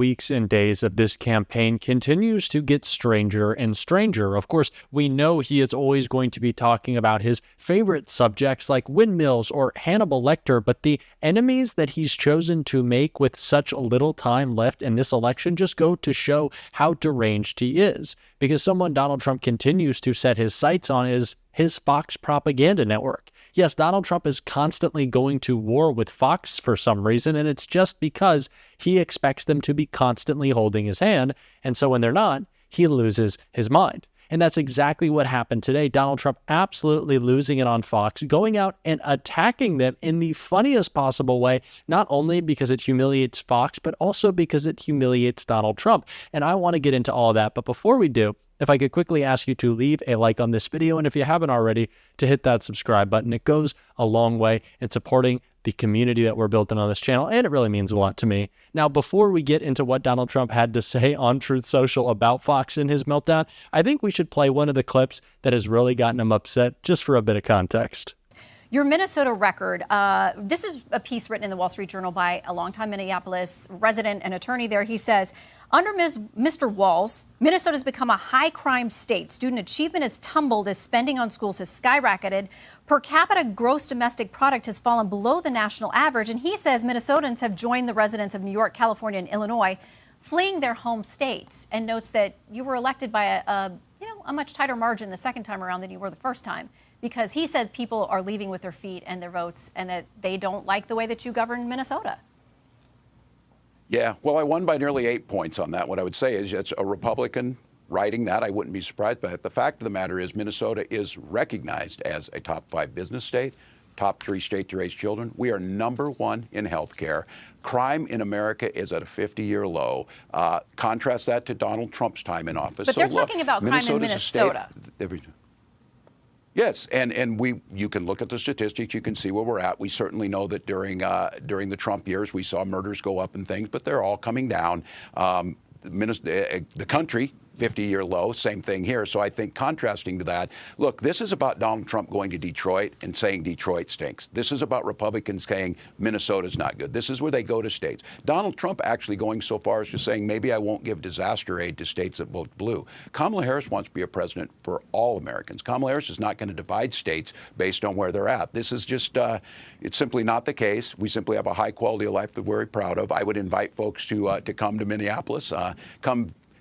weeks and days of this campaign continues to get stranger and stranger. Of course, we know he is always going to be talking about his favorite subjects like windmills or Hannibal Lecter, but the enemies that he's chosen to make with such little time left in this election just go to show how deranged he is. Because someone Donald Trump continues to set his sights on is his Fox propaganda network. Yes, Donald Trump is constantly going to war with Fox for some reason, and it's just because he expects them to be constantly holding his hand, and so when they're not, he loses his mind. And that's exactly what happened today. Donald Trump absolutely losing it on Fox, going out and attacking them in the funniest possible way, not only because it humiliates Fox, but also because it humiliates Donald Trump. And I want to get into all of that, but before we do, if I could quickly ask you to leave a like on this video, and if you haven't already, to hit that subscribe button. It goes a long way in supporting the community that we're building on this channel, and it really means a lot to me. Now, before we get into what Donald Trump had to say on Truth Social about Fox and his meltdown, I think we should play one of the clips that has really gotten him upset, just for a bit of context. Your Minnesota record, this is a piece written in the Wall Street Journal by a longtime Minneapolis resident and attorney there. He says, under Mr. Walz, Minnesota's become a high crime state. Student achievement has tumbled as spending on schools has skyrocketed. Per capita gross domestic product has fallen below the national average. And he says Minnesotans have joined the residents of New York, California, and Illinois, fleeing their home states, and notes that you were elected by a much tighter margin the second time around than you were the first time. Because he says people are leaving with their feet and their votes, and that they don't like the way that you govern Minnesota. Yeah, well, I won by nearly 8 points on that. What I would say is it's a Republican writing that. I wouldn't be surprised by it. The fact of the matter is Minnesota is recognized as a top 5 business state, top 3 state to raise children. We are #1 in healthcare. Crime in America is at a 50-year low. Contrast that to Donald Trump's time in office. But they're talking about crime in Minnesota. Yes, and you can look at the statistics, you can see where we're at. We certainly know that during the Trump years, we saw murders go up and things, but they're all coming down. The country, 50-year low, same thing here. So I think contrasting to that, look, this is about Donald Trump going to Detroit and saying Detroit stinks. This is about Republicans saying Minnesota's not good. This is where they go to states. Donald Trump actually going so far as to saying maybe I won't give disaster aid to states that vote blue. Kamala Harris wants to be a president for all Americans. Kamala Harris is not going to divide states based on where they're at. This is just, it's simply not the case. We simply have a high quality of life that we're very proud of. I would invite folks to come to Minneapolis,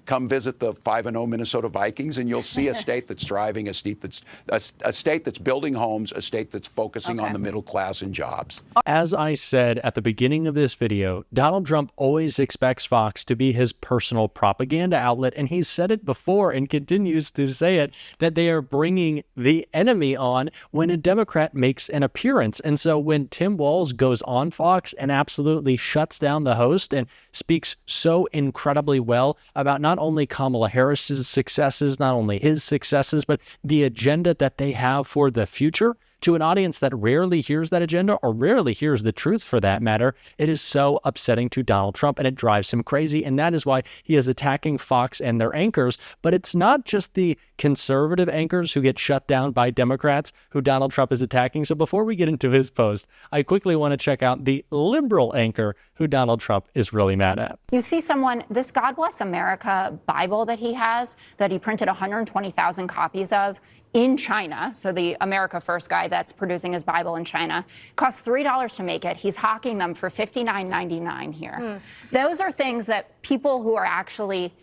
come visit the 5-0 Minnesota Vikings, and you'll see a state that's thriving, a state that's building homes, a state that's focusing on the middle class and jobs. As I said at the beginning of this video, Donald Trump always expects Fox to be his personal propaganda outlet, and he's said it before and continues to say it, that they are bringing the enemy on when a Democrat makes an appearance. And so when Tim Walz goes on Fox and absolutely shuts down the host and speaks so incredibly well about not only Kamala Harris's successes, not only his successes, but the agenda that they have for the future, to an audience that rarely hears that agenda or rarely hears the truth for that matter, it is so upsetting to Donald Trump and it drives him crazy. And that is why he is attacking Fox and their anchors. But it's not just the conservative anchors who get shut down by Democrats who Donald Trump is attacking. So before we get into his post, I quickly want to check out the liberal anchor who Donald Trump is really mad at. You see someone, this God Bless America Bible that he has, that he printed 120,000 copies of, in China, so the America First guy that's producing his Bible in China, costs $3 to make it. He's hawking them for $59.99 here. Those are things that people who are actually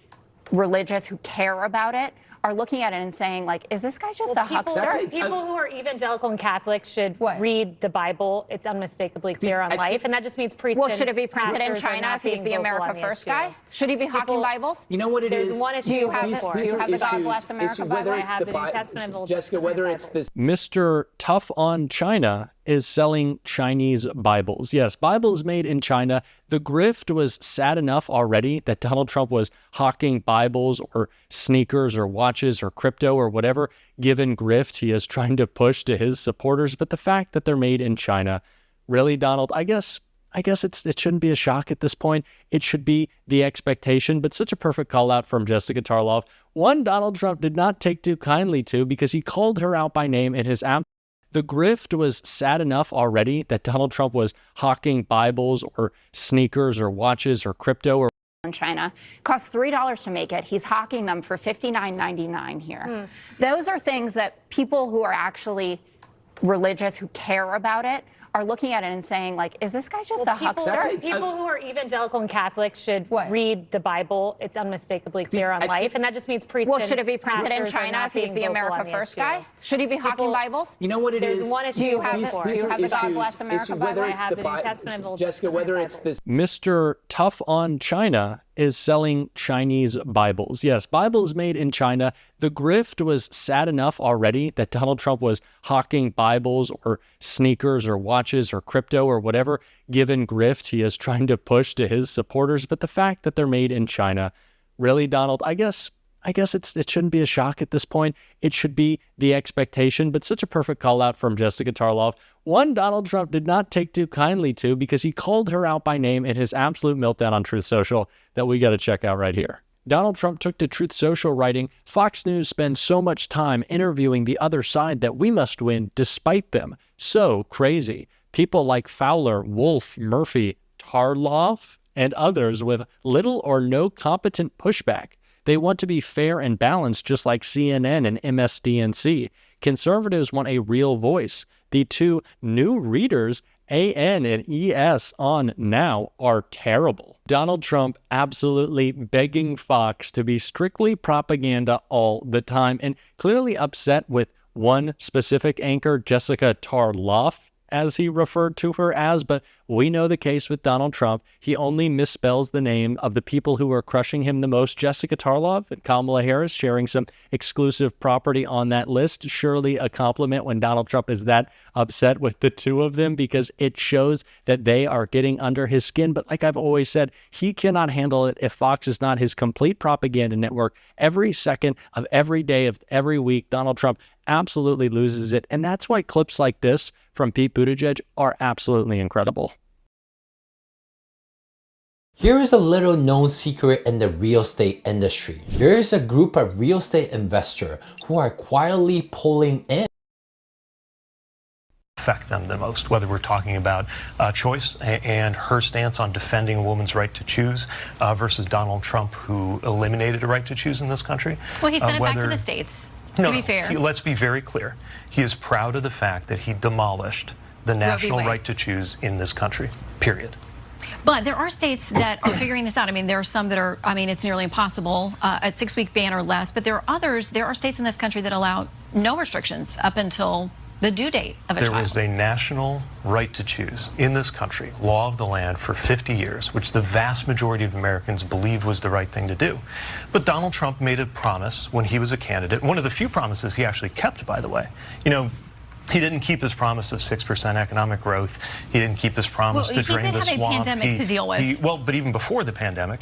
religious, who care about it, are looking at it and saying, like, is this guy just a huckster? People who are evangelical and Catholic should read the Bible. It's unmistakably clear on life, and that just means priests. Well, should it be printed in China if he's the America First guy? Should he be hawking Bibles? You know what it is? Do you have the God Bless America Bible? I have the New Testament. Jessica, whether it's this. Mr. Tough on China is selling Chinese Bibles. Yes, Bibles made in China. The grift was sad enough already that Donald Trump was hawking Bibles or sneakers or watches or crypto or whatever given grift he is trying to push to his supporters. But the fact that they're made in China, really, Donald, I guess it shouldn't be a shock at this point. It should be the expectation, but such a perfect call out from Jessica Tarloff. One Donald Trump did not take too kindly to, because he called her out by name in his app. The grift was sad enough already that Donald Trump was hawking Bibles or sneakers or watches or crypto or in China. Costs $3 to make it. He's hawking them for $59.99 here. Those are things that people who are actually religious, who care about it, are looking at it and saying, like, is this guy just a huckster? People who are evangelical and Catholic should read the Bible. It's unmistakably clear on life, and that just means priests. Well, should it be printed in China if he's the America First guy? Should he be hawking Bibles? You know what it is? Do you have the God Bless America Bible? I have the New Testament. Jessica, whether it's this. Mr. Tough on China is selling Chinese Bibles. Yes, Bibles made in China. The grift was sad enough already that Donald Trump was hawking Bibles or sneakers or watches or crypto or whatever given grift he is trying to push to his supporters. But the fact that they're made in China, really, Donald, I guess it shouldn't be a shock at this point. It should be the expectation, but such a perfect call out from Jessica Tarlov. One Donald Trump did not take too kindly to, because he called her out by name in his absolute meltdown on Truth Social that we got to check out right here. Donald Trump took to Truth Social writing, "Fox News spends so much time interviewing the other side that we must win despite them. So crazy. People like Fowler, Wolf, Murphy, Tarlov, and others with little or no competent pushback. They want to be fair and balanced, just like CNN and MSDNC. Conservatives want a real voice. The two new readers, AN and ES on Now, are terrible." Donald Trump absolutely begging Fox to be strictly propaganda all the time, and clearly upset with one specific anchor, Jessica Tarlov, as he referred to her as, but we know the case with Donald Trump. He only misspells the name of the people who are crushing him the most. Jessica Tarlov and Kamala Harris sharing some exclusive property on that list. Surely a compliment when Donald Trump is that upset with the two of them, because it shows that they are getting under his skin. But like I've always said, he cannot handle it if Fox is not his complete propaganda network. Every second of every day of every week, Donald Trump absolutely loses it. And that's why clips like this from Pete Buttigieg are absolutely incredible. Here is a little known secret in the real estate industry. There is a group of real estate investors who are quietly pulling in affect them the most, whether we're talking about choice and her stance on defending a woman's right to choose versus Donald Trump, who eliminated a right to choose in this country. Well, he sent it back to the states, to be fair. Let's be very clear. He is proud of the fact that he demolished the national right to choose in this country, period. But there are states that are figuring this out. I mean, there are some that are, it's nearly impossible, a 6-week ban or less. But there are others, there are states in this country that allow no restrictions up until the due date of a child. There was a national right to choose in this country, law of the land, for 50 years, which the vast majority of Americans believed was the right thing to do. But Donald Trump made a promise when he was a candidate, one of the few promises he actually kept, by the way. You know, he didn't keep his promise of 6% economic growth. He didn't keep his promise to drain the swamp. He did have a pandemic to deal with. But even before the pandemic,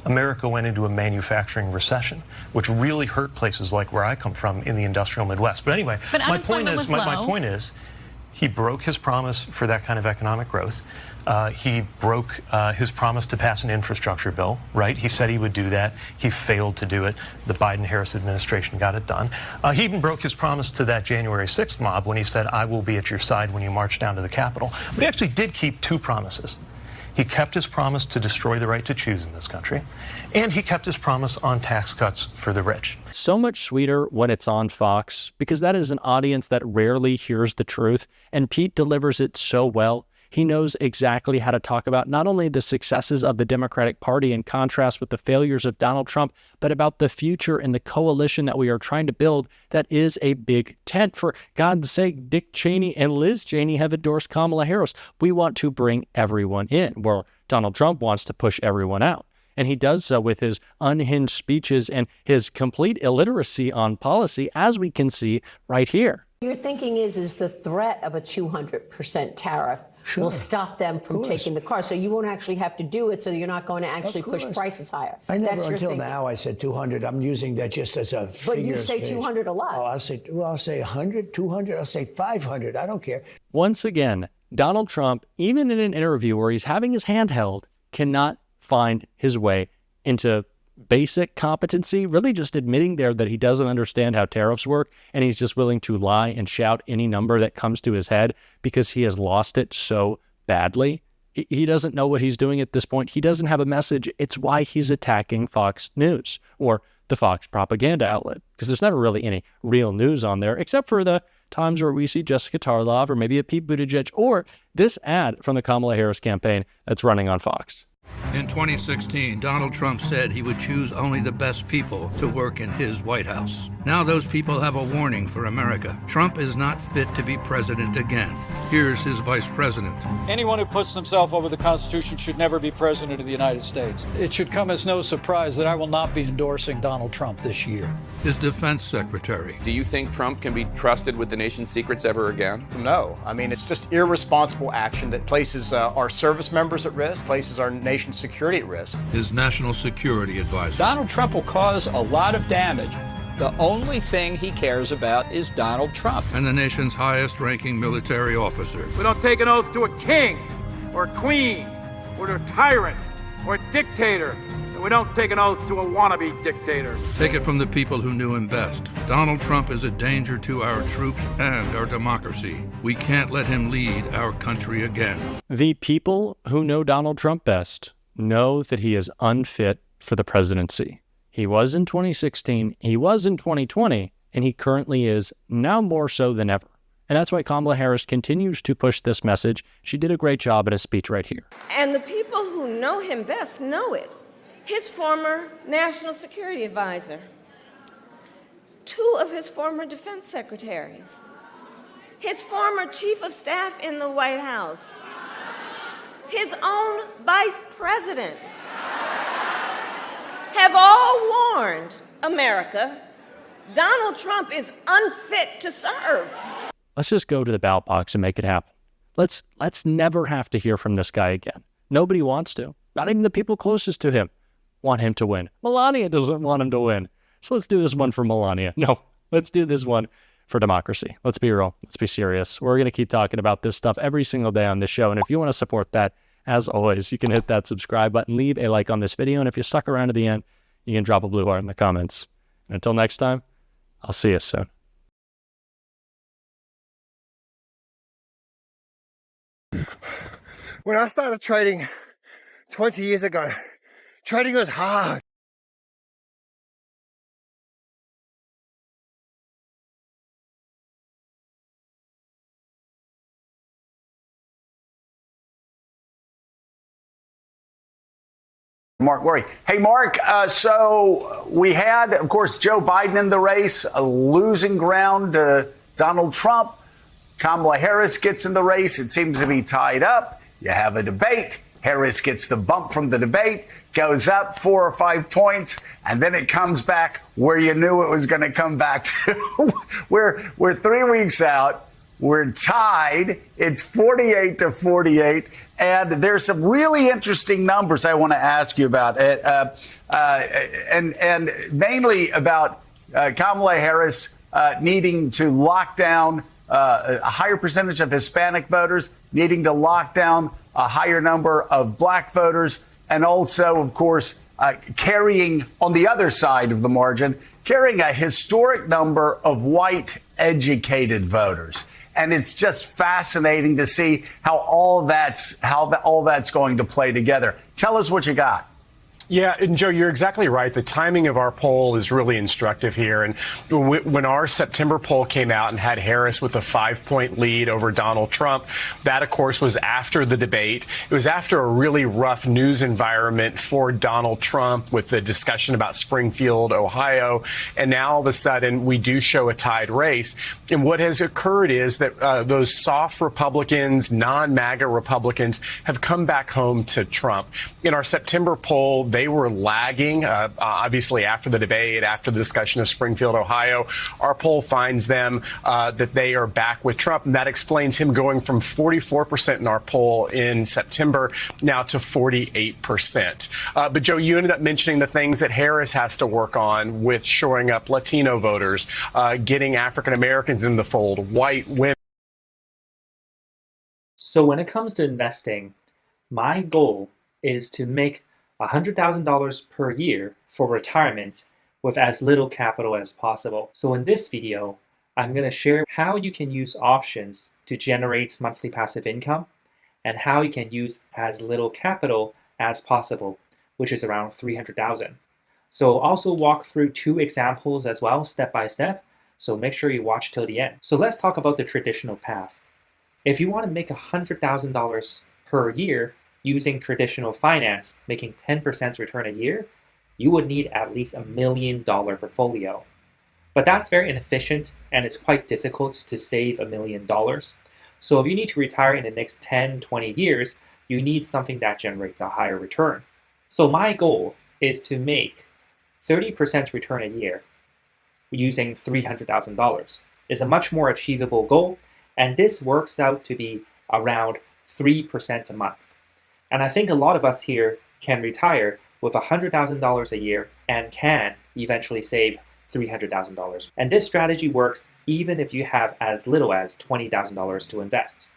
America went into a manufacturing recession, which really hurt places like where I come from in the industrial Midwest. But anyway, my point is, he broke his promise for that kind of economic growth. He broke his promise to pass an infrastructure bill, right? He said he would do that. He failed to do it. The Biden-Harris administration got it done. He even broke his promise to that January 6th mob when he said, "I will be at your side when you march down to the Capitol." But he actually did keep two promises. He kept his promise to destroy the right to choose in this country, and he kept his promise on tax cuts for the rich. So much sweeter when it's on Fox, because that is an audience that rarely hears the truth, and Pete delivers it so well. He knows exactly how to talk about not only the successes of the Democratic Party in contrast with the failures of Donald Trump, but about the future and the coalition that we are trying to build that is a big tent. For God's sake, Dick Cheney and Liz Cheney have endorsed Kamala Harris. We want to bring everyone in, where Donald Trump wants to push everyone out. And he does so with his unhinged speeches and his complete illiteracy on policy, as we can see right here. Your thinking is the threat of a 200% tariff will stop them from taking the car. So you won't actually have to do it, so you're not going to actually push prices higher. I never until now I said 200. I'm using that just as a figure. But you say 200 a lot. Oh, I'll say 100, 200, I'll say 500. I don't care. Once again, Donald Trump, even in an interview where he's having his hand held, cannot find his way into basic competency, really just admitting there that he doesn't understand how tariffs work, and he's just willing to lie and shout any number that comes to his head because he has lost it so badly. He doesn't know what he's doing at this point. He doesn't have a message. It's why he's attacking Fox News or the Fox propaganda outlet, because there's never really any real news on there, except for the times where we see Jessica Tarlov or maybe a Pete Buttigieg or this ad from the Kamala Harris campaign that's running on Fox. In 2016, Donald Trump said he would choose only the best people to work in his White House. Now those people have a warning for America. Trump is not fit to be president again. Here's his vice president. Anyone who puts himself over the Constitution should never be president of the United States. It should come as no surprise that I will not be endorsing Donald Trump this year. His defense secretary. Do you think Trump can be trusted with the nation's secrets ever again? No. I mean, it's just irresponsible action that places our service members at risk, places our nation's security at risk. His national security advisor. Donald Trump will cause a lot of damage. The only thing he cares about is Donald Trump. And the nation's highest ranking military officer. We don't take an oath to a king or a queen or to a tyrant or a dictator. And we don't take an oath to a wannabe dictator. Take it from the people who knew him best. Donald Trump is a danger to our troops and our democracy. We can't let him lead our country again. The people who know Donald Trump best know that he is unfit for the presidency. He was in 2016, he was in 2020, and he currently is, now more so than ever. And that's why Kamala Harris continues to push this message. She did a great job in a speech right here. And the people who know him best know it. His former national security advisor, 2 of his former defense secretaries, his former chief of staff in the White House, his own vice president, have all warned America Donald Trump is unfit to serve. Let's just go to the ballot box and make it happen. Let's never have to hear from this guy again. Nobody wants to. Not even the people closest to him want him to win. Melania doesn't want him to win. So let's do this one for Melania. No, let's do this one for democracy. Let's be real. Let's be serious. We're going to keep talking about this stuff every single day on this show. And if you want to support that, as always, you can hit that subscribe button, leave a like on this video. And if you stuck around to the end, you can drop a blue heart in the comments. And until next time, I'll see you soon. When I started trading 20 years ago, trading was hard. Mark Worry. Hey, Mark, so we had, of course, Joe Biden in the race, losing ground to Donald Trump. Kamala Harris gets in the race. It seems to be tied up. You have a debate. Harris gets the bump from the debate, goes up 4 or 5 points, and then it comes back where you knew it was going to come back to. We're 3 weeks out. We're tied. It's 48-48. And there's some really interesting numbers I want to ask you about. And mainly about Kamala Harris needing to lock down a higher percentage of Hispanic voters, needing to lock down a higher number of black voters, and also, of course, carrying on the other side of the margin, carrying a historic number of white educated voters. And it's just fascinating to see how all that's going to play together. Tell us what you got. Yeah, and Joe, you're exactly right. The timing of our poll is really instructive here. And when our September poll came out and had Harris with a 5-point lead over Donald Trump, that, of course, was after the debate. It was after a really rough news environment for Donald Trump with the discussion about Springfield, Ohio. And now all of a sudden we do show a tied race. And what has occurred is that those soft Republicans, non-MAGA Republicans, have come back home to Trump. In our September poll, they were lagging, obviously, after the debate, after the discussion of Springfield, Ohio. Our poll finds them that they are back with Trump, and that explains him going from 44% in our poll in September now to 48%. But, Joe, you ended up mentioning the things that Harris has to work on with shoring up Latino voters, getting African Americans in the fold, white women. So when it comes to investing, my goal is to make $100,000 per year for retirement with as little capital as possible. So in this video, I'm going to share how you can use options to generate monthly passive income and how you can use as little capital as possible, which is around 300,000. So I'll also walk through 2 examples as well, step by step. So make sure you watch till the end. So let's talk about the traditional path. If you want to make $100,000 per year using traditional finance, making 10% return a year, you would need at least $1 million portfolio. But that's very inefficient, and it's quite difficult to save $1 million. So if you need to retire in the next 10, 20 years, you need something that generates a higher return. So my goal is to make 30% return a year using $300,000. It's a much more achievable goal, and this works out to be around 3% a month. And I think a lot of us here can retire with $100,000 a year and can eventually save $300,000. And this strategy works even if you have as little as $20,000 to invest.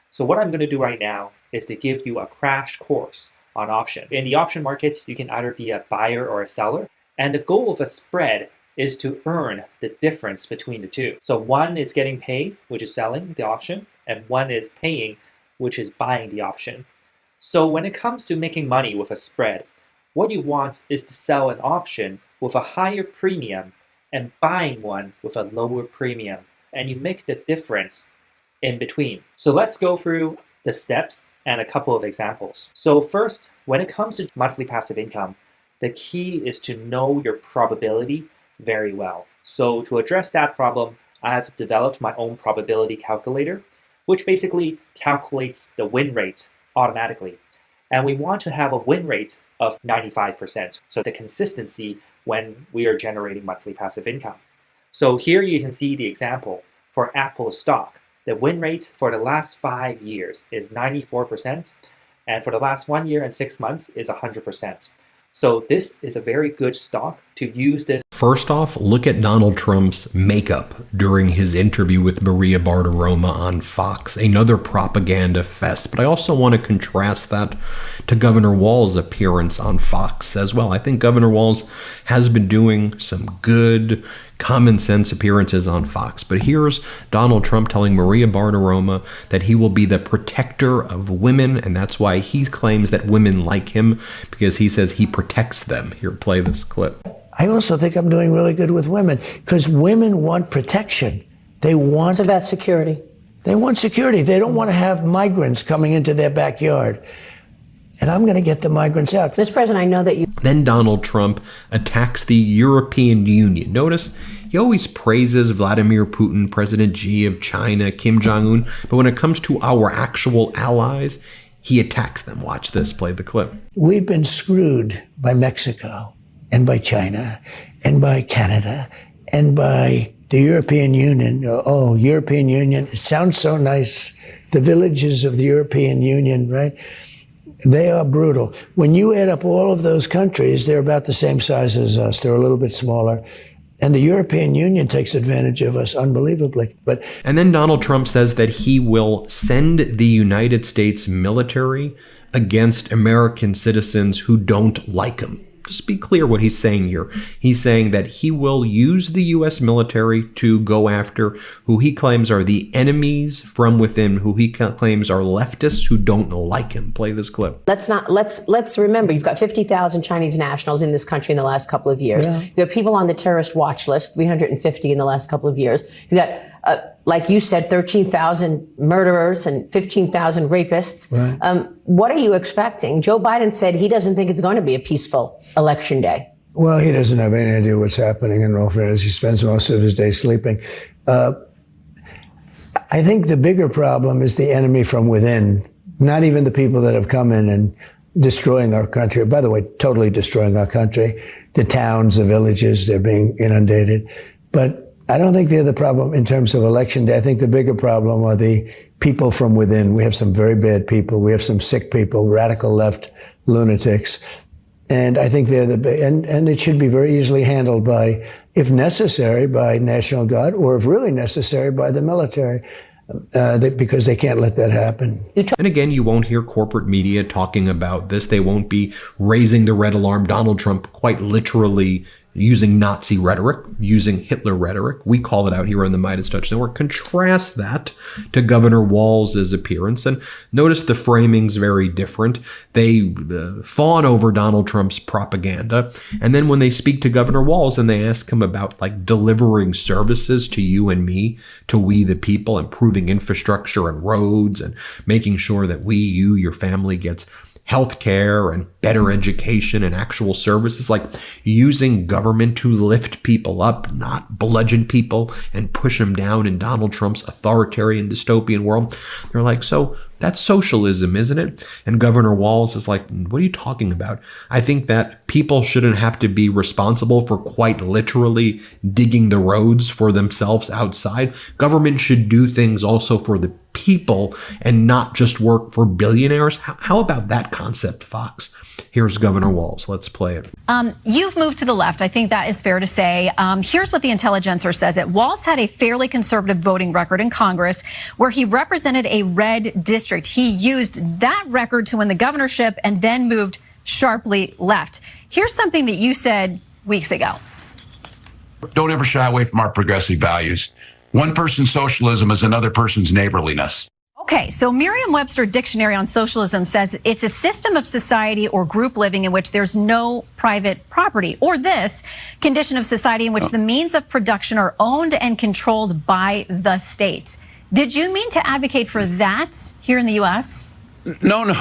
So what I'm going to do right now is to give you a crash course on option. In the option market, you can either be a buyer or a seller, and the goal of a spread is to earn the difference between the two. So one is getting paid, which is selling the option, and one is paying, which is buying the option. So when it comes to making money with a spread, what you want is to sell an option with a higher premium and buying one with a lower premium, and you make the difference in between. So let's go through the steps and a couple of examples. So first, when it comes to monthly passive income, the key is to know your probability very well. So to address that problem, I've developed my own probability calculator, which basically calculates the win rate automatically. And we want to have a win rate of 95%. So the consistency when we are generating monthly passive income. So here you can see the example for Apple stock. The win rate for the last 5 years is 94%, and for the last 1 year and 6 months is 100%. So this is a very good stock to use this. First off, look at Donald Trump's makeup during his interview with Maria Bartiromo on Fox, another propaganda fest. But I also want to contrast that to Governor Walz's appearance on Fox as well. I think Governor Walz has been doing some good, common sense appearances on Fox. But here's Donald Trump telling Maria Bartiromo that he will be the protector of women, and that's why he claims that women like him, because he says he protects them. Here, play this clip. I also think I'm doing really good with women because women want protection. They want... It's about security. They want security. They don't want to have migrants coming into their backyard. And I'm going to get the migrants out. Mr. President, I know that you... Then Donald Trump attacks the European Union. Notice he always praises Vladimir Putin, President Xi of China, Kim Jong-un. But when it comes to our actual allies, he attacks them. Watch this. Play the clip. We've been screwed by Mexico and by China and by Canada and by the European Union. Oh, European Union. It sounds so nice. The villages of the European Union, right? They are brutal. When you add up all of those countries, they're about the same size as us. They're a little bit smaller. And the European Union takes advantage of us unbelievably. And then Donald Trump says that he will send the United States military against American citizens who don't like him. Just be clear what he's saying here. He's saying that he will use the U.S. military to go after who he claims are the enemies from within, who he claims are leftists who don't like him. Play this clip. Let's remember, you've got 50,000 Chinese nationals in this country in the last couple of years. Yeah. You have people on the terrorist watch list, 350 in the last couple of years. You got, like you said, 13,000 murderers and 15,000 rapists. Right. What are you expecting? Joe Biden said he doesn't think it's going to be a peaceful election day. Well, he doesn't have any idea what's happening in all fairness. He spends most of his day sleeping. I think the bigger problem is the enemy from within, not even the people that have come in and destroying our country. By the way, totally destroying our country. The towns, the villages, they're being inundated. But I don't think they're the problem in terms of election day. I think the bigger problem are the people from within. We have some very bad people. We have some sick people, radical left lunatics. And I think they're and it should be very easily handled by, if necessary, by National Guard, or if really necessary, by the military, because they can't let that happen. And again, you won't hear corporate media talking about this. They won't be raising the red alarm. Donald Trump quite literally using Nazi rhetoric, using Hitler rhetoric. We call it out here on the Midas Touch Network. Contrast that to Governor Walz's appearance, and notice the framing's very different. They fawn over Donald Trump's propaganda, and then when they speak to Governor Walz and they ask him about like delivering services to you and me, to we the people, improving infrastructure and roads and making sure that we, you, your family gets healthcare and better education and actual services, like using government to lift people up, not bludgeon people and push them down in Donald Trump's authoritarian dystopian world. They're like, so that's socialism, isn't it? And Governor Walz is like, what are you talking about? I think that people shouldn't have to be responsible for quite literally digging the roads for themselves outside. Government should do things also for the people and not just work for billionaires. How about that concept, Fox? Here's Governor Walz. Let's play it. You've moved to the left. I think that is fair to say. Here's what the Intelligencer says. Walz had a fairly conservative voting record in Congress where he represented a red district. He used that record to win the governorship and then moved sharply left. Here's something that you said weeks ago. Don't ever shy away from our progressive values. One person's socialism is another person's neighborliness. Okay, so Merriam-Webster Dictionary on Socialism says it's a system of society or group living in which there's no private property, or this condition of society in which the means of production are owned and controlled by the state. Did you mean to advocate for that here in the U.S.? No,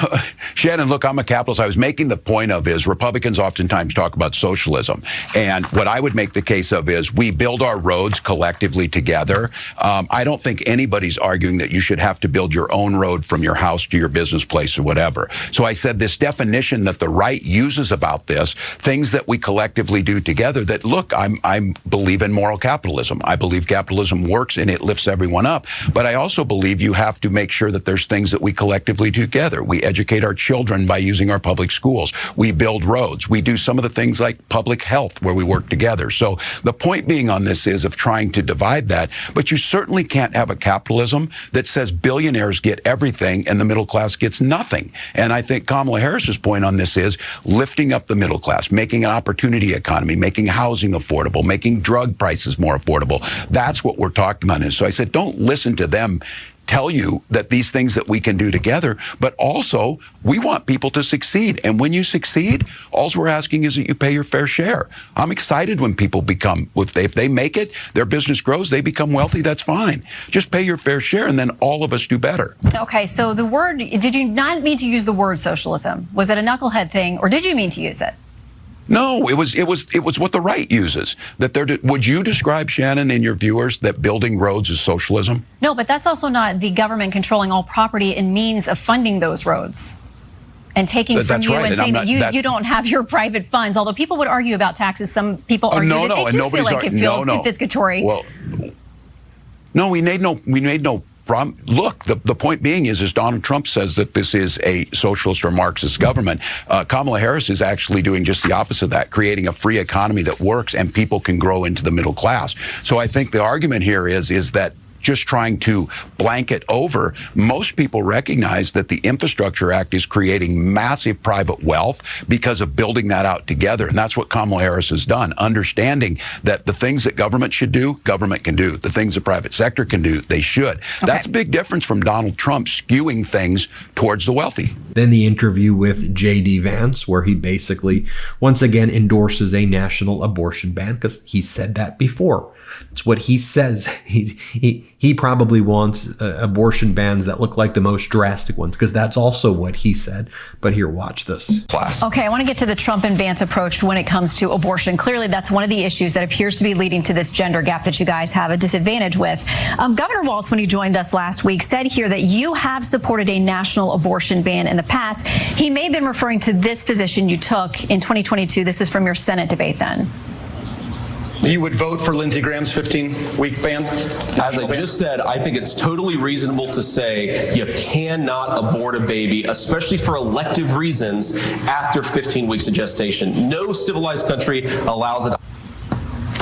Shannon, look, I'm a capitalist. I was making the point of is Republicans oftentimes talk about socialism. And what I would make the case of is we build our roads collectively together. I don't think anybody's arguing that you should have to build your own road from your house to your business place or whatever. So I said this definition that the right uses about this, things that we collectively do together, that look, I believe in moral capitalism. I believe capitalism works and it lifts everyone up. But I also believe you have to make sure that there's things that we collectively do together. We educate our children by using our public schools. We build roads. We do some of the things like public health where we work together. So the point being on this is of trying to divide that, but you certainly can't have a capitalism that says billionaires get everything and the middle class gets nothing. And I think Kamala Harris's point on this is lifting up the middle class, making an opportunity economy, making housing affordable, making drug prices more affordable. That's what we're talking about. And so I said, don't listen to them tell you that these things that we can do together, but also we want people to succeed. And when you succeed, all we're asking is that you pay your fair share. I'm excited when people become, if they make it, their business grows, they become wealthy, that's fine. Just pay your fair share and then all of us do better. Okay, so the word, did you not mean to use the word socialism? Was it a knucklehead thing or did you mean to use it? No, it was what the right uses. Would you describe, Shannon, and your viewers that building roads is socialism? No, but that's also not the government controlling all property and means of funding those roads and taking from you and saying that you don't have your private funds. Although people would argue about taxes, some people argue that they do feel like it feels confiscatory. Well, no, we made no problem. Look, the point being is Donald Trump says that this is a socialist or Marxist government. Kamala Harris is actually doing just the opposite of that, creating a free economy that works and people can grow into the middle class. So I think the argument here is that just trying to blanket over, most people recognize that the Infrastructure Act is creating massive private wealth because of building that out together. And that's what Kamala Harris has done, understanding that the things that government should do, government can do. The things the private sector can do, they should. Okay. That's a big difference from Donald Trump skewing things towards the wealthy. Then the interview with J.D. Vance, where he basically once again endorses a national abortion ban because he said that before. It's what he says. He probably wants abortion bans that look like the most drastic ones because that's also what he said. But here, watch this. Okay, I want to get to the Trump and Vance approach when it comes to abortion. Clearly, that's one of the issues that appears to be leading to this gender gap that you guys have a disadvantage with. Governor Walz, when he joined us last week, said here that you have supported a national abortion ban in the past. He may have been referring to this position you took in 2022. This is from your Senate debate then. You would vote for Lindsey Graham's 15-week ban? As I just said, I think it's totally reasonable to say you cannot abort a baby, especially for elective reasons, after 15 weeks of gestation. No civilized country allows it.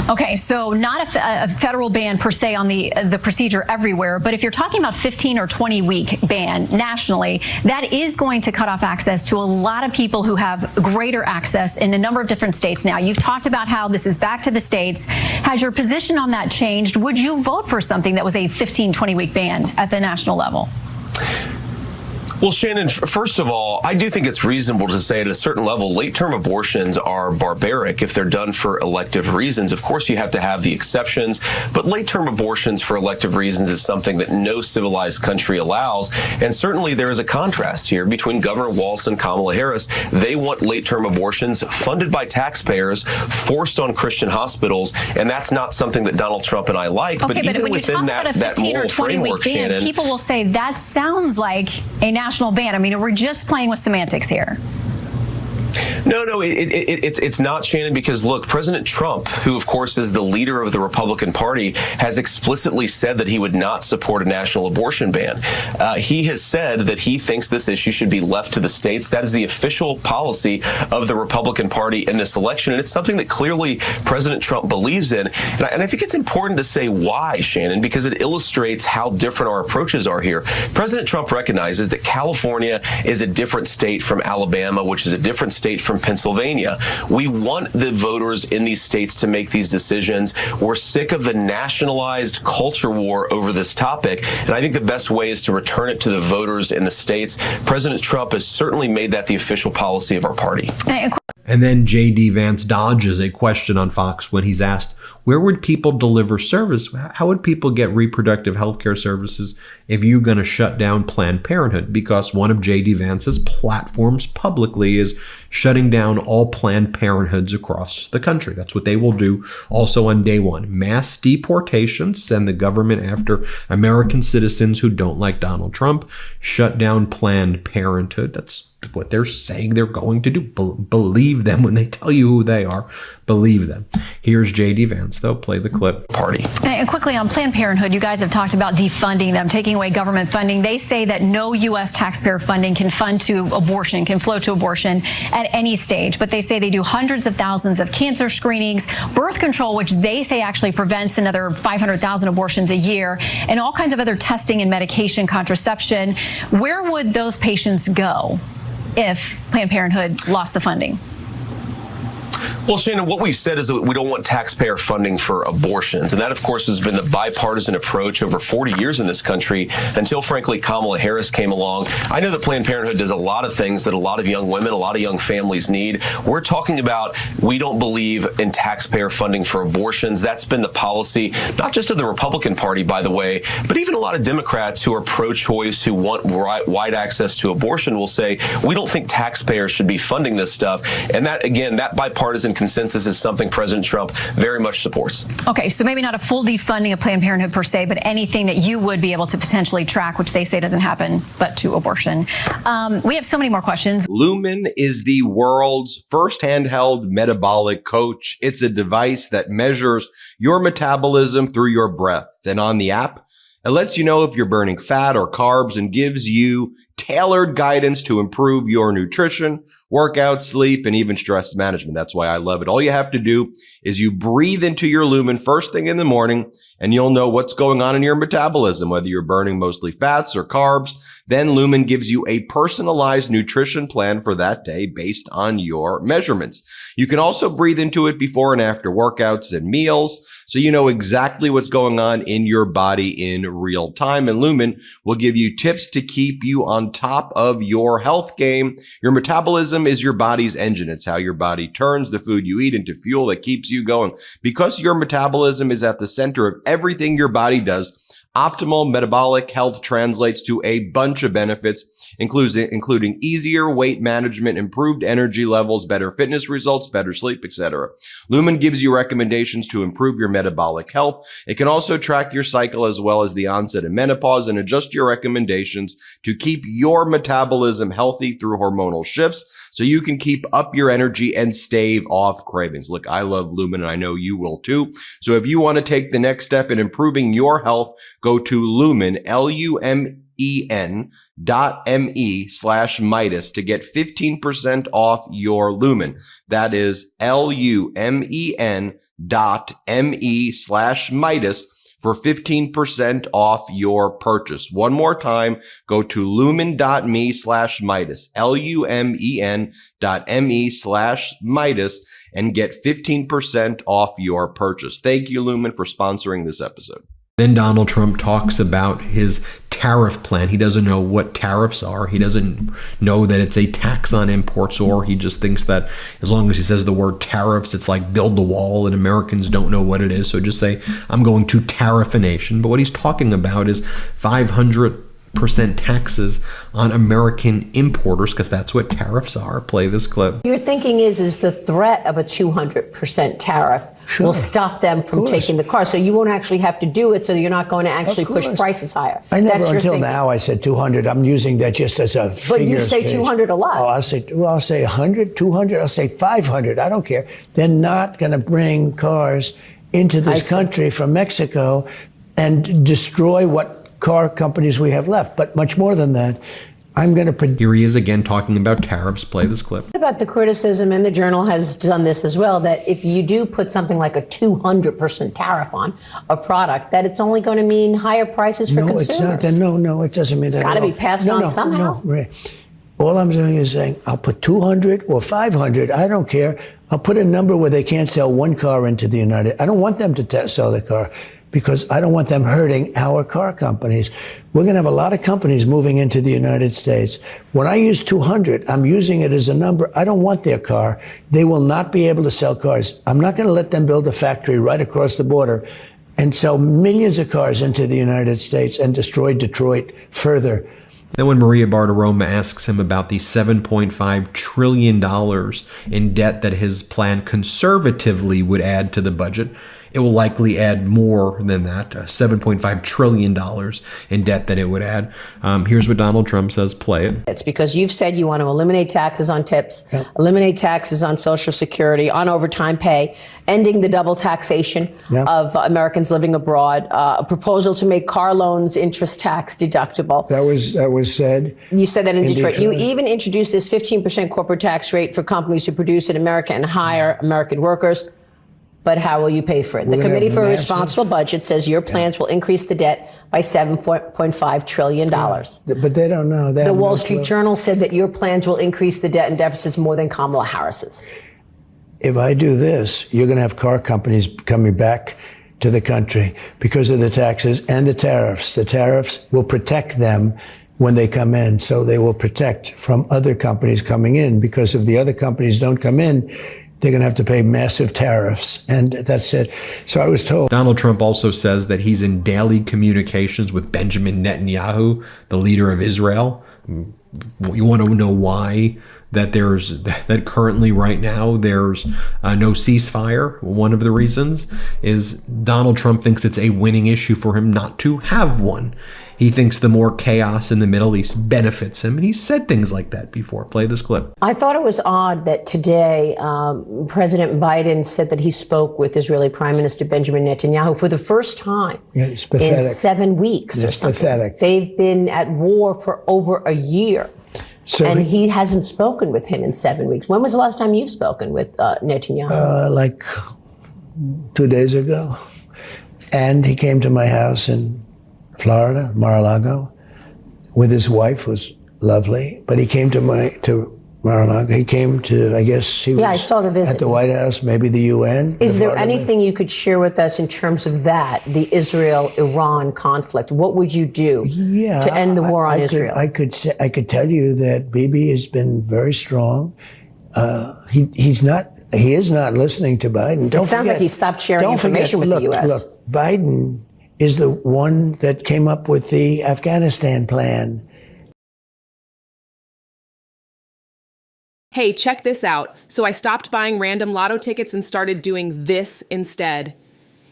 Okay, so not a federal ban per se on the procedure everywhere, but if you're talking about 15 or 20 week ban nationally, that is going to cut off access to a lot of people who have greater access in a number of different states now. You've talked about how this is back to the states. Has your position on that changed? Would you vote for something that was a 15, 20 week ban at the national level? Well, Shannon, first of all, I do think it's reasonable to say at a certain level, late-term abortions are barbaric if they're done for elective reasons. Of course, you have to have the exceptions, but late-term abortions for elective reasons is something that no civilized country allows. And certainly there is a contrast here between Governor Walz and Kamala Harris. They want late-term abortions funded by taxpayers, forced on Christian hospitals, and that's not something that Donald Trump and I like. Okay, but even when within you talk about a 15 or 20 week ban, Shannon, people will say that sounds like a national ban. I mean, we're just playing with semantics here. No, it's not, Shannon, because look, President Trump, who of course is the leader of the Republican Party, has explicitly said that he would not support a national abortion ban. He has said that he thinks this issue should be left to the states. That is the official policy of the Republican Party in this election, and it's something that clearly President Trump believes in. And I think it's important to say why, Shannon, because it illustrates how different our approaches are here. President Trump recognizes that California is a different state from Alabama, which is a different state from Pennsylvania. We want the voters in these states to make these decisions. We're sick of the nationalized culture war over this topic, and I think the best way is to return it to the voters in the states. President Trump has certainly made that the official policy of our party. And then J.D. Vance dodges a question on Fox when he's asked, where would people deliver service? How would people get reproductive health care services if you're going to shut down Planned Parenthood? Because one of J.D. Vance's platforms publicly is shutting down all Planned Parenthoods across the country. That's what they will do also on day one. Mass deportations, send the government after American citizens who don't like Donald Trump, shut down Planned Parenthood. That's what they're saying they're going to do. Believe them when they tell you who they are. Believe them. Here's J.D. Vance, though. Play the clip. Party. And quickly on Planned Parenthood, you guys have talked about defunding them, taking away government funding. They say that no U.S. taxpayer funding can flow to abortion at any stage. But they say they do hundreds of thousands of cancer screenings, birth control, which they say actually prevents another 500,000 abortions a year, and all kinds of other testing and medication, contraception. Where would those patients go if Planned Parenthood lost the funding? Well, Shannon, what we've said is that we don't want taxpayer funding for abortions. And that, of course, has been the bipartisan approach over 40 years in this country until, frankly, Kamala Harris came along. I know that Planned Parenthood does a lot of things that a lot of young women, a lot of young families need. We're talking about we don't believe in taxpayer funding for abortions. That's been the policy, not just of the Republican Party, by the way, but even a lot of Democrats who are pro-choice, who want wide access to abortion will say, we don't think taxpayers should be funding this stuff. And that, again, that bipartisan consensus is something President Trump very much supports. Okay, so maybe not a full defunding of Planned Parenthood per se, but anything that you would be able to potentially track, which they say doesn't happen, but to abortion. We have so many more questions. Lumen is the world's first handheld metabolic coach. It's a device that measures your metabolism through your breath. And on the app, it lets you know if you're burning fat or carbs and gives you tailored guidance to improve your nutrition, workout, sleep, and even stress management. That's why I love it. All you have to do is you breathe into your Lumen first thing in the morning, and you'll know what's going on in your metabolism, whether you're burning mostly fats or carbs. Then Lumen gives you a personalized nutrition plan for that day based on your measurements. You can also breathe into it before and after workouts and meals, so you know exactly what's going on in your body in real time. And Lumen will give you tips to keep you on top of your health game. Your metabolism is your body's engine. It's how your body turns the food you eat into fuel that keeps you going. Because your metabolism is at the center of everything your body does, optimal metabolic health translates to a bunch of benefits, including easier weight management, improved energy levels, better fitness results, better sleep, etc. Lumen gives you recommendations to improve your metabolic health. It can also track your cycle as well as the onset of menopause and adjust your recommendations to keep your metabolism healthy through hormonal shifts, so you can keep up your energy and stave off cravings. Look, I love Lumen, and I know you will too. So if you want to take the next step in improving your health, go to Lumen, lumen.me/Midas to get 15% off your Lumen. That is lumen.me/Midas lumen.me/Midas for 15% off your purchase. One more time, go to lumen.me/Midas, lumen.me/Midas, and get 15% off your purchase. Thank you, Lumen, for sponsoring this episode. Then Donald Trump talks about his tariff plan. He doesn't know what tariffs are. He doesn't know that it's a tax on imports, or he just thinks that as long as he says the word tariffs, it's like build the wall and Americans don't know what it is. So just say, I'm going to tariff a nation. But what he's talking about is 500% taxes on American importers, because that's what tariffs are. Play this clip. Your thinking is the threat of a 200% tariff will stop them from taking the car. So you won't actually have to do it, so you're not going to actually push prices higher. I never, That's your until thinking. now, I said 200. I'm using that just as a figure. But you say of speech. 200 a lot. Oh, I'll say 100, 200. I'll say 500. I don't care. They're not going to bring cars into this country from Mexico and destroy what car companies we have left. But much more than that, I'm going to... Here he is again talking about tariffs. Play this clip. What about the criticism, and the Journal has done this as well, that if you do put something like a 200% tariff on a product, that it's only going to mean higher prices for consumers? It's not. No, it doesn't mean that. It's got to be passed on somehow. No, Ray. All I'm doing is saying, I'll put 200 or 500. I don't care. I'll put a number where they can't sell one car into the United. I don't want them to sell the car, because I don't want them hurting our car companies. We're going to have a lot of companies moving into the United States. When I use 200, I'm using it as a number. I don't want their car. They will not be able to sell cars. I'm not going to let them build a factory right across the border and sell millions of cars into the United States and destroy Detroit further. Then when Maria Bartiromo asks him about the $7.5 trillion in debt that his plan conservatively would add to the budget, it will likely add more than that, $7.5 trillion in debt that it would add. Here's what Donald Trump says. Play it. It's because you've said you want to eliminate taxes on tips, eliminate taxes on Social Security, on overtime pay, ending the double taxation of Americans living abroad, a proposal to make car loans interest tax deductible. That was said. You said that in Detroit. You even introduced this 15% corporate tax rate for companies who produce in America and hire American workers. But how will you pay for it? The Committee for a Responsible Budget says your plans will increase the debt by $7.5 trillion. But they don't know. The Wall Street Journal said that your plans will increase the debt and deficits more than Kamala Harris's. If I do this, you're going to have car companies coming back to the country because of the taxes and the tariffs. The tariffs will protect them when they come in. So they will protect from other companies coming in, because if the other companies don't come in, they're going to have to pay massive tariffs. And that's it. So I was told. Donald Trump also says that he's in daily communications with Benjamin Netanyahu, the leader of Israel. You want to know why that currently right now there's no ceasefire? One of the reasons is Donald Trump thinks it's a winning issue for him not to have one. He thinks the more chaos in the Middle East benefits him, and he's said things like that before. Play this clip. I thought it was odd that today President Biden said that he spoke with Israeli Prime Minister Benjamin Netanyahu for the first time in 7 weeks or something. Pathetic. They've been at war for over a year. And he hasn't spoken with him in 7 weeks. When was the last time you've spoken with Netanyahu? Like 2 days ago. And he came to my house in Florida, Mar-a-Lago, with his wife, who was lovely. But he came to Mar-a-Lago. He came to, I guess he was I saw the visit. At the White House, maybe the UN. Is there anything you could share with us in terms of that, the Israel-Iran conflict? What would you do to end the war on Israel? I could tell you that Bibi has been very strong. He is not listening to Biden. It sounds like he stopped sharing information with the U.S. Look, Biden is the one that came up with the Afghanistan plan. Hey, check this out. So I stopped buying random lotto tickets and started doing this instead.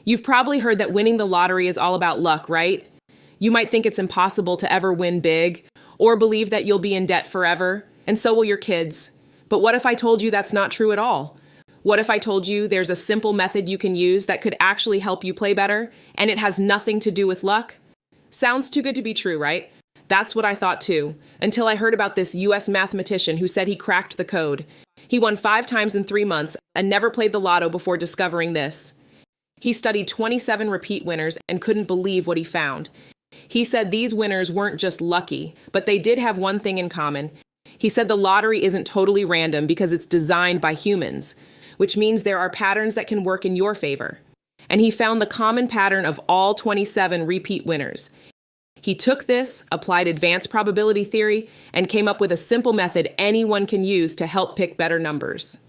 You've probably heard that winning the lottery is all about luck, right? You might think it's impossible to ever win big, or believe that you'll be in debt forever, and so will your kids. But what if I told you that's not true at all? What if I told you there's a simple method you can use that could actually help you play better, and it has nothing to do with luck? Sounds too good to be true, right? That's what I thought too, until I heard about this US mathematician who said he cracked the code. He won 5 times in 3 months and never played the lotto before discovering this. He studied 27 repeat winners and couldn't believe what he found. He said these winners weren't just lucky, but they did have one thing in common. He said the lottery isn't totally random because it's designed by humans, which means there are patterns that can work in your favor. And he found the common pattern of all 27 repeat winners. He took this, applied advanced probability theory, and came up with a simple method anyone can use to help pick better numbers.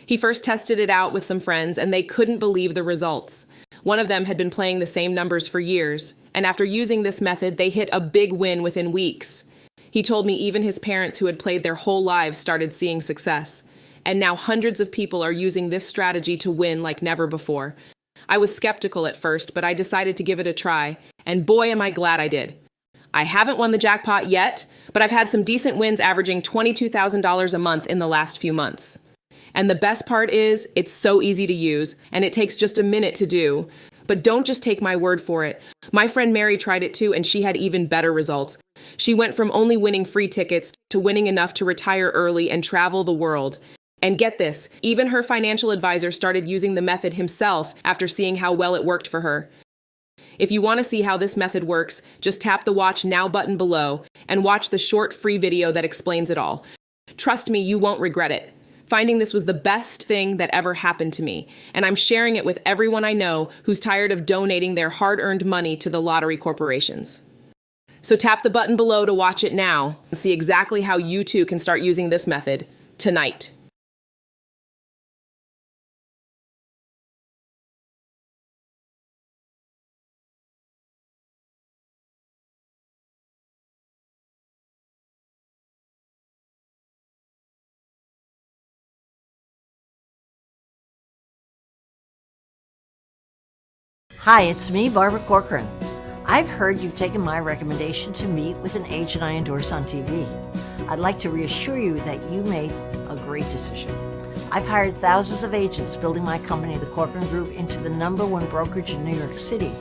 He first tested it out with some friends, and they couldn't believe the results. One of them had been playing the same numbers for years, and after using this method, they hit a big win within weeks. He told me even his parents who had played their whole lives started seeing success. And now hundreds of people are using this strategy to win like never before. I was skeptical at first, but I decided to give it a try, and boy am I glad I did. I haven't won the jackpot yet, but I've had some decent wins averaging $22,000 a month in the last few months. And the best part is, it's so easy to use, and it takes just a minute to do. But don't just take my word for it. My friend Mary tried it too, and she had even better results. She went from only winning free tickets to winning enough to retire early and travel the world. And get this, even her financial advisor started using the method himself after seeing how well it worked for her. If you want to see how this method works, just tap the Watch Now button below and watch the short free video that explains it all. Trust me, you won't regret it. Finding this was the best thing that ever happened to me, and I'm sharing it with everyone I know who's tired of donating their hard-earned money to the lottery corporations. So tap the button below to watch it now and see exactly how you too can start using this method tonight. Hi, it's me, Barbara Corcoran. I've heard you've taken my recommendation to meet with an agent I endorse on TV. I'd like to reassure you that you made a great decision. I've hired thousands of agents building my company, the Corcoran Group, into the #1 brokerage in New York City.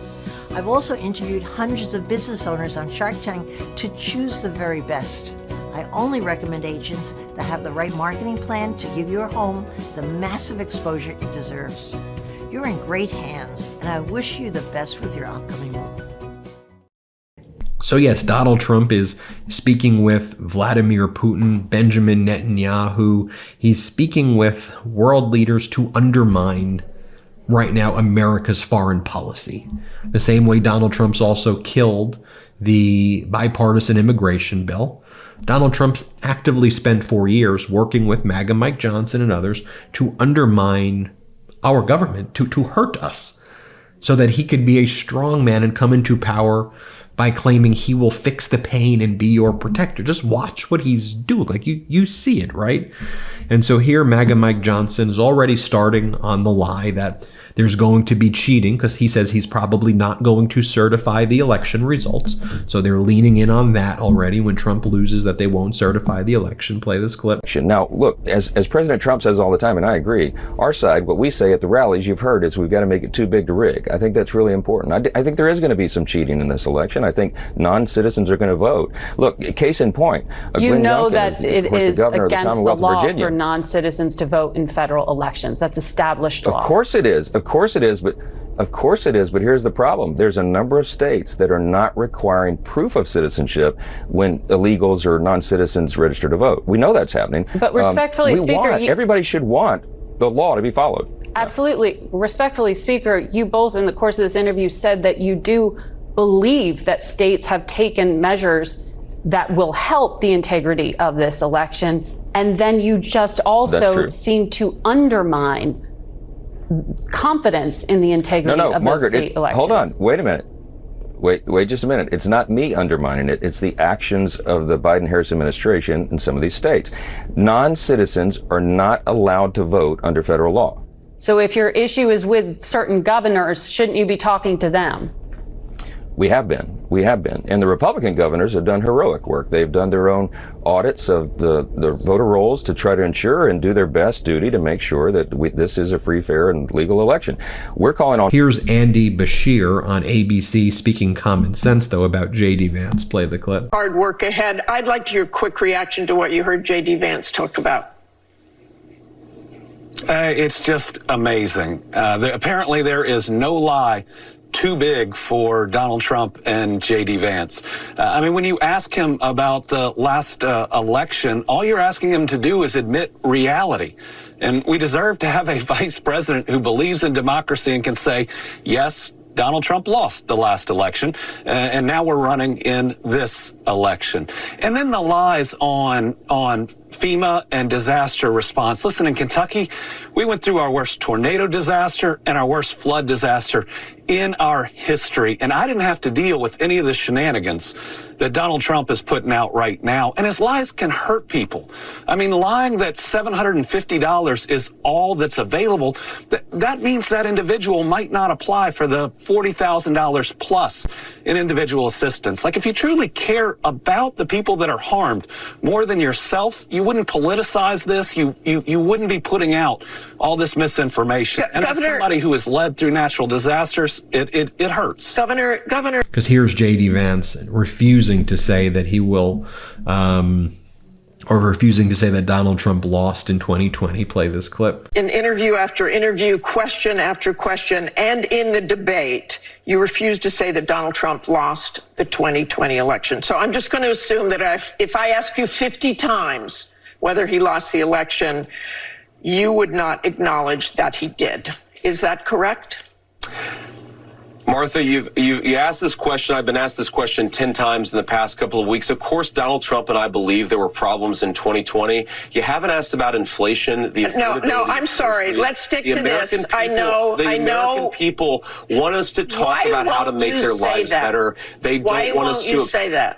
I've also interviewed hundreds of business owners on Shark Tank to choose the very best. I only recommend agents that have the right marketing plan to give your home the massive exposure it deserves. You're in great hands, and I wish you the best with your upcoming move. So yes, Donald Trump is speaking with Vladimir Putin, Benjamin Netanyahu. He's speaking with world leaders to undermine right now America's foreign policy. The same way Donald Trump's also killed the bipartisan immigration bill. Donald Trump's actively spent 4 years working with MAGA Mike Johnson and others to undermine our government, to hurt us, so that he could be a strong man and come into power by claiming he will fix the pain and be your protector. Just watch what he's doing. Like you see it, right? And so here MAGA Mike Johnson is already starting on the lie that there's going to be cheating, because he says he's probably not going to certify the election results. So they're leaning in on that already. When Trump loses, that they won't certify the election. Play this clip. Now, look, as President Trump says all the time, and I agree, our side, what we say at the rallies, you've heard, is we've got to make it too big to rig. I think that's really important. I think there is going to be some cheating in this election. I think non-citizens are going to vote. Look, case in point. You know that it is against the law for non-citizens to vote in federal elections. That's established law. Of course it is. Of course it is, but here's the problem. There's a number of states that are not requiring proof of citizenship when illegals or non-citizens register to vote. We know that's happening. But respectfully, Speaker, everybody should want the law to be followed. Absolutely. Respectfully, Speaker, you both in the course of this interview said that you do believe that states have taken measures that will help the integrity of this election. And then you just also seem to undermine confidence in the integrity of those state elections. Hold on. Wait a minute. Wait just a minute. It's not me undermining it. It's the actions of the Biden-Harris administration in some of these states. Non-citizens are not allowed to vote under federal law. So if your issue is with certain governors, shouldn't you be talking to them? We have been. And the Republican governors have done heroic work. They've done their own audits of the voter rolls to try to ensure and do their best duty to make sure that this is a free, fair, and legal election. We're calling on... Here's Andy Bashir on ABC speaking common sense, though, about J.D. Vance. Play the clip. Hard work ahead. I'd like to hear a quick reaction to what you heard J.D. Vance talk about. It's just amazing. Apparently there is no lie too big for Donald Trump and J.D. Vance. I mean, when you ask him about the last election, all you're asking him to do is admit reality. And we deserve to have a vice president who believes in democracy and can say, yes, Donald Trump lost the last election, and now we're running in this election. And then the lies on FEMA and disaster response. Listen, in Kentucky, we went through our worst tornado disaster and our worst flood disaster in our history. And I didn't have to deal with any of the shenanigans that Donald Trump is putting out right now. And his lies can hurt people. I mean, lying that $750 is all that's available, that means that individual might not apply for the $40,000 plus in individual assistance. Like, if you truly care about the people that are harmed more than yourself, you wouldn't politicize this. You wouldn't be putting out all this misinformation. And as somebody who has led through natural disasters, it hurts. Governor. Because here's J.D. Vance refusing to say that he will, or refusing to say that Donald Trump lost in 2020. Play this clip. In interview after interview, question after question, and in the debate, you refuse to say that Donald Trump lost the 2020 election. So I'm just going to assume that if I ask you 50 times whether he lost the election, you would not acknowledge that he did. Is that correct? Martha, you asked this question. I've been asked this question 10 times in the past couple of weeks. Of course, Donald Trump and I believe there were problems in 2020. You haven't asked about inflation. No, I'm sorry. Let's stick to this. People, I know. The American people want us to talk about how to make their lives better. They don't want us to. Why won't you say that?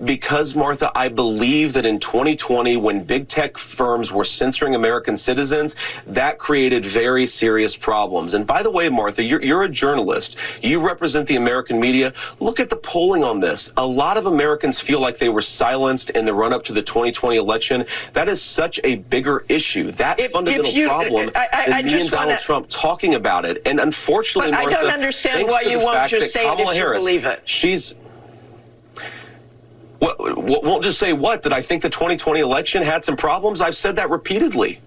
Because, Martha, I believe that in 2020, when big tech firms were censoring American citizens, that created very serious problems. And by the way, Martha, you're a journalist. You represent the American media. Look at the polling on this. A lot of Americans feel like they were silenced in the run-up to the 2020 election. That is such a bigger issue. That fundamental problem than me and Donald Trump talking about it. And unfortunately, but Martha, I don't understand why you won't just say it if you believe it. Won't just say what? That I think the 2020 election had some problems? I've said that repeatedly.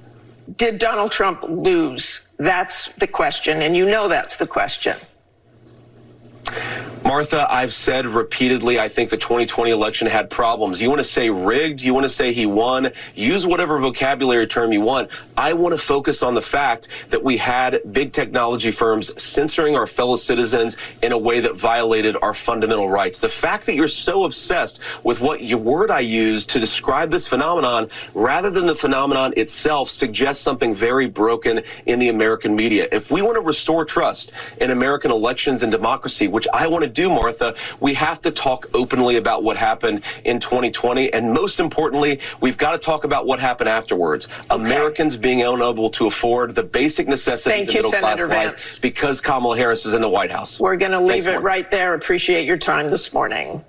Did Donald Trump lose? That's the question, and you know that's the question. Martha, I've said repeatedly, I think the 2020 election had problems. You want to say rigged? You want to say he won? Use whatever vocabulary term you want. I want to focus on the fact that we had big technology firms censoring our fellow citizens in a way that violated our fundamental rights. The fact that you're so obsessed with what word I use to describe this phenomenon rather than the phenomenon itself suggests something very broken in the American media. If we want to restore trust in American elections and democracy, which I want to do, Martha, we have to talk openly about what happened in 2020. And most importantly, we've got to talk about what happened afterwards. Okay. Americans being unable to afford the basic necessities of middle-class life because Kamala Harris is in the White House. We're going to leave it right there. Appreciate your time this morning.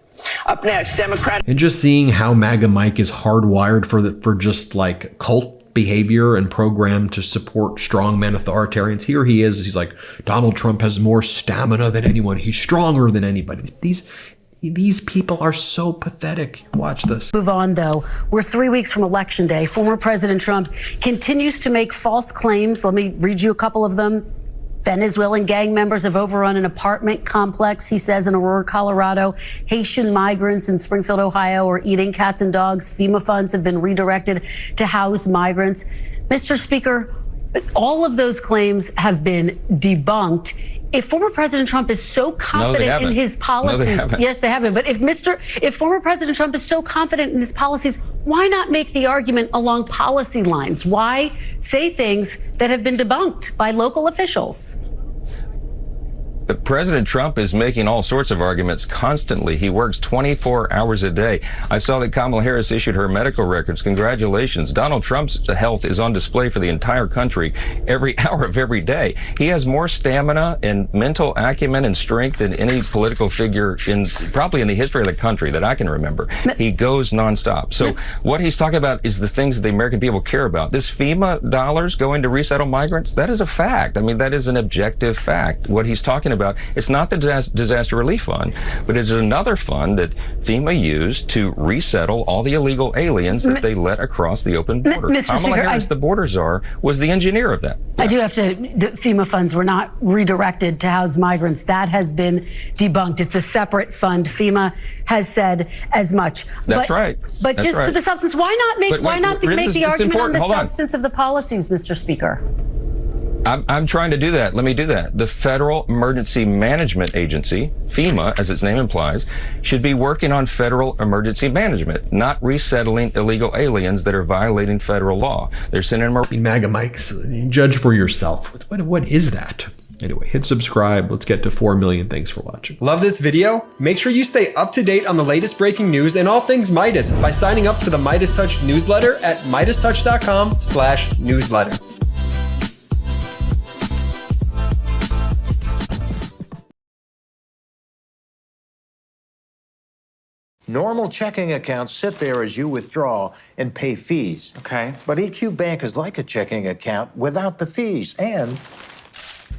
Up next, Democratic. And just seeing how MAGA Mike is hardwired for just like cult behavior and programmed to support strongman authoritarians. Here he is. He's like, Donald Trump has more stamina than anyone. He's stronger than anybody. These people are so pathetic. Watch this. Move on, though. We're 3 weeks from Election Day. Former President Trump continues to make false claims. Let me read you a couple of them. Venezuelan gang members have overrun an apartment complex, he says, in Aurora, Colorado. Haitian migrants in Springfield, Ohio are eating cats and dogs. FEMA funds have been redirected to house migrants. Mr. Speaker, all of those claims have been debunked. If former President Trump is so confident in his policies, yes, they haven't. But if former President Trump is so confident in his policies, why not make the argument along policy lines? Why say things that have been debunked by local officials? President Trump is making all sorts of arguments constantly. He works 24 hours a day. I saw that Kamala Harris issued her medical records. Congratulations. Donald Trump's health is on display for the entire country every hour of every day. He has more stamina and mental acumen and strength than any political figure probably in the history of the country that I can remember. He goes nonstop. So what he's talking about is the things that the American people care about. This FEMA dollars going to resettle migrants, that is a fact. I mean, that is an objective fact. What he's talking about, it's not the disaster relief fund, but it's another fund that FEMA used to resettle all the illegal aliens that they let across the open border. Mr. Kamala Speaker, Harris, the border czar, was the engineer of that. I do have to, the FEMA funds were not redirected to house migrants. That has been debunked. It's a separate fund. FEMA has said as much. That's right. But That's just to right. the substance, why not make the argument on the substance of the policies, Mr. Speaker? I'm trying to do that. Let me do that. The Federal Emergency Management Agency, FEMA, as its name implies, should be working on federal emergency management, not resettling illegal aliens that are violating federal law. They're sending them. MAGA Mikes, judge for yourself. What is that? Anyway, hit subscribe. Let's get to 4 million. Thanks for watching. Love this video? Make sure you stay up to date on the latest breaking news and all things Midas by signing up to the Midas Touch newsletter at MidasTouch.com/newsletter. Normal checking accounts sit there as you withdraw and pay fees. Okay. But EQ Bank is like a checking account without the fees and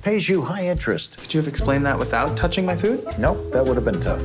pays you high interest. Could you have explained that without touching my food? Nope, that would have been tough.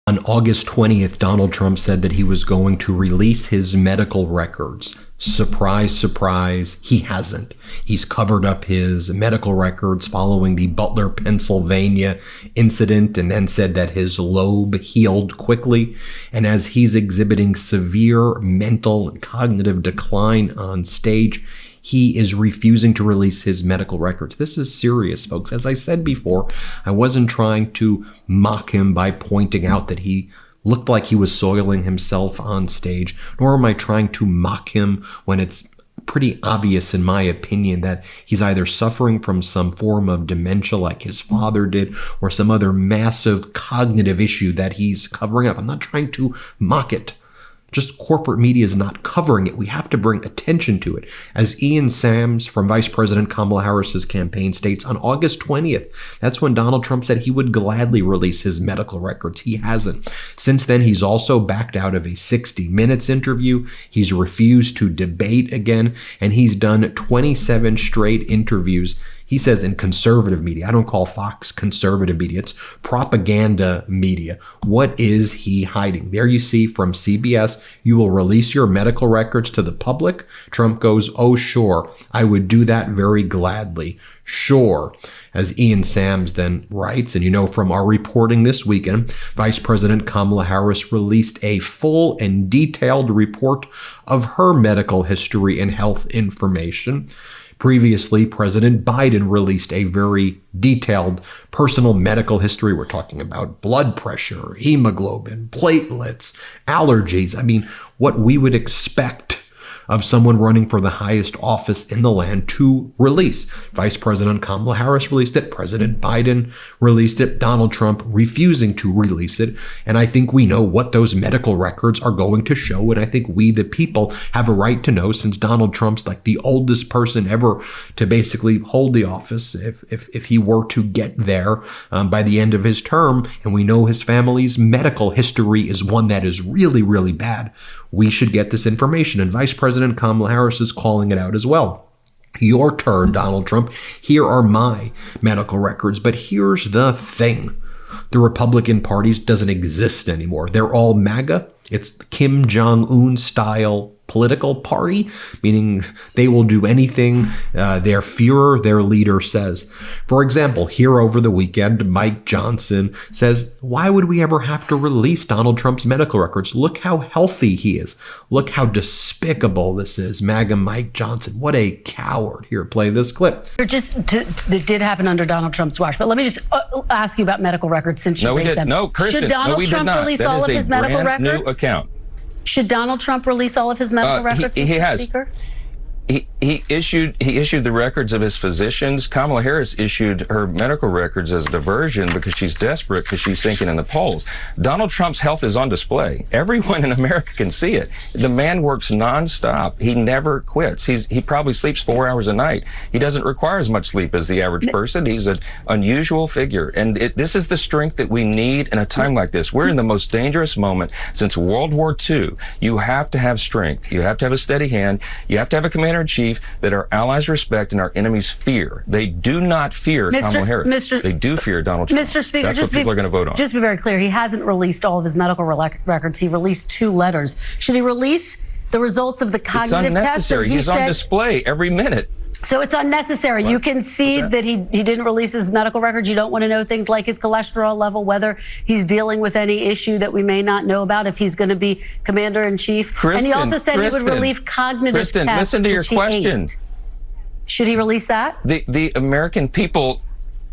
On August 20th, Donald Trump said that he was going to release his medical records. Surprise, surprise, he hasn't. He's covered up his medical records following the Butler, Pennsylvania incident, and then said that his lobe healed quickly. And as he's exhibiting severe mental and cognitive decline on stage, he is refusing to release his medical records. This is serious, folks. As I said before, I wasn't trying to mock him by pointing out that he looked like he was soiling himself on stage, nor am I trying to mock him when it's pretty obvious, in my opinion, that he's either suffering from some form of dementia like his father did, or some other massive cognitive issue that he's covering up. I'm not trying to mock it. Just corporate media is not covering it. We have to bring attention to it. As Ian Sams from Vice President Kamala Harris's campaign states, on August 20th, that's when Donald Trump said he would gladly release his medical records. He hasn't. Since then, he's also backed out of a 60 Minutes interview. He's refused to debate again, and he's done 27 straight interviews. He says in conservative media. I don't call Fox conservative media. It's propaganda media. What is he hiding? There you see from CBS, you will release your medical records to the public. Trump goes, oh, sure, I would do that very gladly. Sure. As Ian Sams then writes, and you know from our reporting this weekend, Vice President Kamala Harris released a full and detailed report of her medical history and health information. Previously, President Biden released a very detailed personal medical history. We're talking about blood pressure, hemoglobin, platelets, allergies. I mean, what we would expect of someone running for the highest office in the land to release. Vice President Kamala Harris released it. President Biden released it. Donald Trump refusing to release it. And I think we know what those medical records are going to show. And I think we, the people, have a right to know, since Donald Trump's like the oldest person ever to basically hold the office, if he were to get there by the end of his term. And we know his family's medical history is one that is really, really bad. We should get this information. And Vice President Kamala Harris is calling it out as well. Your turn, Donald Trump. Here are my medical records. But here's the thing. The Republican Party doesn't exist anymore. They're all MAGA. It's the Kim Jong-un style political party, meaning they will do anything their Führer, their leader, says. For example, here over the weekend, Mike Johnson says, why would we ever have to release Donald Trump's medical records? Look how healthy he is. Look how despicable this is. MAGA Mike Johnson. What a coward. Here, play this clip. It did happen under Donald Trump's watch, but let me just ask you about medical records since you raised them. No, Kristen, should Donald Trump release all of his medical records? New account. Should Donald Trump release all of his medical records, he Mr. has. Speaker? He issued the records of his physicians. Kamala Harris issued her medical records as a diversion because she's desperate, because she's sinking in the polls. Donald Trump's health is on display. Everyone in America can see it. The man works nonstop. He never quits. He probably sleeps 4 hours a night. He doesn't require as much sleep as the average person. He's an unusual figure. And this is the strength that we need in a time like this. We're in the most dangerous moment since World War II. You have to have strength. You have to have a steady hand. You have to have a commander-in-chief that our allies respect and our enemies fear. They do not fear Kamala Harris. They do fear Donald Trump. Mr. Speaker, that's what people are going to vote on. Just to be very clear, he hasn't released all of his medical records. He released 2 letters. Should he release the results of the cognitive test? It's unnecessary. He's on display every minute. So it's unnecessary. You concede that he didn't release his medical records. You don't want to know things like his cholesterol level, whether he's dealing with any issue that we may not know about if he's going to be commander-in-chief. And he also said he would release cognitive tests. Listen to your question. Should he release that? The American people,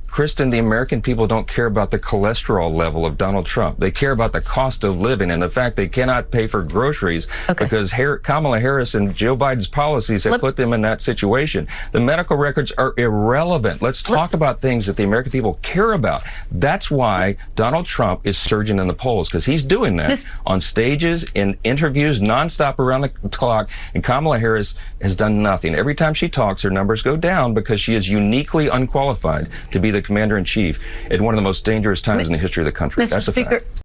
Kristen, the American people don't care about the cholesterol level of Donald Trump. They care about the cost of living and the fact they cannot pay for groceries because Kamala Harris and Joe Biden's policies have put them in that situation. The medical records are irrelevant. Let's talk about things that the American people care about. That's why Donald Trump is surging in the polls, because he's doing that on stages, in interviews, nonstop around the clock. And Kamala Harris has done nothing. Every time she talks, her numbers go down because she is uniquely unqualified to be the commander-in-chief at one of the most dangerous times in the history of the country. Mr. That's a Speaker. fact.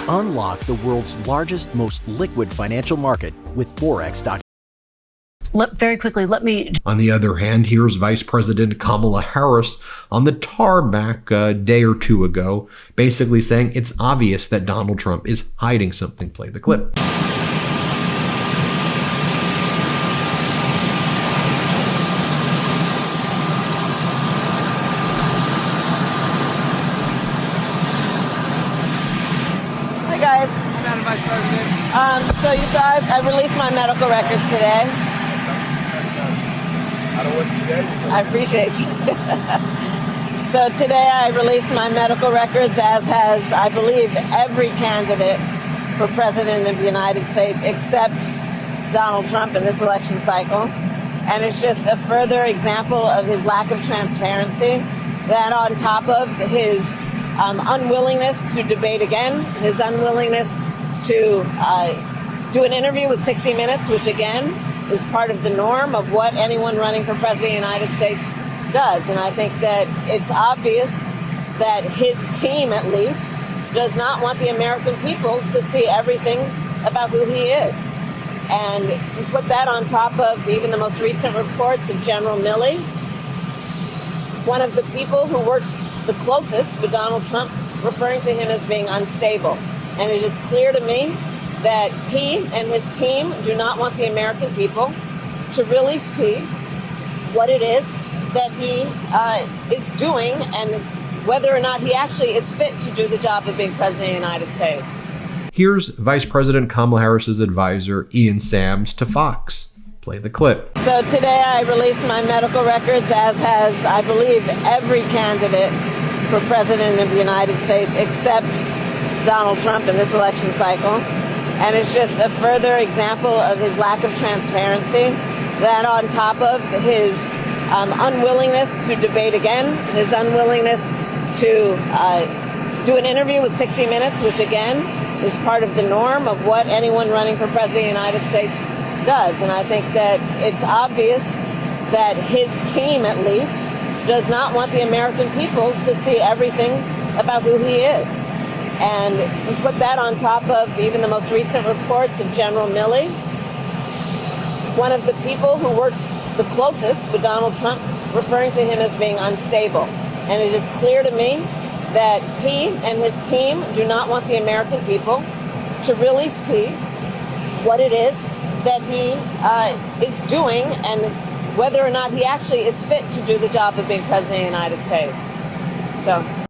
Unlock the world's largest, most liquid financial market with Forex.com. Very quickly, let me. On the other hand, here's Vice President Kamala Harris on the tarmac a day or two ago, basically saying it's obvious that Donald Trump is hiding something. Play the clip. So you guys, I released my medical records today. I appreciate you. So today I released my medical records, as has, I believe, every candidate for president of the United States except Donald Trump in this election cycle. And it's just a further example of his lack of transparency, that on top of his unwillingness to debate again, his unwillingness to do an interview with 60 Minutes, which again is part of the norm of what anyone running for president of the United States does. And I think that it's obvious that his team, at least, does not want the American people to see everything about who he is. And you put that on top of even the most recent reports of General Milley, one of the people who worked the closest with Donald Trump, referring to him as being unstable. And it is clear to me that he and his team do not want the American people to really see what it is that he is doing and whether or not he actually is fit to do the job of being president of the United States. Here's Vice President Kamala Harris's advisor, Ian Sams, to Fox. Play the clip. So today I released my medical records, as has, I believe, every candidate for president of the United States except Donald Trump in this election cycle. And it's just a further example of his lack of transparency, that on top of his unwillingness to debate again, his unwillingness to do an interview with 60 Minutes, which again is part of the norm of what anyone running for president of the United States does. And I think that it's obvious that his team, at least, does not want the American people to see everything about who he is. And you put that on top of even the most recent reports of General Milley, one of the people who worked the closest with Donald Trump, referring to him as being unstable. And it is clear to me that he and his team do not want the American people to really see what it is that he is doing and whether or not he actually is fit to do the job of being president of the United States. So.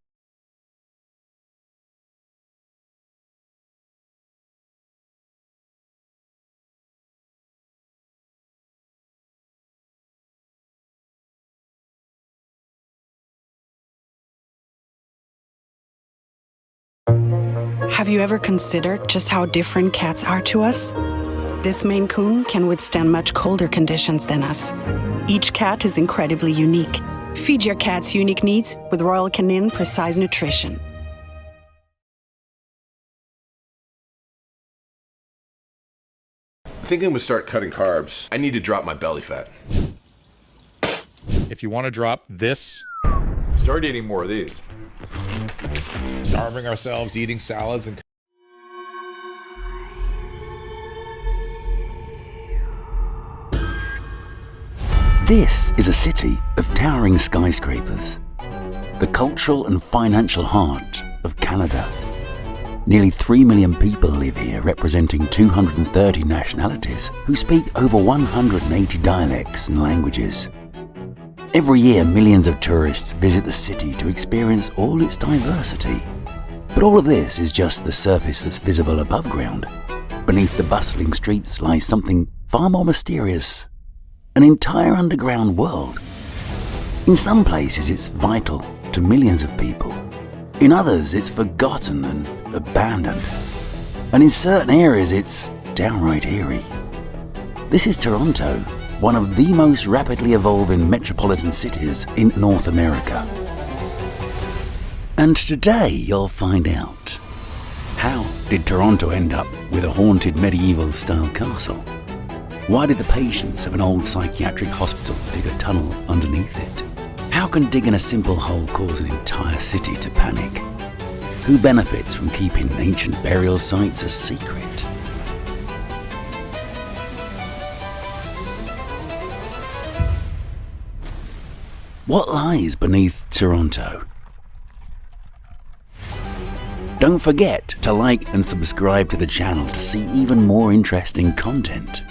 Have you ever considered just how different cats are to us? This Maine Coon can withstand much colder conditions than us. Each cat is incredibly unique. Feed your cat's unique needs with Royal Canin Precise Nutrition. Thinking I'm gonna start cutting carbs. I need to drop my belly fat. If you want to drop this, start eating more of these. Starving ourselves, eating salads and This is a city of towering skyscrapers, the cultural and financial heart of Canada. Nearly 3 million people live here, representing 230 nationalities who speak over 180 dialects and languages. Every year, millions of tourists visit the city to experience all its diversity. But all of this is just the surface that's visible above ground. Beneath the bustling streets lies something far more mysterious. An entire underground world. In some places it's vital to millions of people. In others it's forgotten and abandoned. And in certain areas it's downright eerie. This is Toronto, one of the most rapidly evolving metropolitan cities in North America. And today you'll find out. How did Toronto end up with a haunted medieval-style castle? Why did the patients of an old psychiatric hospital dig a tunnel underneath it? How can digging a simple hole cause an entire city to panic? Who benefits from keeping ancient burial sites a secret? What lies beneath Toronto? Don't forget to like and subscribe to the channel to see even more interesting content.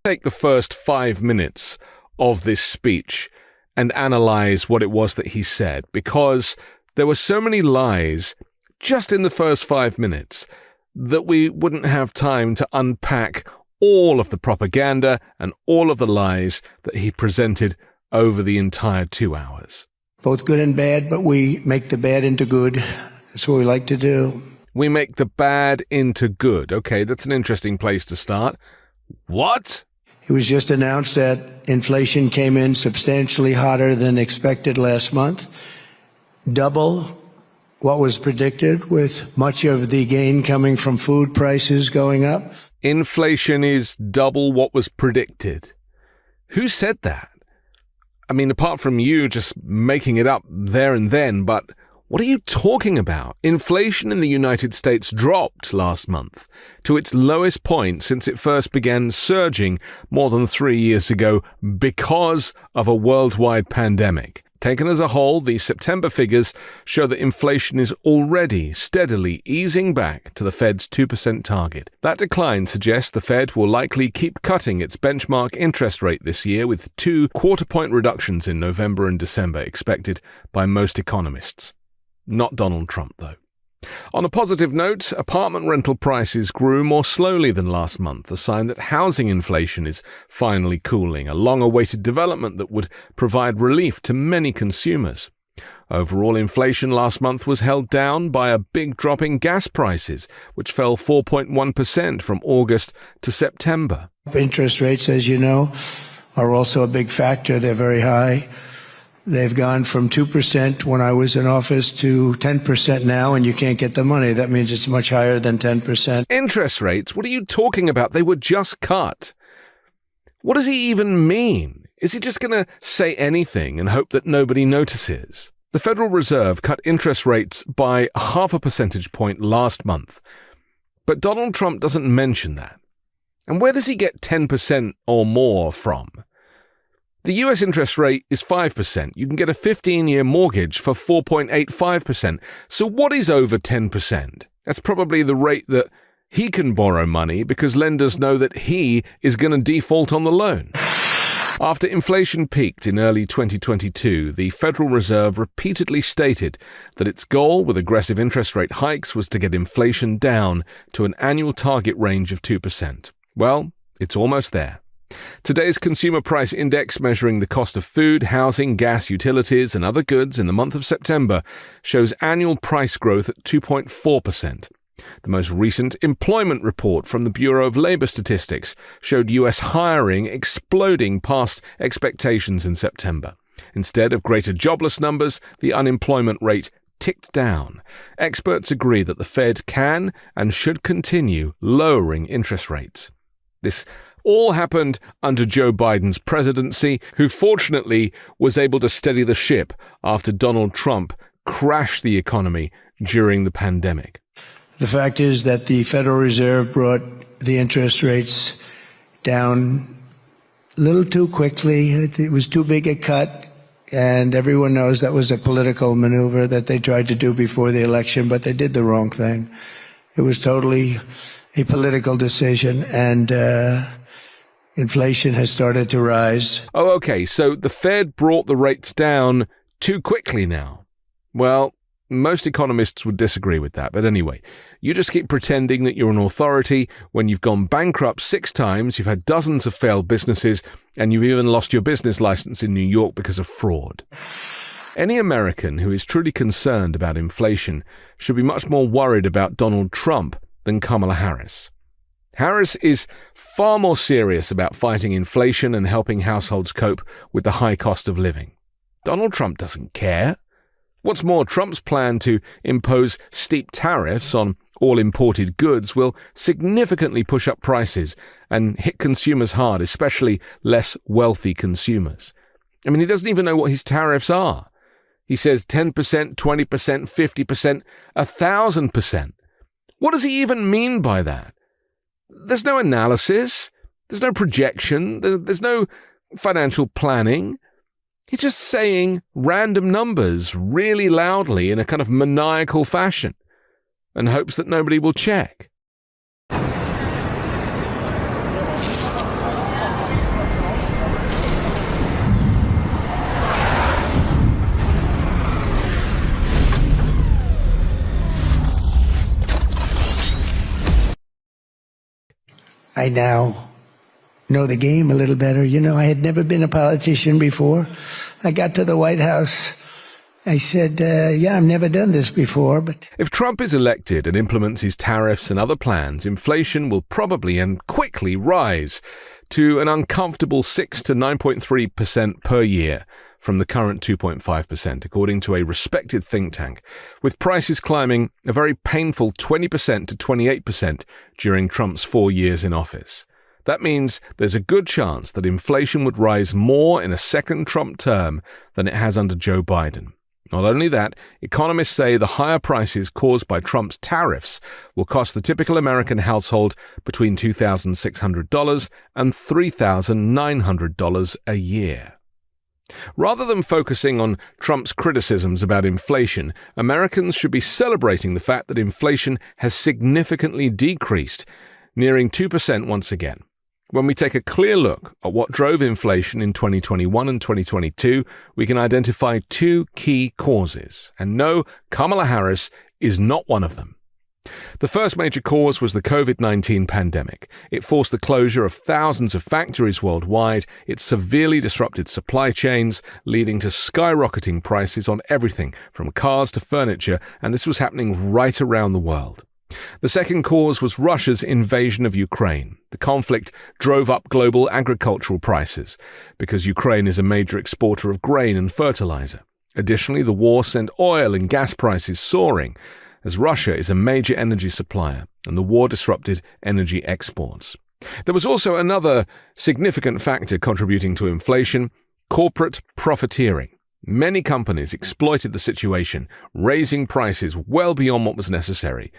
Take the first 5 minutes of this speech and analyze what it was that he said, because there were so many lies just in the first 5 minutes that we wouldn't have time to unpack all of the propaganda and all of the lies that he presented over the entire 2 hours. Both good and bad, but we make the bad into good. That's what we like to do. We make the bad into good. Okay, that's an interesting place to start. What? It was just announced that inflation came in substantially hotter than expected last month, double what was predicted, with much of the gain coming from food prices going up. Inflation is double what was predicted. Who said that? I mean, apart from you just making it up there and then, but what are you talking about? Inflation in the United States dropped last month to its lowest point since it first began surging more than 3 years ago because of a worldwide pandemic. Taken as a whole, the September figures show that inflation is already steadily easing back to the Fed's 2% target. That decline suggests the Fed will likely keep cutting its benchmark interest rate this year, with 2 quarter-point reductions in November and December expected by most economists. Not Donald Trump, though. On a positive note, apartment rental prices grew more slowly than last month, a sign that housing inflation is finally cooling, a long-awaited development that would provide relief to many consumers. Overall inflation last month was held down by a big drop in gas prices, which fell 4.1% from August to September. Interest rates, as you know, are also a big factor. They're very high. They've gone from 2% when I was in office to 10% now, and you can't get the money. That means it's much higher than 10%. Interest rates? What are you talking about? They were just cut. What does he even mean? Is he just going to say anything and hope that nobody notices? The Federal Reserve cut interest rates by 0.5 percentage point last month. But Donald Trump doesn't mention that. And where does he get 10% or more from? The US interest rate is 5%. You can get a 15-year mortgage for 4.85%. So what is over 10%? That's probably the rate that he can borrow money because lenders know that he is going to default on the loan. After inflation peaked in early 2022, the Federal Reserve repeatedly stated that its goal with aggressive interest rate hikes was to get inflation down to an annual target range of 2%. Well, it's almost there. Today's Consumer Price Index, measuring the cost of food, housing, gas, utilities, and other goods in the month of September, shows annual price growth at 2.4%. The most recent employment report from the Bureau of Labor Statistics showed U.S. hiring exploding past expectations in September. Instead of greater jobless numbers, the unemployment rate ticked down. Experts agree that the Fed can and should continue lowering interest rates. This all happened under Joe Biden's presidency, who fortunately was able to steady the ship after Donald Trump crashed the economy during the pandemic. The fact is that the Federal Reserve brought the interest rates down a little too quickly. It was too big a cut, and everyone knows that was a political maneuver that they tried to do before the election, but they did the wrong thing. It was totally a political decision, and inflation has started to rise. Oh, okay, so the Fed brought the rates down too quickly now. Well, most economists would disagree with that, but anyway, you just keep pretending that you're an authority when you've gone bankrupt 6 times, you've had dozens of failed businesses, and you've even lost your business license in New York because of fraud. Any American who is truly concerned about inflation should be much more worried about Donald Trump than Kamala Harris. Harris is far more serious about fighting inflation and helping households cope with the high cost of living. Donald Trump doesn't care. What's more, Trump's plan to impose steep tariffs on all imported goods will significantly push up prices and hit consumers hard, especially less wealthy consumers. I mean, he doesn't even know what his tariffs are. He says 10%, 20%, 50%, 1,000%. What does he even mean by that? There's no analysis, there's no projection, there's no financial planning. He's just saying random numbers really loudly in a kind of maniacal fashion and hopes that nobody will check. I now know the game a little better. You know, I had never been a politician before. I got to the White House. I said, yeah, I've never done this before, but... If Trump is elected and implements his tariffs and other plans, inflation will probably and quickly rise to an uncomfortable 6 to 9.3% per year from the current 2.5%, according to a respected think tank, with prices climbing a very painful 20% to 28% during Trump's 4 years in office. That means there's a good chance that inflation would rise more in a second Trump term than it has under Joe Biden. Not only that, economists say the higher prices caused by Trump's tariffs will cost the typical American household between $2,600 and $3,900 a year. Rather than focusing on Trump's criticisms about inflation, Americans should be celebrating the fact that inflation has significantly decreased, nearing 2% once again. When we take a clear look at what drove inflation in 2021 and 2022, we can identify two key causes. And no, Kamala Harris is not one of them. The first major cause was the COVID-19 pandemic. It forced the closure of thousands of factories worldwide. It severely disrupted supply chains, leading to skyrocketing prices on everything from cars to furniture, and this was happening right around the world. The second cause was Russia's invasion of Ukraine. The conflict drove up global agricultural prices because Ukraine is a major exporter of grain and fertilizer. Additionally, the war sent oil and gas prices soaring as Russia is a major energy supplier and the war disrupted energy exports. There was also another significant factor contributing to inflation: corporate profiteering. Many companies exploited the situation, raising prices well beyond what was necessary.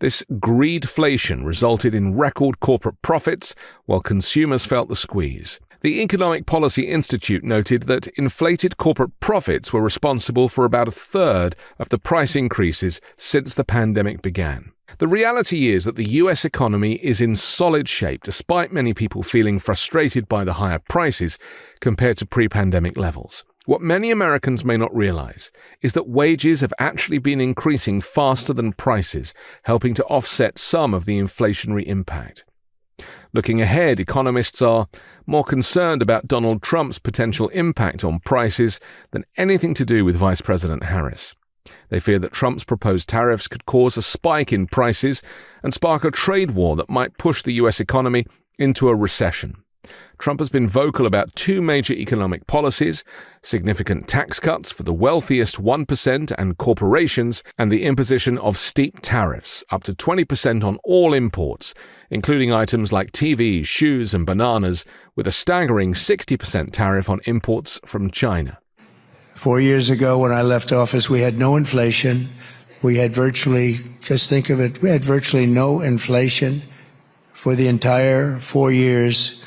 This greedflation resulted in record corporate profits, while consumers felt the squeeze. The Economic Policy Institute noted that inflated corporate profits were responsible for about a third of the price increases since the pandemic began. The reality is that the US economy is in solid shape, despite many people feeling frustrated by the higher prices compared to pre-pandemic levels. What many Americans may not realize is that wages have actually been increasing faster than prices, helping to offset some of the inflationary impact. Looking ahead, economists are more concerned about Donald Trump's potential impact on prices than anything to do with Vice President Harris. They fear that Trump's proposed tariffs could cause a spike in prices and spark a trade war that might push the US economy into a recession. Trump has been vocal about two major economic policies: significant tax cuts for the wealthiest 1% and corporations, and the imposition of steep tariffs, up to 20% on all imports, including items like TVs, shoes, and bananas, with a staggering 60% tariff on imports from China. 4 years ago, when I left office, we had no inflation. We had virtually, just think of it, we had virtually no inflation for the entire 4 years.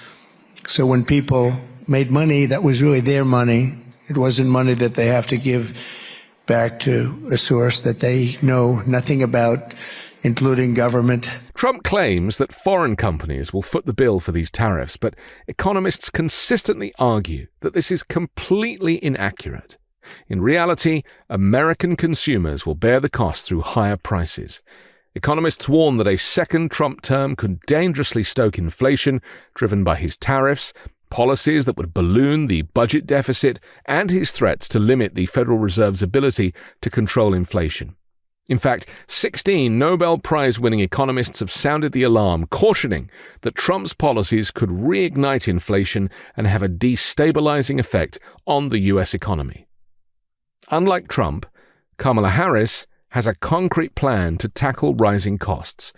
So when people made money, that was really their money. It wasn't money that they have to give back to a source that they know nothing about, including government. Trump claims that foreign companies will foot the bill for these tariffs, but economists consistently argue that this is completely inaccurate. In reality, American consumers will bear the cost through higher prices. Economists warn that a second Trump term could dangerously stoke inflation, driven by his tariffs, policies that would balloon the budget deficit, and his threats to limit the Federal Reserve's ability to control inflation. In fact, 16 Nobel Prize-winning economists have sounded the alarm, cautioning that Trump's policies could reignite inflation and have a destabilizing effect on the U.S. economy. Unlike Trump, Kamala Harris has a concrete plan to tackle rising costs.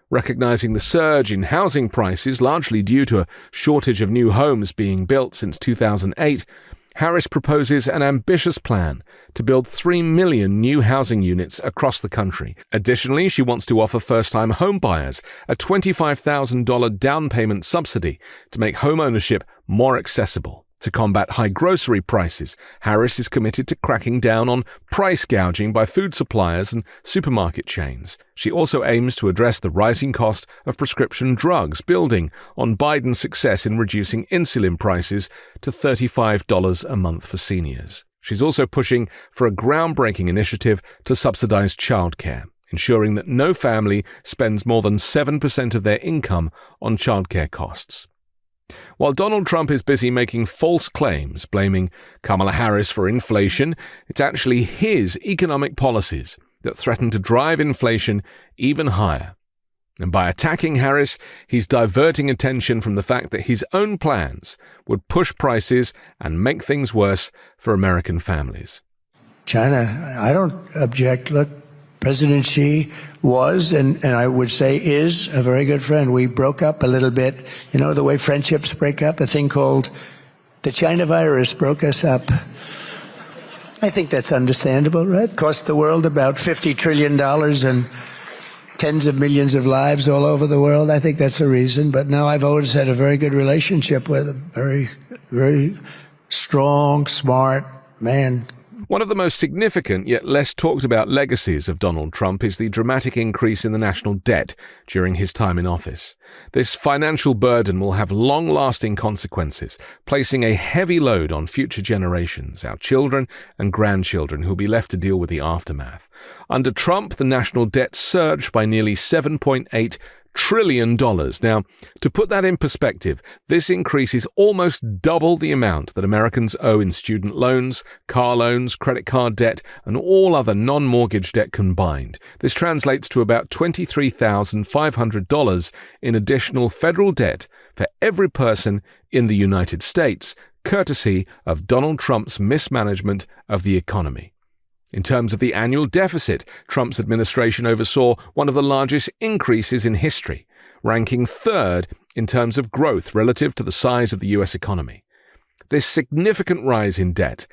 Recognizing the surge in housing prices, largely due to a shortage of new homes being built since 2008, Harris proposes an ambitious plan to build 3 million new housing units across the country. Additionally, she wants to offer first-time homebuyers a $25,000 down payment subsidy to make homeownership more accessible. To combat high grocery prices, Harris is committed to cracking down on price gouging by food suppliers and supermarket chains. She also aims to address the rising cost of prescription drugs, building on Biden's success in reducing insulin prices to $35 a month for seniors. She's also pushing for a groundbreaking initiative to subsidize childcare. ensuring that no family spends more than 7% of their income on childcare costs. While Donald Trump is busy making false claims, blaming Kamala Harris for inflation, it's actually his economic policies that threaten to drive inflation even higher. And by attacking Harris, he's diverting attention from the fact that his own plans would push prices and make things worse for American families. China, I don't object. Look, President Xi was, and I would say is, a very good friend. We broke up a little bit. You know, the way friendships break up, a thing called the China virus broke us up. I think that's understandable, right? It cost the world about $50 trillion and tens of millions of lives all over the world. I think that's a reason. But no, I've always had a very good relationship with him. Very, very strong, smart man. One of the most significant yet less talked about legacies of Donald Trump is the dramatic increase in the national debt during his time in office. This financial burden will have long-lasting consequences, placing a heavy load on future generations, our children and grandchildren, who will be left to deal with the aftermath. Under Trump, the national debt surged by nearly $7.8 trillion. Now, to put that in perspective, this increase is almost double the amount that Americans owe in student loans, car loans, credit card debt, and all other non-mortgage debt combined. This translates to about $23,500 in additional federal debt for every person in the United States, courtesy of Donald Trump's mismanagement of the economy. In terms of the annual deficit, Trump's administration oversaw one of the largest increases in history, ranking third in terms of growth relative to the size of the U.S. economy. This significant rise in debt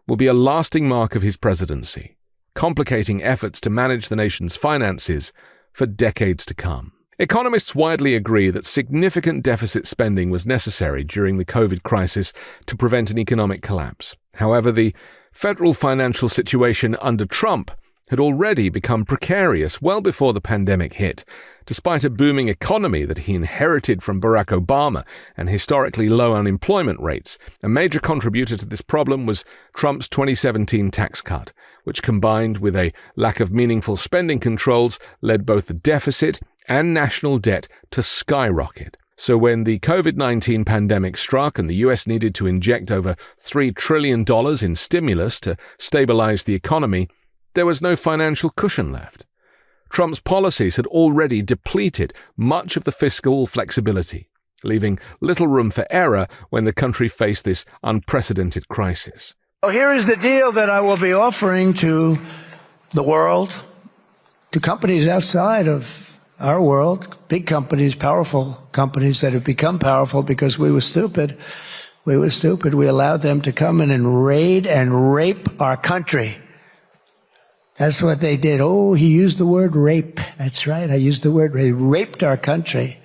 will be a lasting mark of his presidency, complicating efforts to manage the nation's finances for decades to come. Economists widely agree that significant deficit spending was necessary during the COVID crisis to prevent an economic collapse. However, the federal financial situation under Trump had already become precarious well before the pandemic hit. Despite a booming economy that he inherited from Barack Obama and historically low unemployment rates, a major contributor to this problem was Trump's 2017 tax cut, which combined with a lack of meaningful spending controls led both the deficit and national debt to skyrocket. So when the COVID-19 pandemic struck and the US needed to inject over $3 trillion in stimulus to stabilize the economy, there was no financial cushion left. Trump's policies had already depleted much of the fiscal flexibility, leaving little room for error when the country faced this unprecedented crisis. So here is the deal that I will be offering to the world, to companies outside of our world, big companies, powerful companies that have become powerful because we were stupid. We were stupid. We allowed them to come in and raid and rape our country. That's what they did. Oh, he used the word rape. That's right. I used the word rape. They raped our country.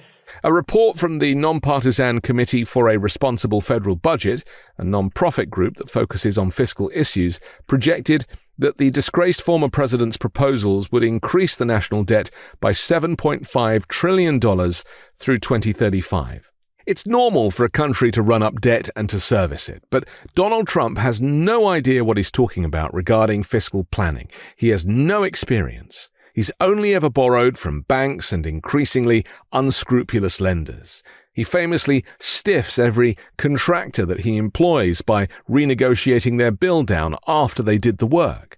A report from the Nonpartisan Committee for a Responsible Federal Budget, a non-profit group that focuses on fiscal issues, projected that the disgraced former president's proposals would increase the national debt by $7.5 trillion through 2035. It's normal for a country to run up debt and to service it, but Donald Trump has no idea what he's talking about regarding fiscal planning. He has no experience. He's only ever borrowed from banks and increasingly unscrupulous lenders. He famously stiffs every contractor that he employs by renegotiating their bill down after they did the work.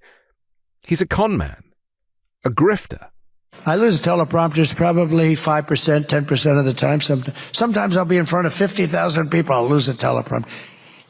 He's a con man, a grifter. I lose teleprompters probably 5%, 10% of the time. Sometimes I'll be in front of 50,000 people. I'll lose a teleprompter.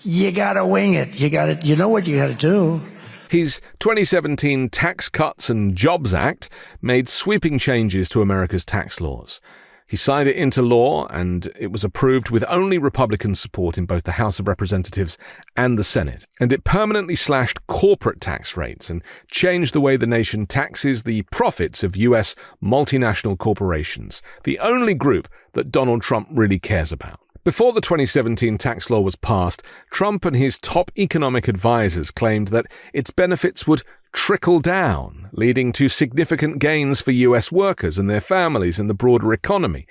You got to wing it. You know what you got to do. His 2017 Tax Cuts and Jobs Act made sweeping changes to America's tax laws. He signed it into law, and it was approved with only Republican support in both the House of Representatives and the Senate. And it permanently slashed corporate tax rates and changed the way the nation taxes the profits of U.S. multinational corporations, the only group that Donald Trump really cares about. Before the 2017 tax law was passed, Trump and his top economic advisors claimed that its benefits would trickle down, leading to significant gains for U.S. workers and their families and the broader economy.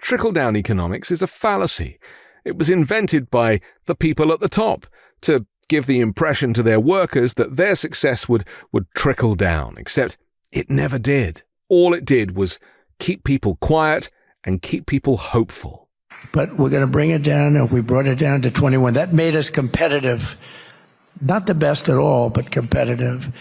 Trickle-down economics is a fallacy. It was invented by the people at the top to give the impression to their workers that their success would trickle down, except it never did. All it did was keep people quiet and keep people hopeful. But we're going to bring it down, and we brought it down to 21. That made us competitive. Not the best at all, but competitive.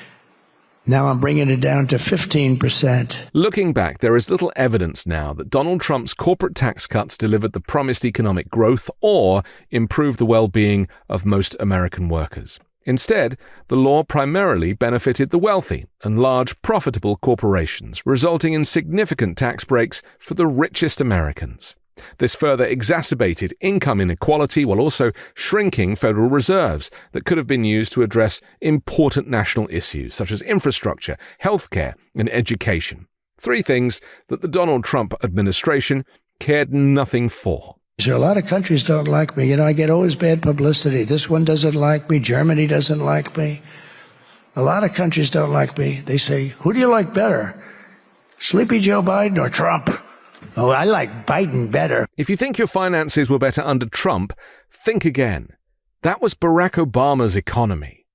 Now I'm bringing it down to 15%. Looking back, there is little evidence now that Donald Trump's corporate tax cuts delivered the promised economic growth or improved the well-being of most American workers. Instead, the law primarily benefited the wealthy and large profitable corporations, resulting in significant tax breaks for the richest Americans. This further exacerbated income inequality while also shrinking federal reserves that could have been used to address important national issues such as infrastructure, healthcare, and education. 3 things that the Donald Trump administration cared nothing for. So a lot of countries don't like me. I get always bad publicity. This one doesn't like me. Germany doesn't like me. A lot of countries don't like me. They say, who do you like better? Sleepy Joe Biden or Trump? Oh, I like Biden better. If you think your finances were better under Trump, think again. That was Barack Obama's economy.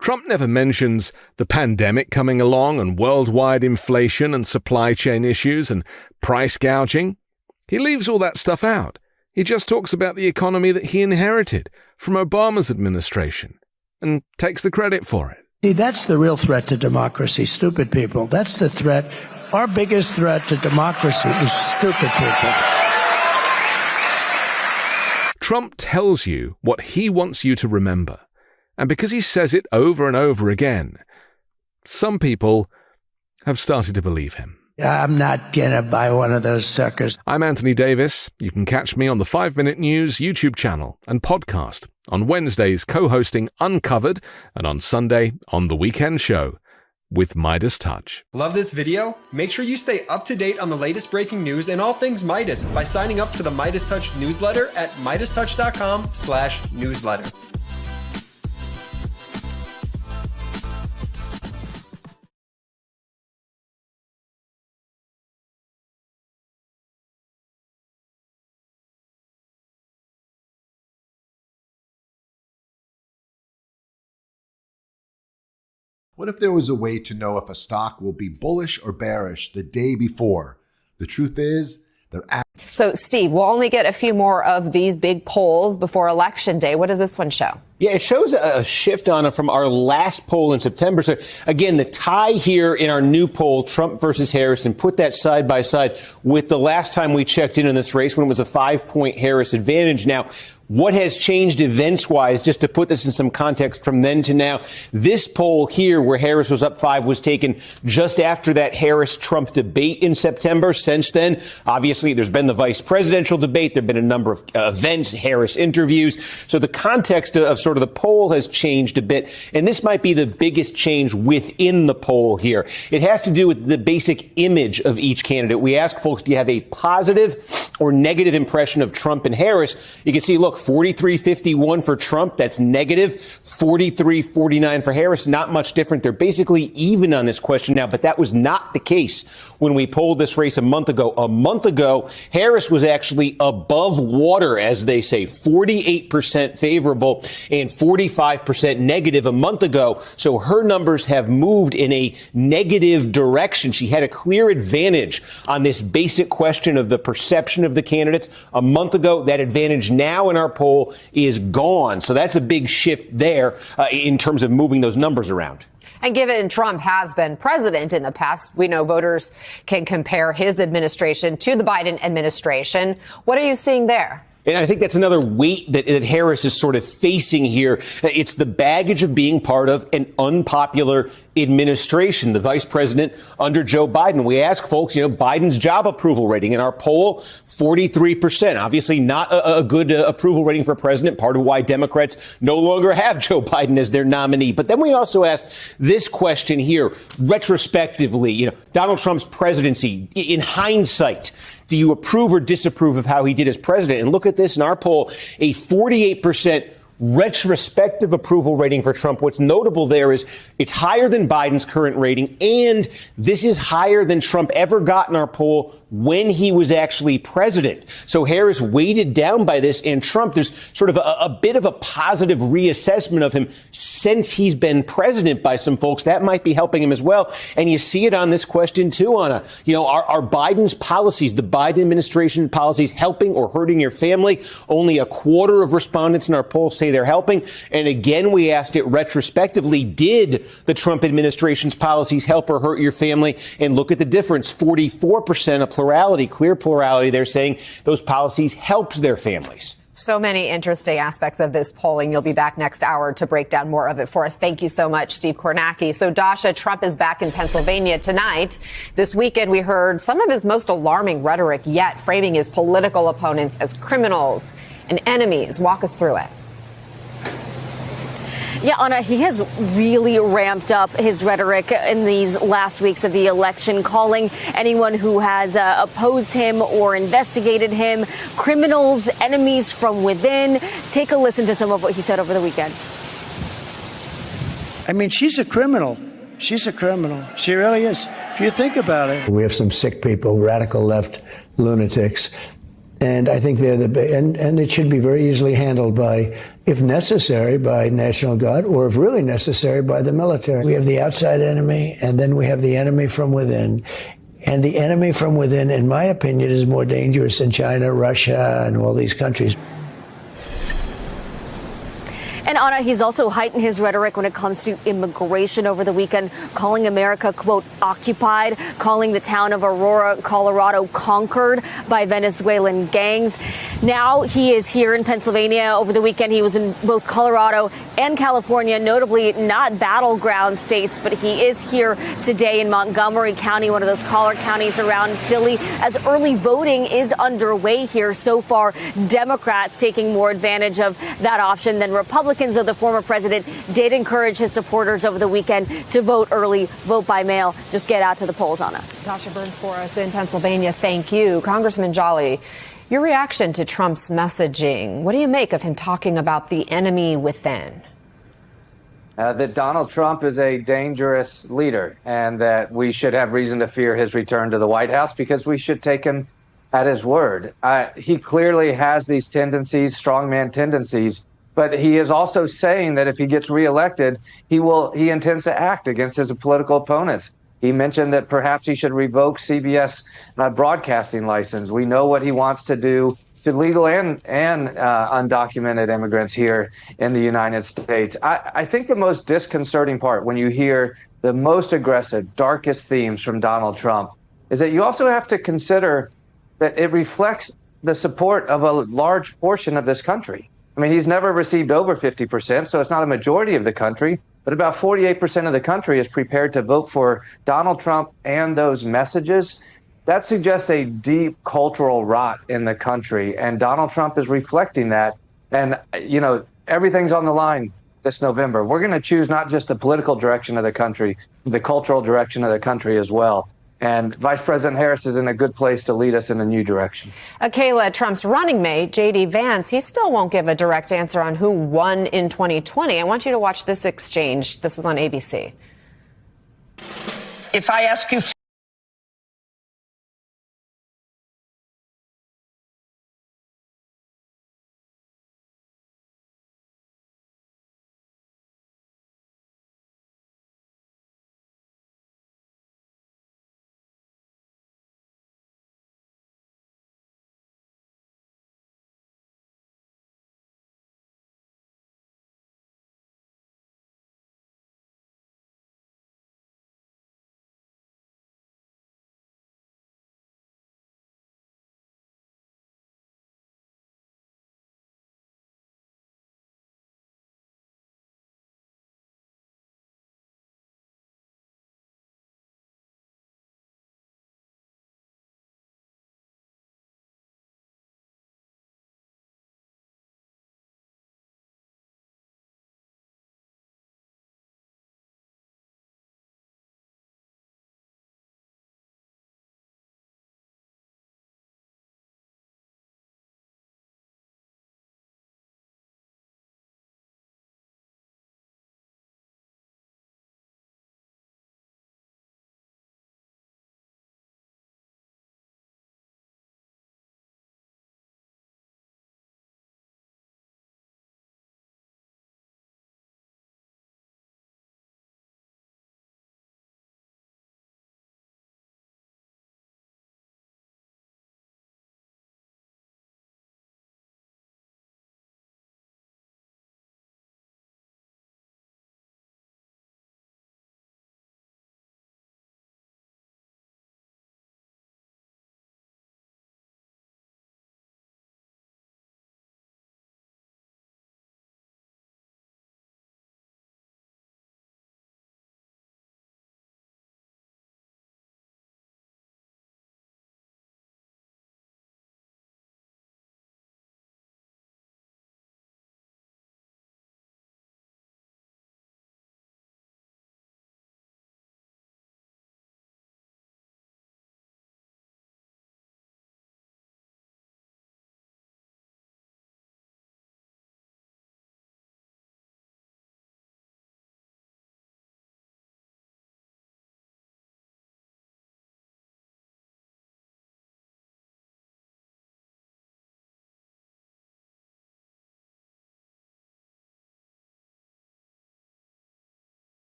Trump never mentions the pandemic coming along and worldwide inflation and supply chain issues and price gouging. He leaves all that stuff out. He just talks about the economy that he inherited from Obama's administration and takes the credit for it. See, that's the real threat to democracy, stupid people. That's the threat. Our biggest threat to democracy is stupid people. Trump tells you what he wants you to remember. And because he says it over and over again, some people have started to believe him. I'm not going to buy one of those suckers. I'm Anthony Davis. You can catch me on the 5 Minute News YouTube channel and podcast, on Wednesdays co-hosting Uncovered, and on Sunday on The Weekend Show with Midas Touch. Love this video? Make sure you stay up to date on the latest breaking news and all things Midas by signing up to the Midas Touch newsletter at MidasTouch.com/newsletter. What if there was a way to know if a stock will be bullish or bearish the day before? The truth is, So, Steve, we'll only get a few more of these big polls before Election Day. What does this one show? Yeah, it shows a shift on it from our last poll in September. So, again, the tie here in our new poll, Trump versus Harris, and put that side by side with the last time we checked in this race when it was a 5-point Harris advantage. Now, what has changed events-wise, just to put this in some context from then to now? This poll here, where Harris was up 5, was taken just after that Harris-Trump debate in September. Since then, obviously, there's been the vice presidential debate. There have been a number of events, Harris interviews. So the context of sort of the poll has changed a bit. And this might be the biggest change within the poll here. It has to do with the basic image of each candidate. We ask folks, do you have a positive or negative impression of Trump and Harris? You can see, look, 43-51 for Trump. That's negative. 43-49 for Harris. Not much different. They're basically even on this question now, but that was not the case when we polled this race a month ago. A month ago, Harris was actually above water, as they say, 48% favorable and 45% negative a month ago. So her numbers have moved in a negative direction. She had a clear advantage on this basic question of the perception of the candidates a month ago. That advantage now in our poll is gone. So that's a big shift there in terms of moving those numbers around. And given Trump has been president in the past, we know voters can compare his administration to the Biden administration. What are you seeing there? And I think that's another weight that Harris is sort of facing here. It's the baggage of being part of an unpopular administration, the vice president under Joe Biden. We ask folks, Biden's job approval rating in our poll, 43%. Obviously not a good approval rating for president, part of why Democrats no longer have Joe Biden as their nominee. But then we also ask this question here, retrospectively, Donald Trump's presidency, in hindsight, do you approve or disapprove of how he did as president? And look at this in our poll, a 48% retrospective approval rating for Trump. What's notable there is it's higher than Biden's current rating, and this is higher than Trump ever got in our poll when he was actually president. So Harris weighted down by this, and Trump, there's sort of a bit of a positive reassessment of him since he's been president by some folks. That might be helping him as well. And you see it on this question, too, Anna. You know, are Biden's policies, the Biden administration policies, helping or hurting your family? Only a quarter of respondents in our poll say they're helping. And again, we asked it retrospectively, did the Trump administration's policies help or hurt your family? And look at the difference, 44% of plurality, clear plurality, they're saying those policies helped their families. So many interesting aspects of this polling. You'll be back next hour to break down more of it for us. Thank you so much, Steve Kornacki. So, Dasha, Trump is back in Pennsylvania tonight. This weekend, we heard some of his most alarming rhetoric yet, framing his political opponents as criminals and enemies. Walk us through it. Yeah, Anna, he has really ramped up his rhetoric in these last weeks of the election, calling anyone who has opposed him or investigated him criminals, enemies from within. Take a listen to some of what he said over the weekend. I mean, she's a criminal. She's a criminal. She really is. If you think about it. We have some sick people, radical left lunatics. And I think they're and it should be very easily handled by, if necessary, by National Guard, or if really necessary, by the military. We have the outside enemy, and then we have the enemy from within. And the enemy from within, in my opinion, is more dangerous than China, Russia, and all these countries. And Anna, he's also heightened his rhetoric when it comes to immigration over the weekend, calling America, quote, occupied, calling the town of Aurora, Colorado, conquered by Venezuelan gangs. Now he is here in Pennsylvania. Over the weekend, he was in both Colorado and California, notably not battleground states, but he is here today in Montgomery County, one of those collar counties around Philly, as early voting is underway here. So far, Democrats taking more advantage of that option than Republicans. Though the former president did encourage his supporters over the weekend to vote early, vote by mail. Just get out to the polls, Anna. Tasha Burns for us in Pennsylvania. Thank you. Congressman Jolly, your reaction to Trump's messaging. What do you make of him talking about the enemy within? That Donald Trump is a dangerous leader and that we should have reason to fear his return to the White House because we should take him at his word. He clearly has these tendencies, strongman tendencies. But he is also saying that if he gets reelected, he intends to act against his political opponents. He mentioned that perhaps he should revoke CBS broadcasting license. We know what he wants to do to legal and undocumented immigrants here in the United States. I think the most disconcerting part when you hear the most aggressive, darkest themes from Donald Trump is that you also have to consider that it reflects the support of a large portion of this country. I mean, he's never received over 50%, so it's not a majority of the country, but about 48% of the country is prepared to vote for Donald Trump and those messages. That suggests a deep cultural rot in the country, and Donald Trump is reflecting that. And, you know, everything's on the line this November. We're going to choose not just the political direction of the country, the cultural direction of the country as well. And Vice President Harris is in a good place to lead us in a new direction. Kayla, Trump's running mate, J.D. Vance, he still won't give a direct answer on who won in 2020. I want you to watch this exchange. This was on ABC. If I ask you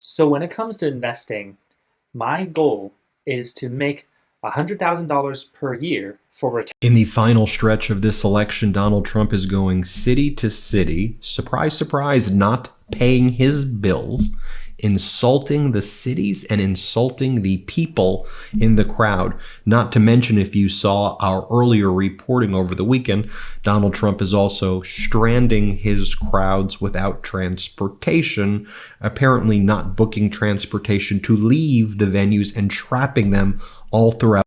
So when it comes to investing, my goal is to make $100,000 per year for retirement. In the final stretch of this election, Donald Trump is going city to city, surprise, surprise, not paying his bills, insulting the cities and insulting the people in the crowd. Not to mention, if you saw our earlier reporting over the weekend, Donald Trump is also stranding his crowds without transportation, apparently not booking transportation to leave the venues and trapping them all throughout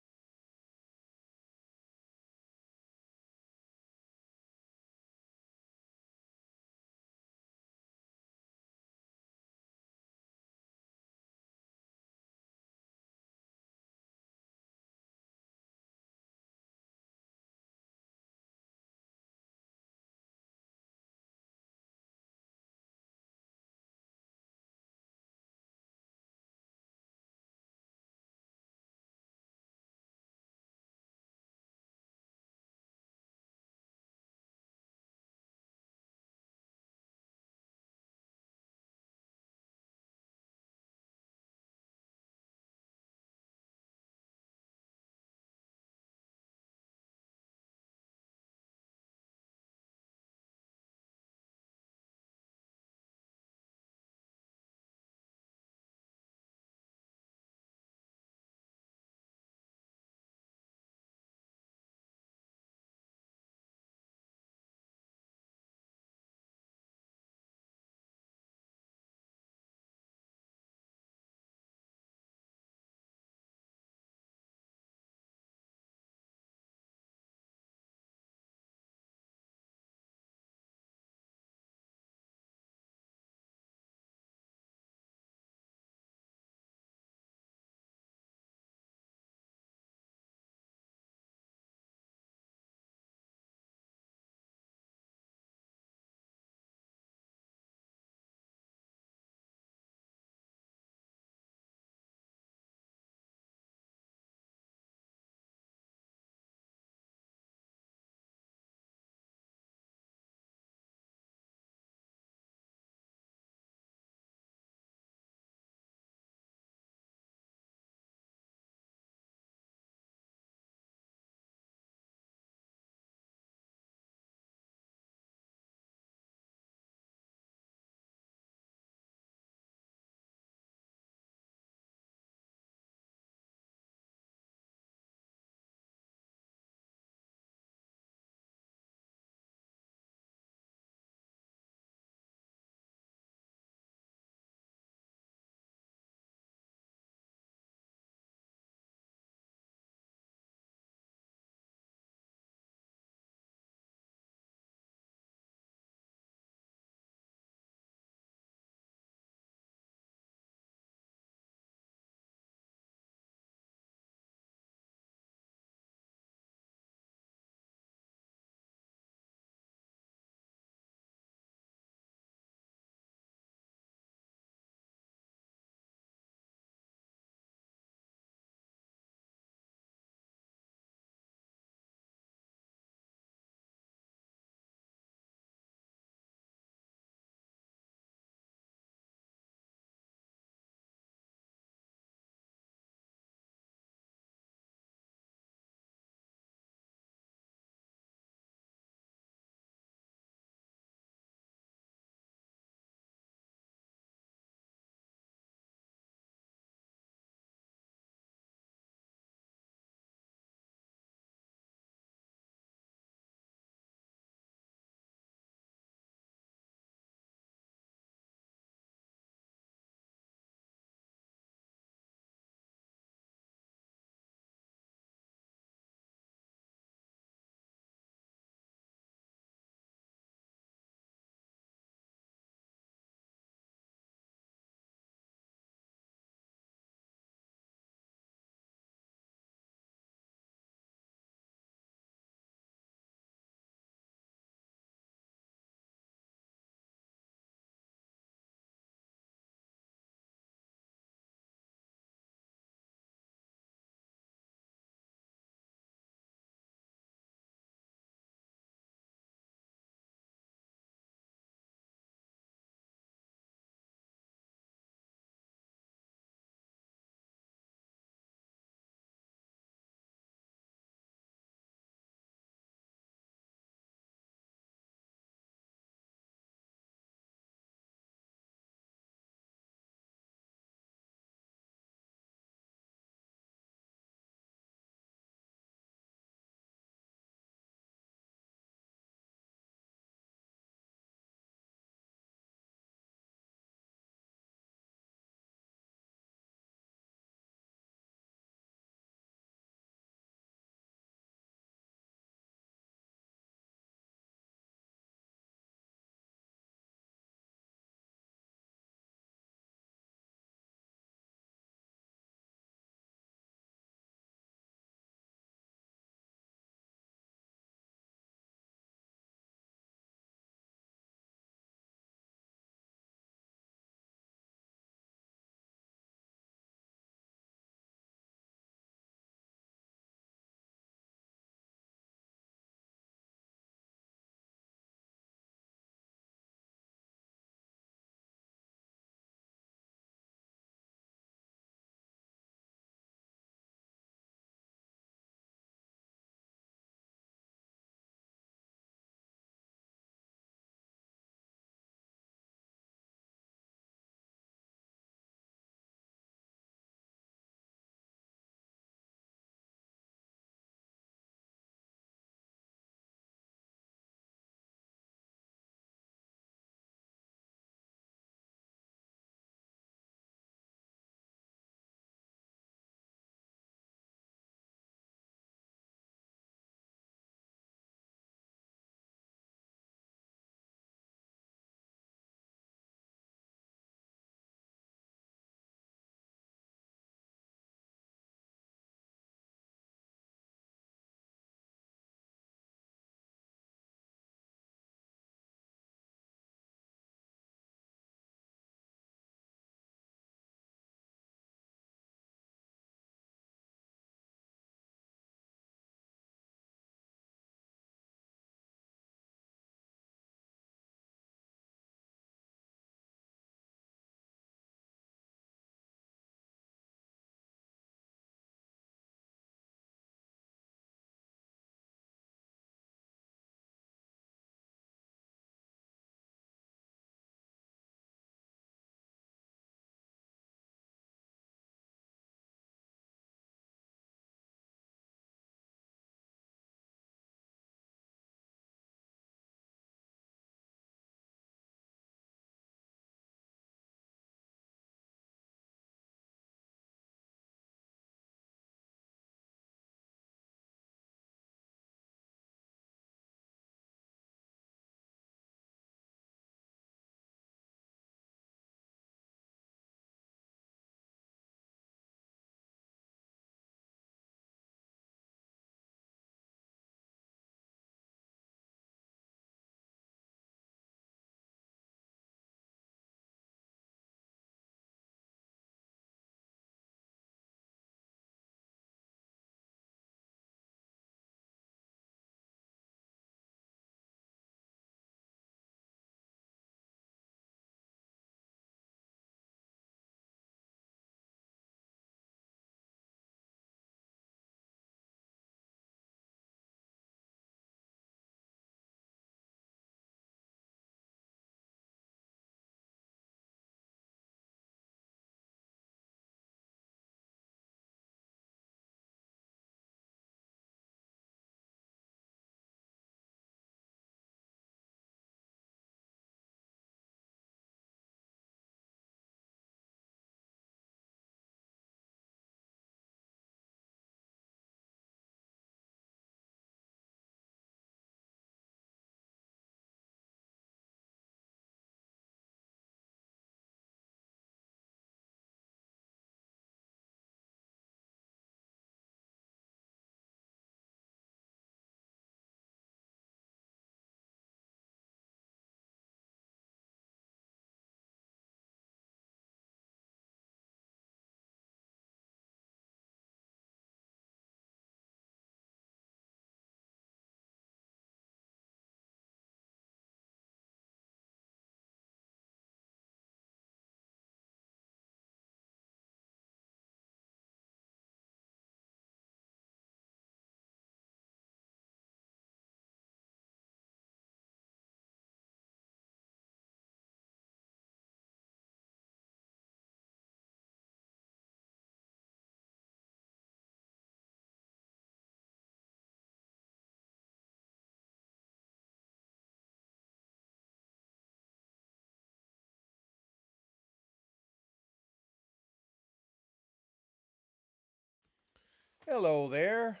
Hello there.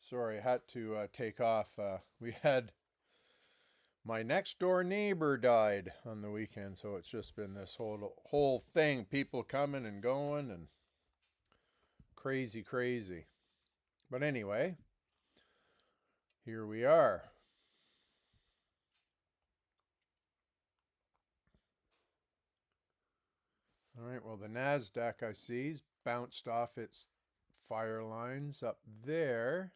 Sorry, I had to take off. We had my next door neighbor died on the weekend, so it's just been this whole thing. People coming and going and crazy. But anyway, here we are. All right, well, the Nasdaq I see is bounced off its FireLines up there.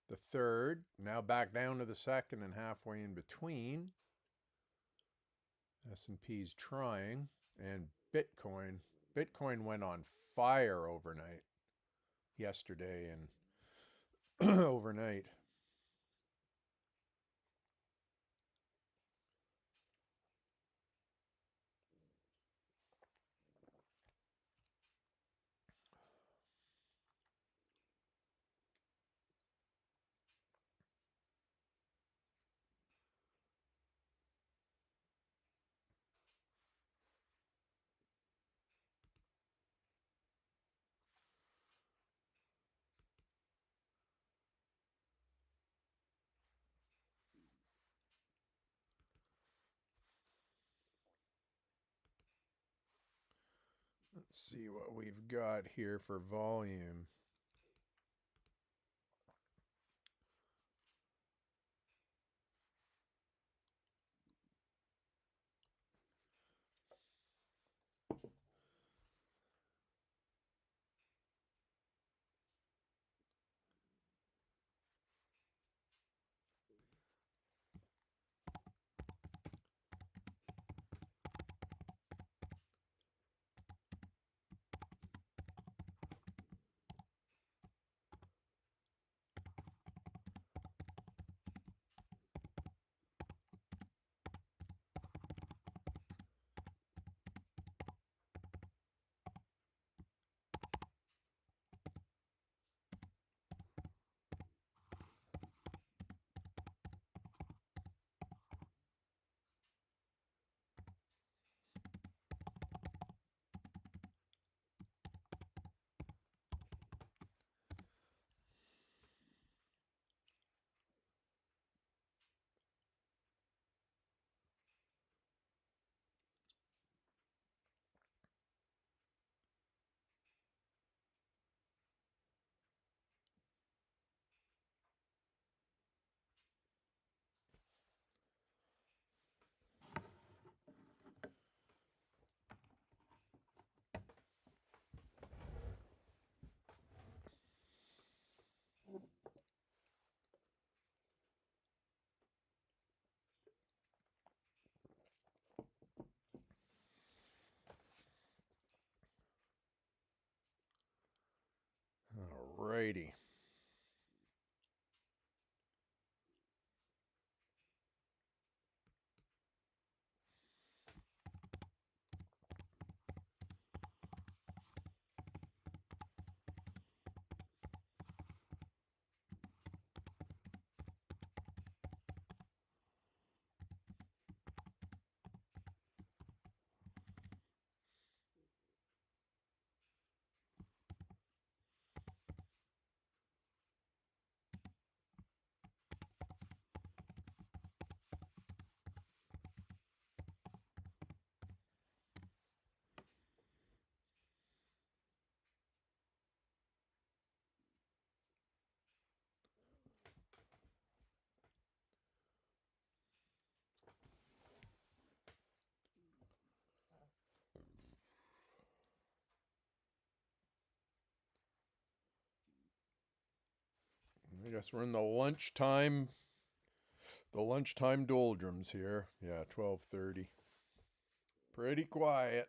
The third, now back down to the second and halfway in between. S&P's trying, and Bitcoin went on fire overnight, yesterday and overnight. Let's see what we've got here for volume. Alrighty. I guess we're in the lunchtime doldrums here. Yeah, 12:30. Pretty quiet.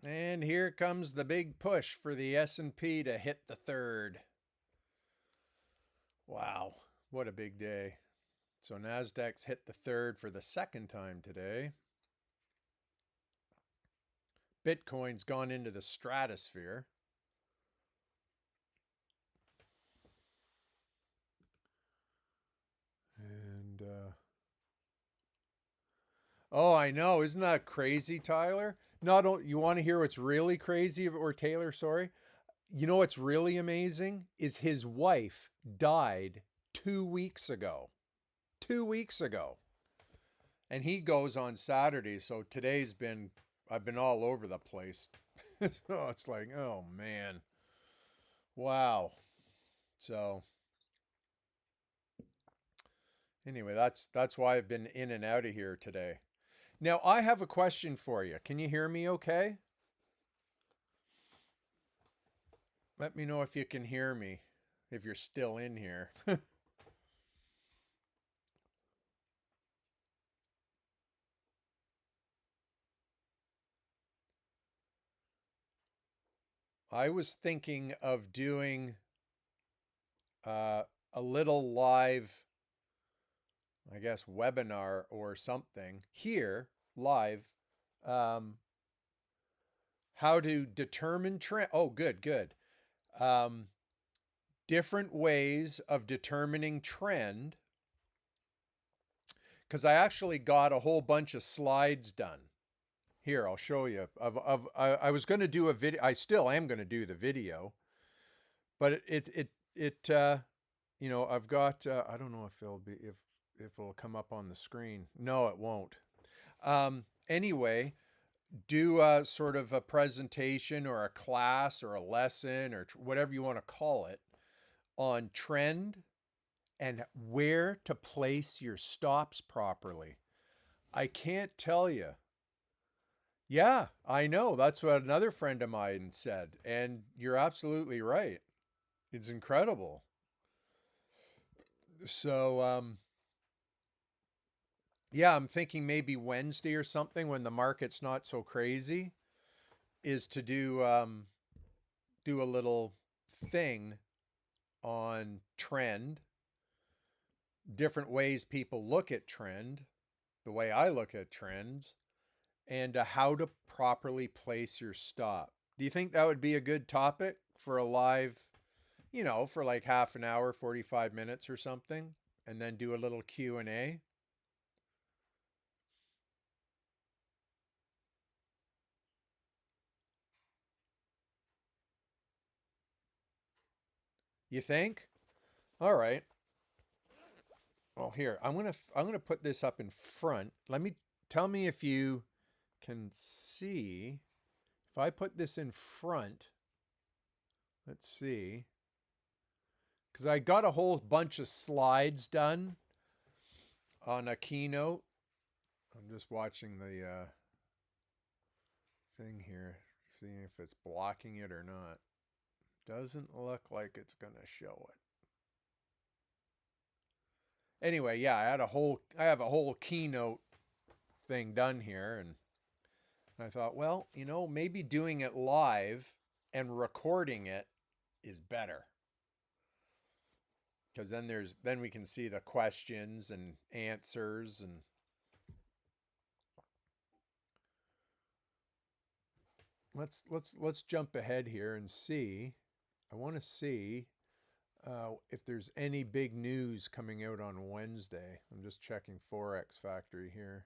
And here comes the big push for the S&P to hit the third. Wow, what a big day. So Nasdaq's hit the third for the second time today. Bitcoin's gone into the stratosphere. And, oh, I know. Isn't that crazy, Tyler? Not only, you want to hear what's really crazy, or Taylor, sorry. You know what's really amazing is his wife died 2 weeks ago. 2 weeks ago. And he goes on Saturday, so I've been all over the place. So it's like, oh man. Wow. So anyway, that's why I've been in and out of here today. Now, I have a question for you. Can you hear me okay? Let me know if you can hear me, if you're still in here. I was thinking of doing a little live, I guess, webinar or something here live. How to determine trend. Oh, good. Different ways of determining trend. Because I actually got a whole bunch of slides done. Here, I'll show you. I was going to do a video. I still am going to do the video, but you know, I've got. I don't know if it'll come up on the screen. No, it won't. Anyway, do a sort of a presentation or a class or a lesson or whatever you want to call it on trend and where to place your stops properly. I can't tell you. Yeah, I know. That's what another friend of mine said. And you're absolutely right. It's incredible. So, yeah, I'm thinking maybe Wednesday or something when the market's not so crazy is to do a little thing on trend, different ways people look at trend, the way I look at trends, and how to properly place your stop. Do you think that would be a good topic for a live, you know, for like half an hour, 45 minutes or something, and then do a little Q&A? You think? All right. Well, here, I'm going to put this up in front. Tell me if you can see. If I put this in front, let's see. Because I got a whole bunch of slides done on a keynote. I'm just watching the thing here, seeing if it's blocking it or not. Doesn't look like it's going to show it. Anyway, yeah, I have a whole keynote thing done here, and I thought, well, you know, maybe doing it live and recording it is better. Because then we can see the questions and answers. And let's jump ahead here and see. I want to see if there's any big news coming out on Wednesday. I'm just checking Forex Factory here.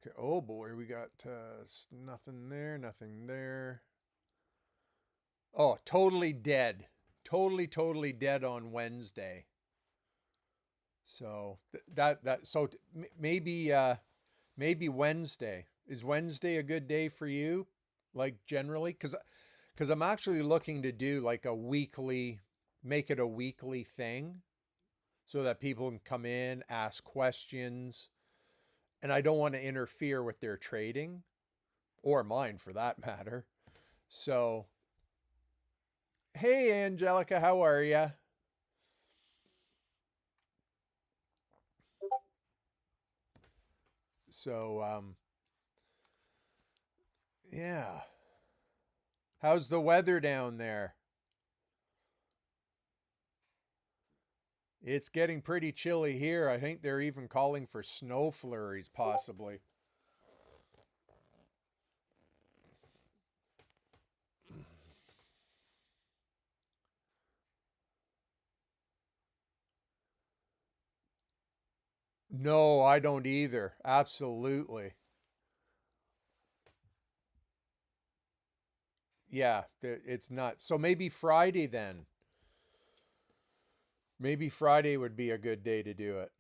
Okay. Oh boy, we got nothing there, nothing there. Oh, totally dead. Totally dead on Wednesday. So maybe Wednesday. Is Wednesday a good day for you? Like generally? Because I'm actually looking to do like make it a weekly thing so that people can come in, ask questions, and I don't want to interfere with their trading or mine for that matter. So, hey, Angelica, how are you? So, yeah. How's the weather down there? It's getting pretty chilly here. I think they're even calling for snow flurries, possibly. No, I don't either. Absolutely. Yeah, it's nuts. So maybe Friday then. Maybe Friday would be a good day to do it.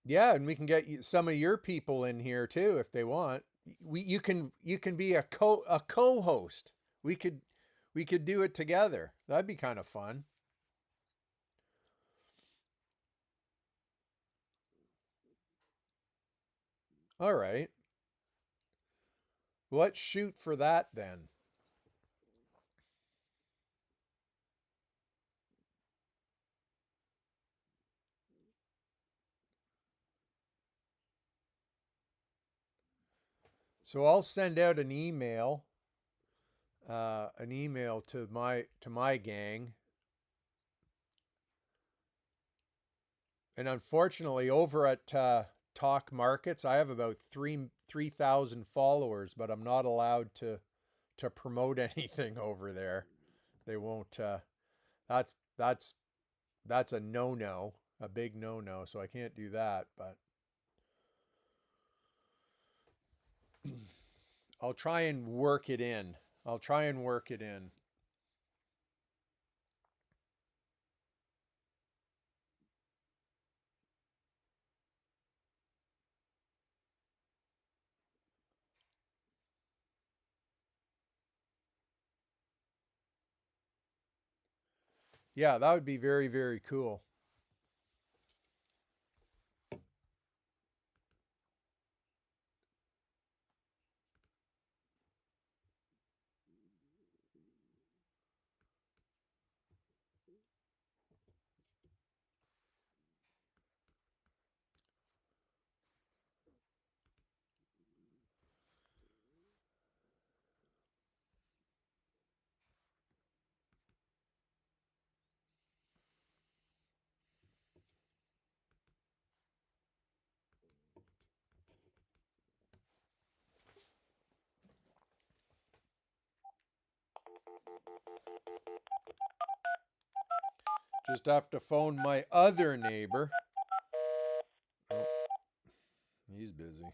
Yeah, and we can get some of your people in here too if they want. You can be a co-host. We could do it together. That'd be kind of fun. All right. Let's shoot for that then. So I'll send out an email to my gang. And unfortunately, over at Talk Markets, I have about 3,000 followers, but I'm not allowed to promote anything over there. They won't. That's a no-no, a big no-no. So I can't do that. But I'll try and work it in. Yeah, that would be very, very cool. Just have to phone my other neighbor. Oh, he's busy.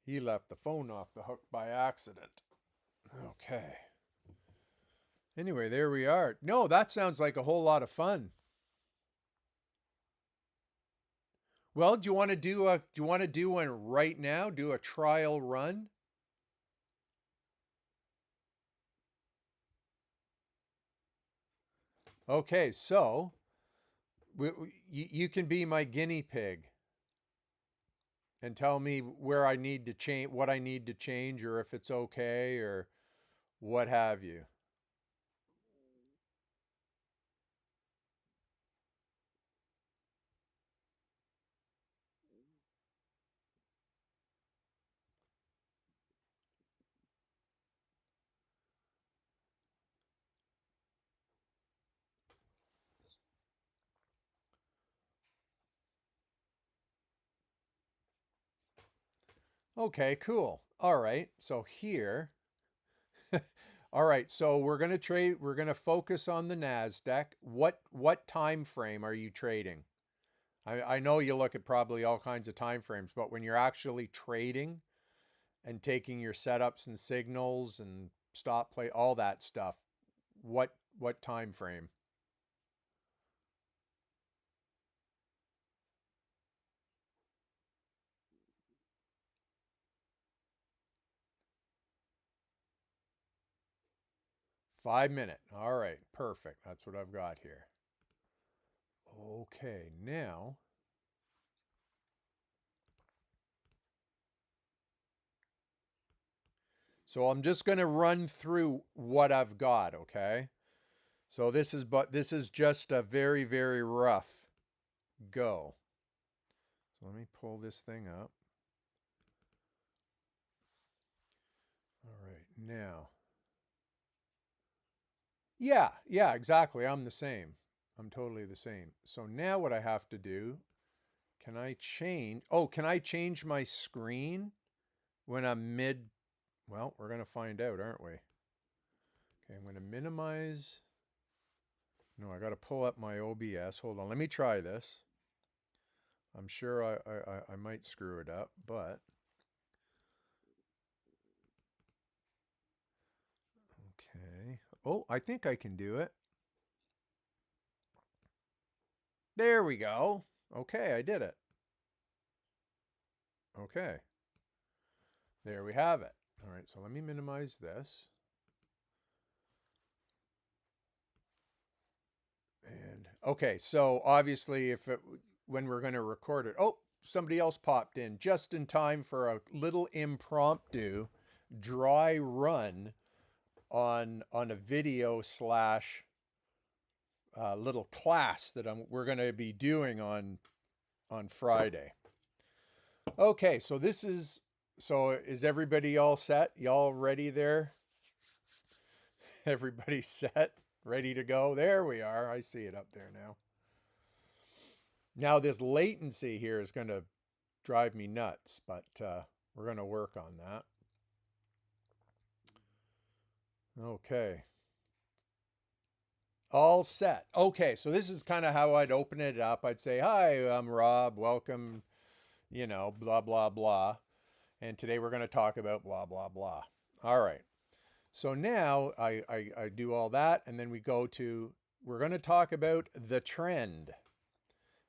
He left the phone off the hook by accident. Okay. Anyway, there we are. No, that sounds like a whole lot of fun. Well, do you want to do one right now? Do a trial run? Okay, so you can be my guinea pig and tell me where I need to change, what I need to change, or if it's okay, or what have you. Okay, cool. All right, so here. All right, so we're going to focus on the Nasdaq. What time frame are you trading? I know you look at probably all kinds of time frames, but when you're actually trading and taking your setups and signals and stop play, all that stuff, what time frame? $5-minute. All right, perfect. That's what I've got here. Okay, now So I'm just going to run through what I've got, okay? So this is just a very, very rough go. So let me pull this thing up. All right, now. Yeah, exactly. I'm the same. I'm totally the same. So now what I have to do, can I change my screen when I'm mid? Well, we're going to find out, aren't we? Okay, I'm going to minimize. No, I got to pull up my OBS. Hold on, let me try this. I'm sure I might screw it up, but okay. Oh, I think I can do it. There we go. Okay, I did it. Okay. There we have it. All right, so let me minimize this. And okay, so obviously when we're going to record it, oh, somebody else popped in just in time for a little impromptu dry run on a video slash little class that we're going to be doing on Friday. Okay, so is everybody all set? Y'all ready there? Everybody set? Ready to go? There we are. I see it up there now. Now this latency here is going to drive me nuts, but we're going to work on that. Okay. All set. Okay, so this is kind of how I'd open it up. I'd say, hi, I'm Rob. Welcome, blah, blah, blah. And today we're going to talk about blah, blah, blah. All right. So now I do all that, and then we're going to talk about the trend.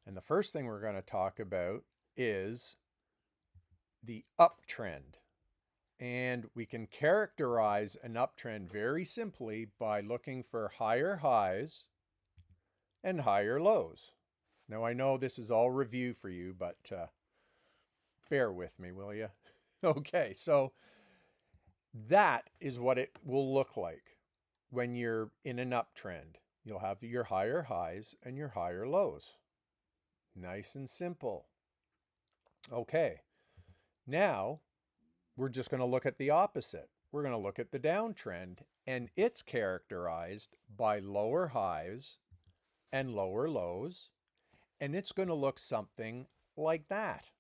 And the first thing we're going to talk about is the uptrend. And we can characterize an uptrend very simply by looking for higher highs and higher lows. Now, I know this is all review for you, but bear with me, will you? Okay, so that is what it will look like when you're in an uptrend. You'll have your higher highs and your higher lows. Nice and simple. Okay, now we're just going to look at the opposite. We're going to look at the downtrend, and it's characterized by lower highs and lower lows, and it's going to look something like that.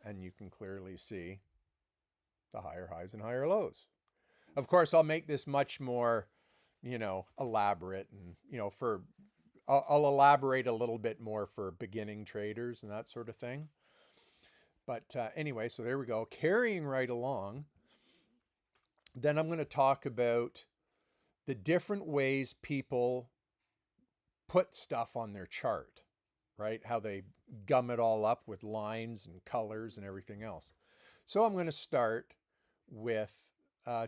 And you can clearly see the higher highs and higher lows. Of course, I'll make this much more, elaborate, and, I'll elaborate a little bit more for beginning traders and that sort of thing. But anyway, so there we go. Carrying right along, then I'm going to talk about the different ways people put stuff on their chart, right? How they gum it all up with lines and colors and everything else. So I'm going to start with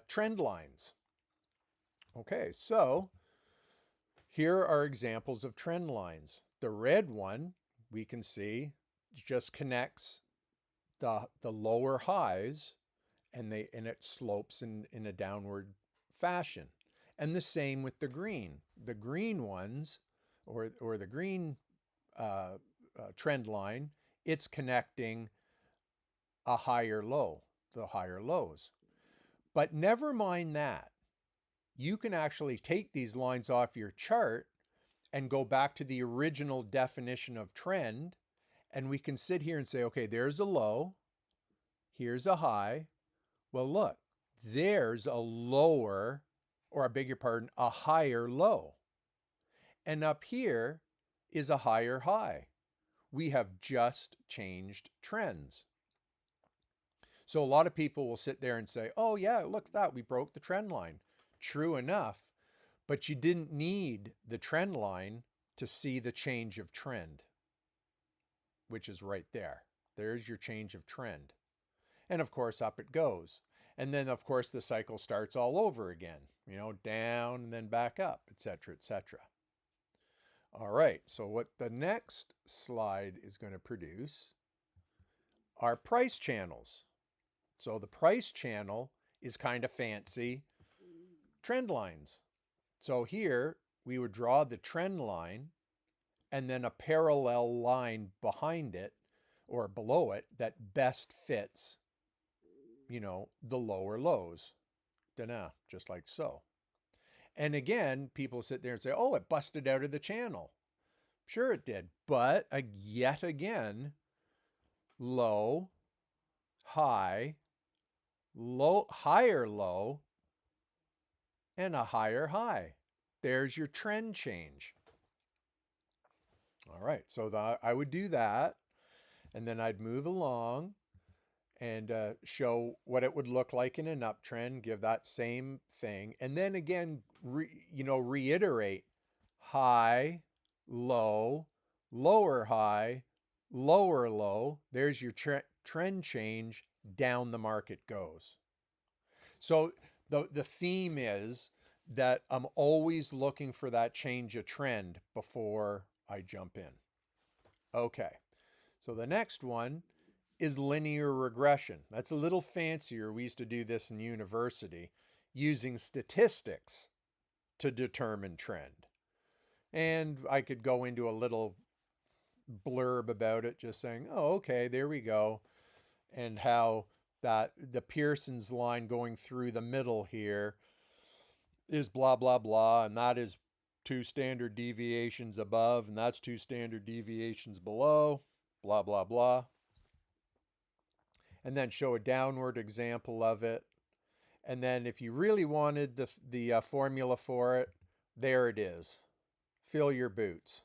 trend lines. Okay, so here are examples of trend lines. The red one, we can see, just connects the lower highs, and it slopes in a downward fashion. And the same with the green. The green ones, or the green trend line, it's connecting a higher low, the higher lows. But never mind that. You can actually take these lines off your chart and go back to the original definition of trend, and we can sit here and say, okay, there's a low, here's a high. Well, look, there's a lower, or I beg your pardon, a higher low. And up here is a higher high. We have just changed trends. So a lot of people will sit there and say, oh yeah, look at that, we broke the trend line. True enough, but you didn't need the trend line to see the change of trend, which is right there. There's your change of trend. And of course, up it goes. And then of course, the cycle starts all over again, down and then back up, etc., etc. All right, so what the next slide is going to produce are price channels. So the price channel is kind of fancy trend lines. So here we would draw the trend line and then a parallel line behind it or below it that best fits, the lower lows. Just like so. And again, people sit there and say, oh, it busted out of the channel. Sure it did. But yet again, low, high, low, higher low, and a higher high. There's your trend change. All right, so I would do that, and then I'd move along and show what it would look like in an uptrend, give that same thing, and then again, reiterate high, low, lower high, lower low. There's your trend change, down the market goes. So the theme is that I'm always looking for that change of trend before I jump in. Okay, so the next one is linear regression. That's a little fancier. We used to do this in university using statistics to determine trend. And I could go into a little blurb about it, just saying, oh, okay, there we go. And how that the Pearson's line going through the middle here is blah, blah, blah. And that is 2 standard deviations above, and that's 2 standard deviations below, blah, blah, blah. And then show a downward example of it. And then if you really wanted the formula for it, there it is. Fill your boots,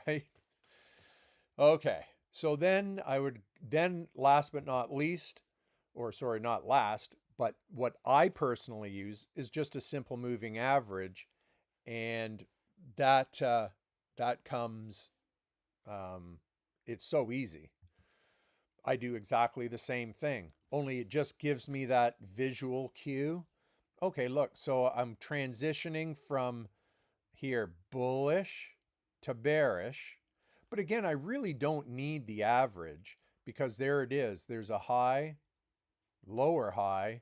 right? Okay, so then last but not least, not last, but what I personally use is just a simple moving average. And that comes, it's so easy. I do exactly the same thing, only it just gives me that visual cue. Okay, look, so I'm transitioning from here bullish to bearish. But again, I really don't need the average because there it is. There's a high, lower high,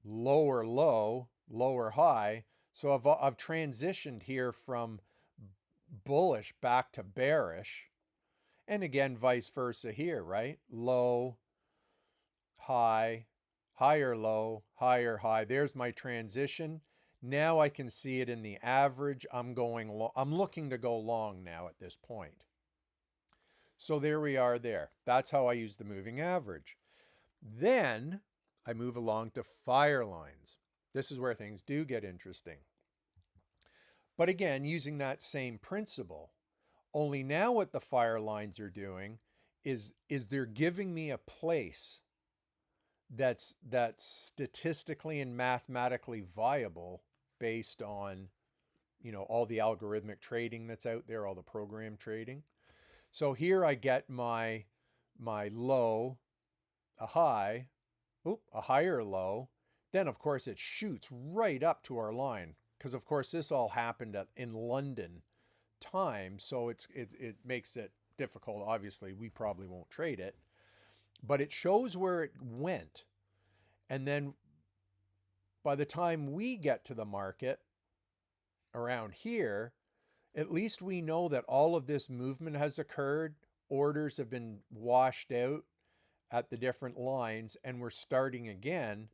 lower low, lower high. So I've transitioned here from bullish back to bearish. And again, vice versa here, right? Low, high, higher low, higher high. There's my transition. Now I can see it in the average. I'm looking to go long now at this point. So there we are there. That's how I use the moving average. Then I move along to FireLines. This is where things do get interesting. But again, using that same principle. Only now what the FireLines are doing is they're giving me a place that's statistically and mathematically viable based on, all the algorithmic trading that's out there, all the program trading. So here I get my low, a high, a higher low. Then of course it shoots right up to our line because of course this all happened in London time, so it makes it difficult. Obviously, we probably won't trade it, but it shows where it went. And then by the time we get to the market around here, at least we know that all of this movement has occurred. Orders have been washed out at the different lines, and we're starting again.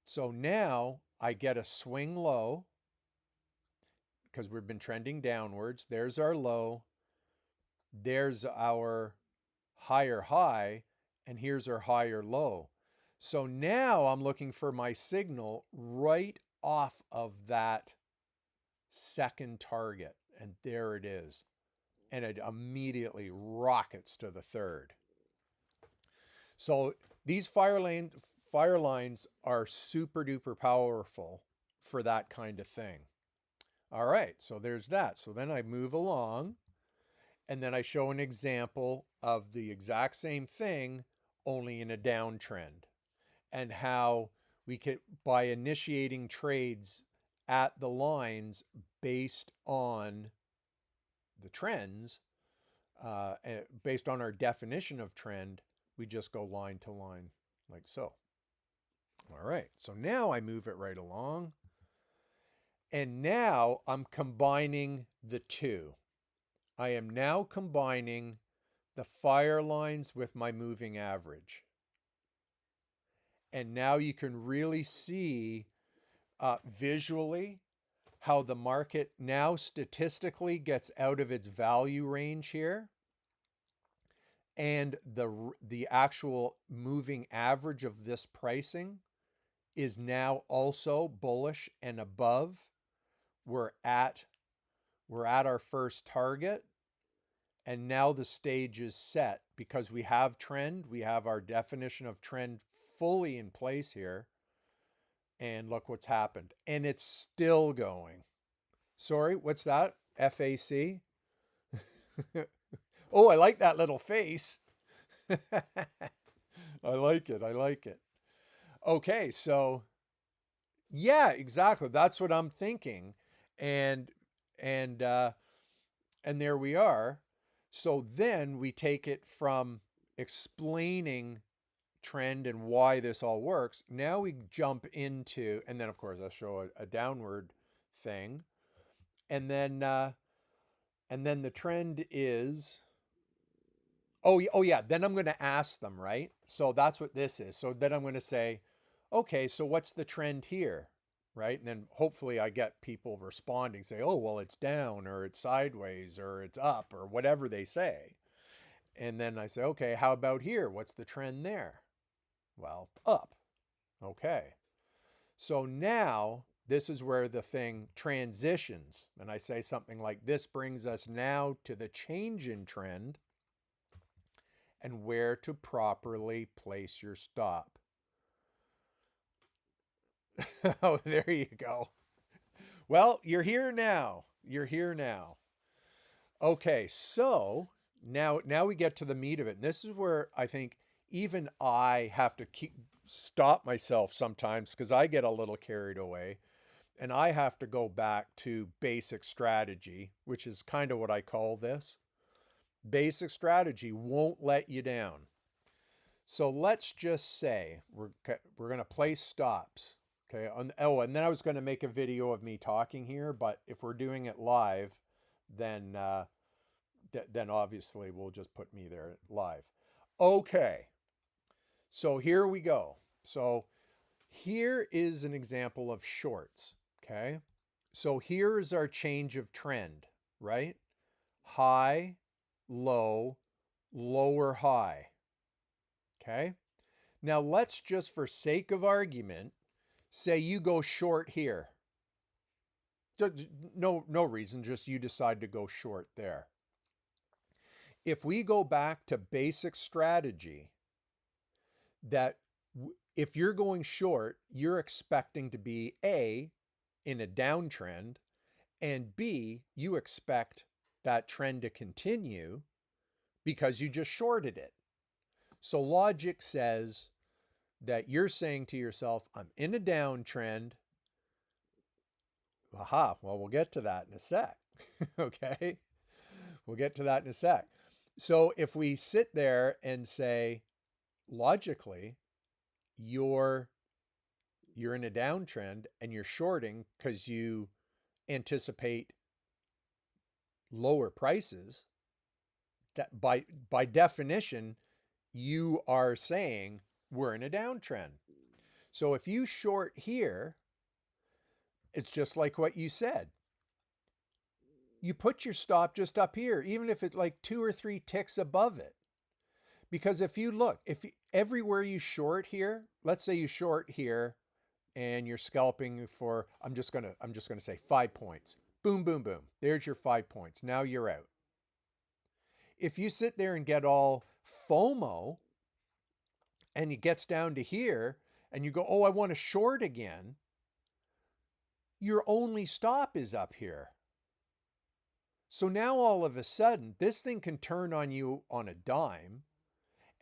So now I get a swing low because we've been trending downwards. There's our low. There's our higher high, and here's our higher low. So now I'm looking for my signal right off of that second target, and there it is. And it immediately rockets to the third. So these FireLines are super duper powerful for that kind of thing. All right, so there's that. So then I move along, and then I show an example of the exact same thing, only in a downtrend, and how we could, by initiating trades at the lines based on the trends, based on our definition of trend, we just go line to line like so. All right, so now I move it right along. And now I'm combining the two. I am now combining the fire lines with my moving average. And now you can really see visually how the market now statistically gets out of its value range here. And the actual moving average of this pricing is now also bullish and above. We're at our first target. And now the stage is set because we have trend. We have our definition of trend fully in place here. And look what's happened. And it's still going. Sorry, what's that? FAC? Oh, I like that little face. I like it. I like it. Okay, so yeah, exactly. That's what I'm thinking. And there we are. So then we take it from explaining trend and why this all works. Now we jump into, and then of course I'll show a downward thing. And then the trend is, oh yeah, then I'm going to ask them, right? So that's what this is. So then I'm going to say, okay, so what's the trend here? Right? And then hopefully I get people responding, say, oh, well, it's down or it's sideways or it's up or whatever they say. And then I say, okay, how about here? What's the trend there? Well, up. Okay. So now this is where the thing transitions. And I say something like, this brings us now to the change in trend and where to properly place your stop. Oh, there you go. Well, you're here now. You're here now. Okay, so now we get to the meat of it. And this is where I think even I have to stop myself sometimes because I get a little carried away. And I have to go back to basic strategy, which is kind of what I call this. Basic strategy won't let you down. So let's just say we're going to place stops. Okay. And then I was going to make a video of me talking here, but if we're doing it live, then obviously we'll just put me there live. Okay. So here we go. So here is an example of shorts. Okay. So here is our change of trend, right? High, low, lower high. Okay. Now let's just, for sake of argument, say you go short here. No reason, just you decide to go short there. If we go back to basic strategy, that if you're going short, you're expecting to be A, in a downtrend, and B, you expect that trend to continue because you just shorted it. So logic says that you're saying to yourself, I'm in a downtrend. Aha, well, we'll get to that in a sec. Okay, we'll get to that in a sec. So if we sit there and say, logically, you're in a downtrend and you're shorting because you anticipate lower prices, that by definition, you are saying we're in a downtrend. So if you short here, it's just like what you said. You put your stop just up here, even if it's like 2 or 3 ticks above it. Because if you look, everywhere you short here, let's say you short here and you're scalping for, I'm just going to say 5 points. Boom, boom, boom. There's your 5 points. Now you're out. If you sit there and get all FOMO and it gets down to here and you go, oh, I want to short again, your only stop is up here. So now all of a sudden, this thing can turn on you on a dime,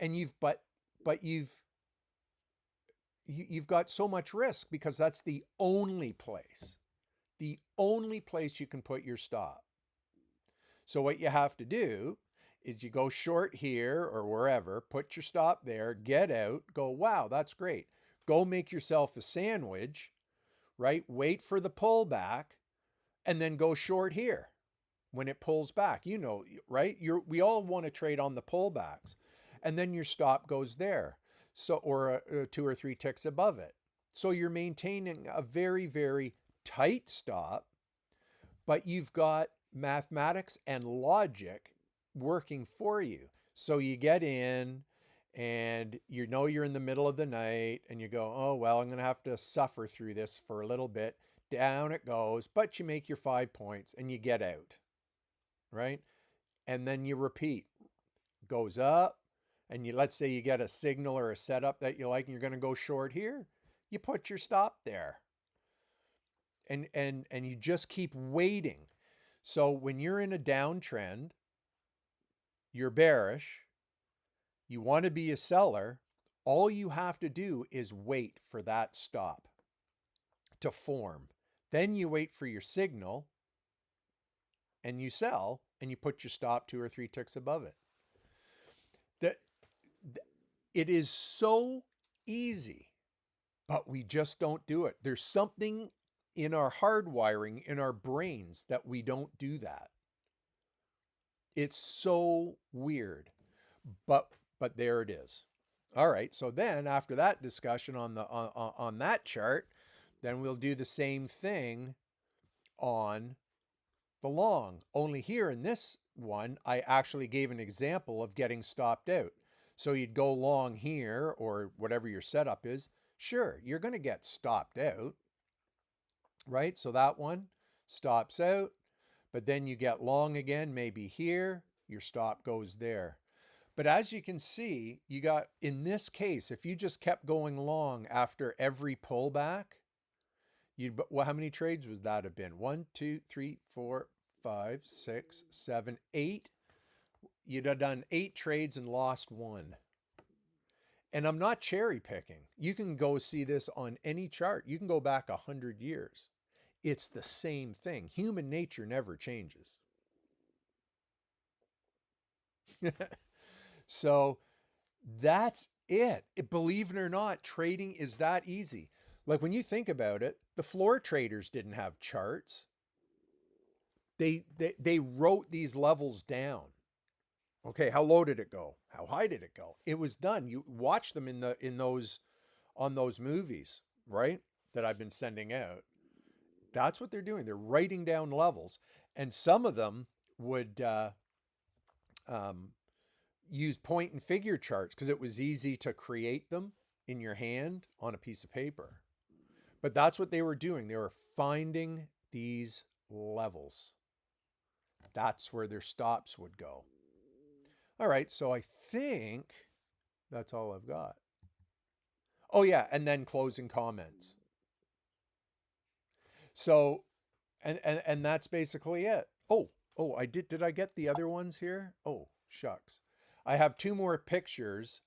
and you've got so much risk because that's the only place you can put your stop. So what you have to do is you go short here or wherever, put your stop there, get out, go, wow, that's great. go make yourself a sandwich, right? Wait for the pullback and then go short here when it pulls back. You know, right? We all want to trade on the pullbacks. And then your stop goes there. So, or 2 or 3 ticks above it. So you're maintaining a very, very tight stop, but you've got mathematics and logic working for you. So you get in and you know you're in the middle of the night and you go, oh, well, I'm going to have to suffer through this for a little bit. Down it goes, but you make your 5 points and you get out, right? And then you repeat. Goes up, and let's say you get a signal or a setup that you like and you're going to go short here. You put your stop there. And you just keep waiting. So when you're in a downtrend, you're bearish, you want to be a seller, all you have to do is wait for that stop to form. Then you wait for your signal and you sell and you put your stop 2 or 3 ticks above it. It is so easy, but we just don't do it. There's something in our hardwiring, in our brains, that we don't do that. It's so weird, but there it is. All right, so then after that discussion on that chart, then we'll do the same thing on the long. Only here in this one, I actually gave an example of getting stopped out. So you'd go long here or whatever your setup is. Sure, you're going to get stopped out, right? So that one stops out, but then you get long again, maybe here, your stop goes there. But as you can see, you got, in this case, if you just kept going long after every pullback, well, how many trades would that have been? 1, 2, 3, 4, 5, 6, 7, 8. You'd have done 8 trades and lost 1. And I'm not cherry picking. You can go see this on any chart. You can go back 100 years. It's the same thing. Human nature never changes. So that's it. Believe it or not, trading is that easy. Like when you think about it, the floor traders didn't have charts. They wrote these levels down. Okay, how low did it go? How high did it go? It was done. You watch them on those movies, right? That I've been sending out. That's what they're doing. They're writing down levels, and some of them would use point and figure charts because it was easy to create them in your hand on a piece of paper. But that's what they were doing. They were finding these levels. That's where their stops would go. All right, so I think that's all I've got. Oh yeah, and then closing comments. So, and that's basically it. Oh, did I get the other ones here? Oh, shucks. I have 2 more pictures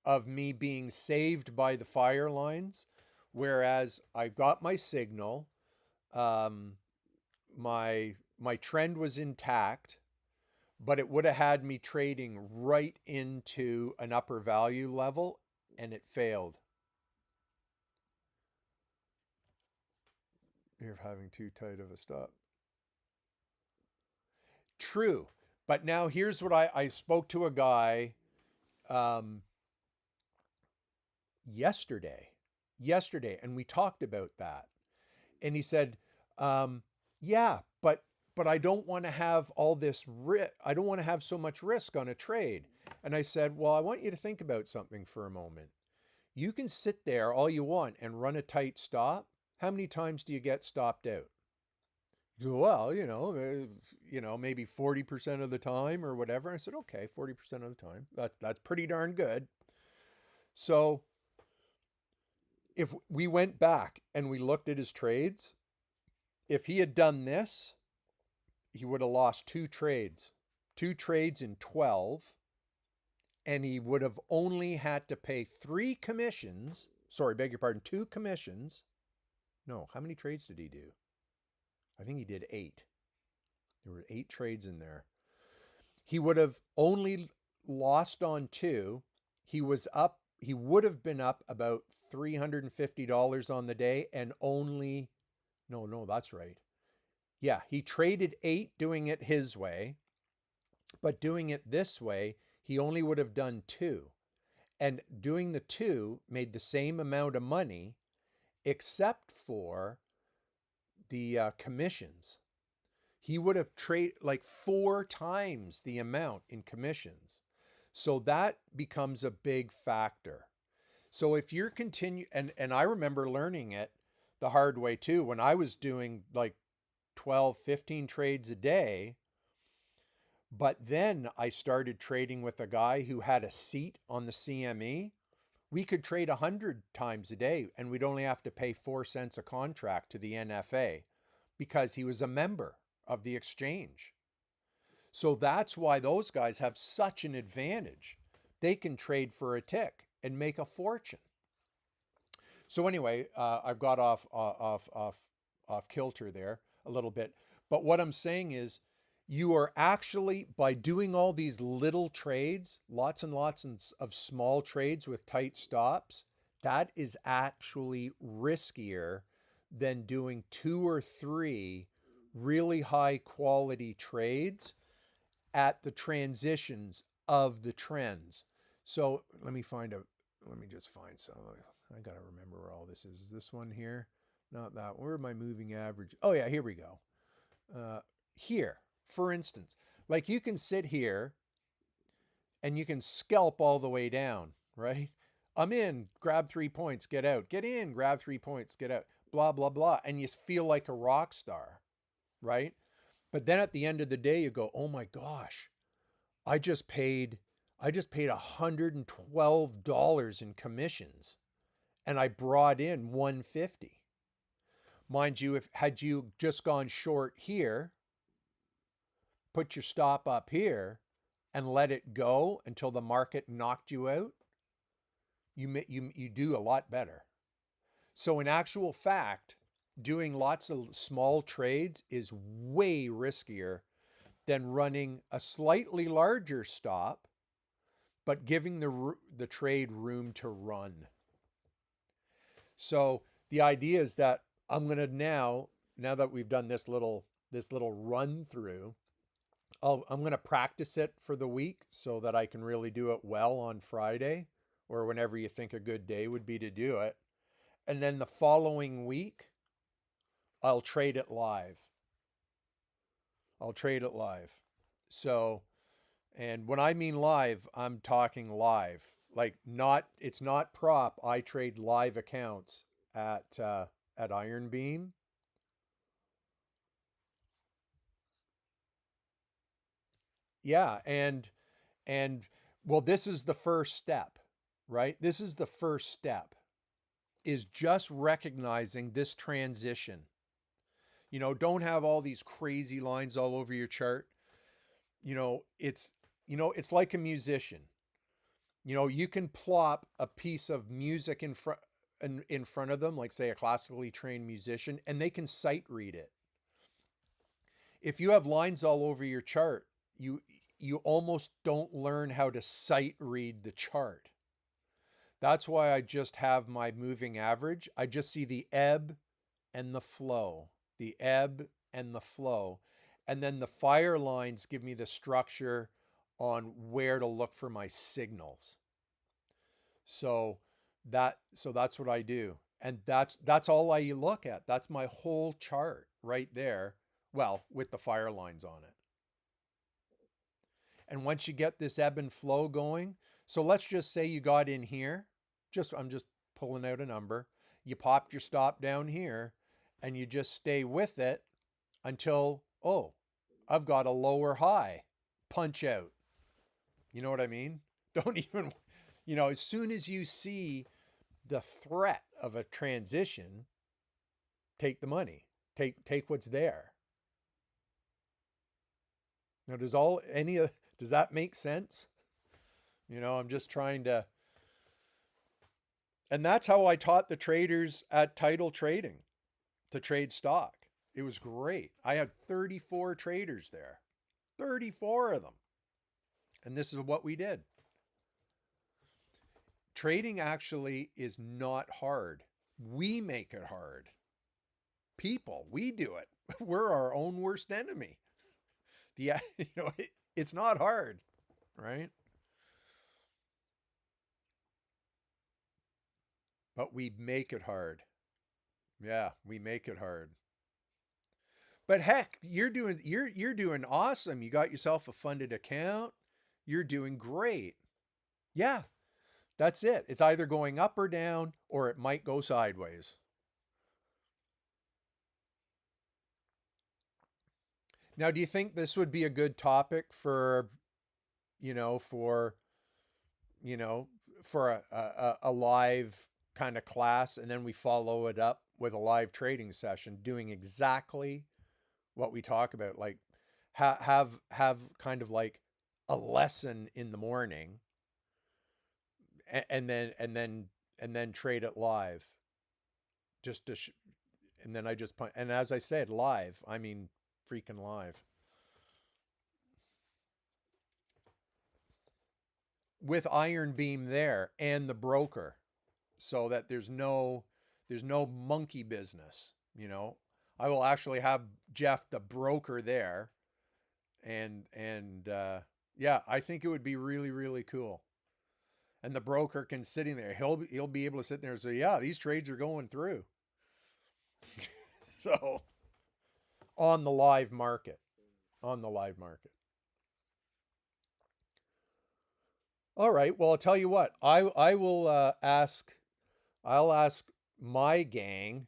of me being saved by the fire lines, whereas I got my signal. My trend was intact, but it would have had me trading right into an upper value level, and it failed. You're having too tight of a stop. True. But now here's what I spoke to a guy yesterday, and we talked about that. And he said, yeah, but I don't want to have all this risk. I don't want to have so much risk on a trade. And I said, well, I want you to think about something for a moment. You can sit there all you want and run a tight stop. How many times do you get stopped out? Well, maybe 40% of the time or whatever. I said, okay, 40% of the time. That's pretty darn good. So if we went back and we looked at his trades, if he had done this, he would have lost 2 trades. 2 trades in 12. And he would have only had to pay 3 commissions. Sorry, beg your pardon, 2 commissions. No, how many trades did he do? I think he did 8. There were 8 trades in there. He would have only lost on 2. He was up would have been up about $350 on the day, and only, no, that's right. Yeah, he traded 8 doing it his way, but doing it this way, he only would have done 2. And doing the 2 made the same amount of money, except for the commissions. He would have traded like 4 times the amount in commissions. So that becomes a big factor. So if you're and I remember learning it the hard way too, when I was doing like 12, 15 trades a day. But then I started trading with a guy who had a seat on the CME. We could trade 100 times a day, and we'd only have to pay 4 cents a contract to the NFA because he was a member of the exchange. So that's why those guys have such an advantage. They can trade for a tick and make a fortune. So anyway, I've got off kilter there a little bit. But what I'm saying is, you are actually, by doing all these little trades, lots and lots of small trades with tight stops, that is actually riskier than doing 2 or 3 really high quality trades at the transitions of the trends. So let me just find some. I got to remember where all this is. Is this one here? Not that. Where are my moving average? Oh yeah, here we go. Here. For instance, like you can sit here and you can scalp all the way down, right? I'm in, grab 3 points, get out. Get in, grab 3 points, get out. Blah, blah, blah. And you feel like a rock star, right? But then at the end of the day, you go, oh my gosh, I just paid $112 in commissions and I brought in $150. Mind you, had you just gone short here, put your stop up here and let it go until the market knocked you out, you do a lot better. So in actual fact, doing lots of small trades is way riskier than running a slightly larger stop, but giving the trade room to run. So the idea is that I'm going to now that we've done this little run through, I'm going to practice it for the week so that I can really do it well on Friday or whenever you think a good day would be to do it. And then the following week, I'll trade it live. So, and when I mean live, I'm talking live. Like it's not prop. I trade live accounts at Iron Beam. Yeah, and well, this is the first step, right? This is the first step, is just recognizing this transition. Don't have all these crazy lines all over your chart. It's like a musician. You can plop a piece of music in front of them, like say a classically trained musician, and they can sight read it. If you have lines all over your chart, you almost don't learn how to sight read the chart. That's why I just have my moving average. I just see the ebb and the flow, and then the fire lines give me the structure on where to look for my signals. So that's what I do. And that's all I look at. That's my whole chart right there. Well, with the fire lines on it. And once you get this ebb and flow going, so let's just say you got in here, I'm just pulling out a number. You popped your stop down here and you just stay with it until, I've got a lower high, punch out. You know what I mean? Don't even, as soon as you see the threat of a transition, take the money, take what's there. Now, does that make sense? I'm just trying to, and that's how I taught the traders at Title Trading to trade stock. It was great. I had 34 traders there, 34 of them. And this is what we did. Trading actually is not hard. We make it hard. People, we do it. We're our own worst enemy. It's not hard, right? But we make it hard. Yeah, we make it hard. But heck, you're doing awesome. You got yourself a funded account. You're doing great. Yeah, that's it. It's either going up or down, or it might go sideways. Now, do you think this would be a good topic for a live kind of class, and then we follow it up with a live trading session doing exactly what we talk about, like have kind of like a lesson in the morning, and then trade it live, just to and then I just point, and as I said, live, I mean freaking live, with Iron Beam there and the broker, so that there's no monkey business. I will actually have Jeff, the broker, there, and yeah, I think it would be really, really cool. And the broker can sitting there, he'll be able to sit there and say, yeah, these trades are going through. So on the live market. All right. Well, I'll tell you what. I'll ask my gang,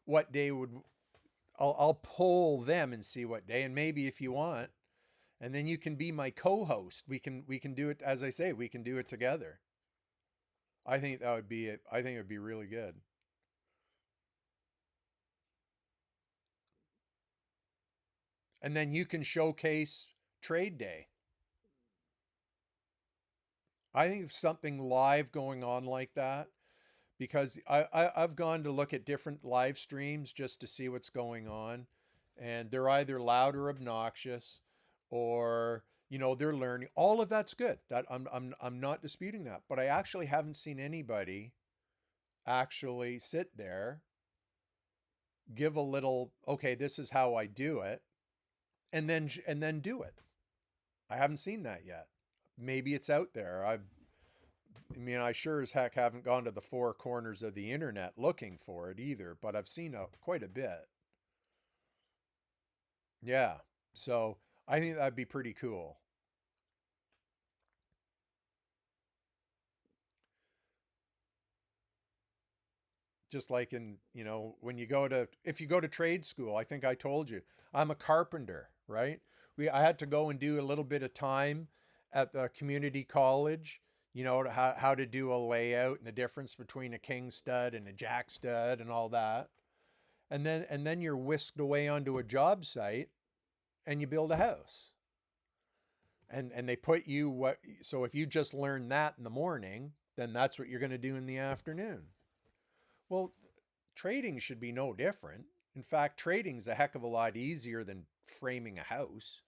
what day I'll poll them and see what day, and maybe if you want, and then you can be my co-host. We can do it, as I say, we can do it together. I think it would be really good. And then you can showcase trade day. I think something live going on like that, because I've gone to look at different live streams just to see what's going on, and they're either loud or obnoxious, or they're learning. All of that's good. That I'm not disputing that, but I actually haven't seen anybody actually sit there, give a little, okay, this is how I do it, and then do it. I haven't seen that yet. Maybe it's out there. I sure as heck haven't gone to the four corners of the internet looking for it either, but I've seen quite a bit. Yeah. So I think that'd be pretty cool. Just like in, when if you go to trade school, I think I told you, I'm a carpenter, right? I had to go and do a little bit of time at the community college, how to do a layout and the difference between a king stud and a jack stud and all that. And then you're whisked away onto a job site and you build a house. And they put you so if you just learn that in the morning, then that's what you're going to do in the afternoon. Well, trading should be no different. In fact, trading's a heck of a lot easier than framing a house.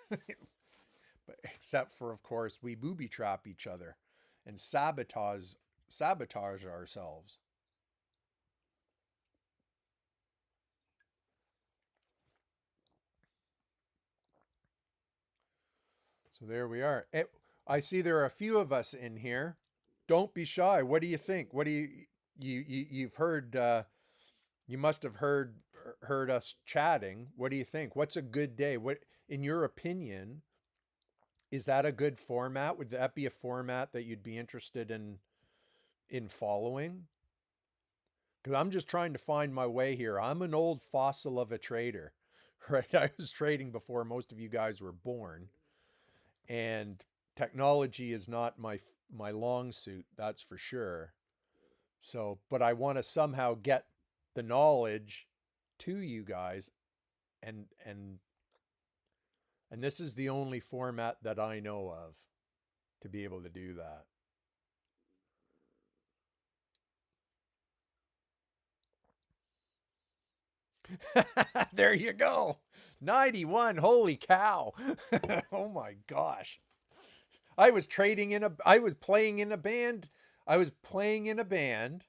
But except for, of course, we booby trap each other and sabotage ourselves. So there we are. I see there are a few of us in here. Don't be shy. What do you think? What do you've heard? You must have heard us chatting. What do you think? What's a good day? What, in your opinion, is that a good format? Would that be a format that you'd be interested in following? Because I'm just trying to find my way here. I'm an old fossil of a trader, right? I was trading before most of you guys were born, and technology is not my long suit, that's for sure. So, but I want to somehow get the knowledge to you guys, and this is the only format that I know of to be able to do that. There you go. 91. Holy cow. Oh my gosh. I was playing in a band. I was playing in a band,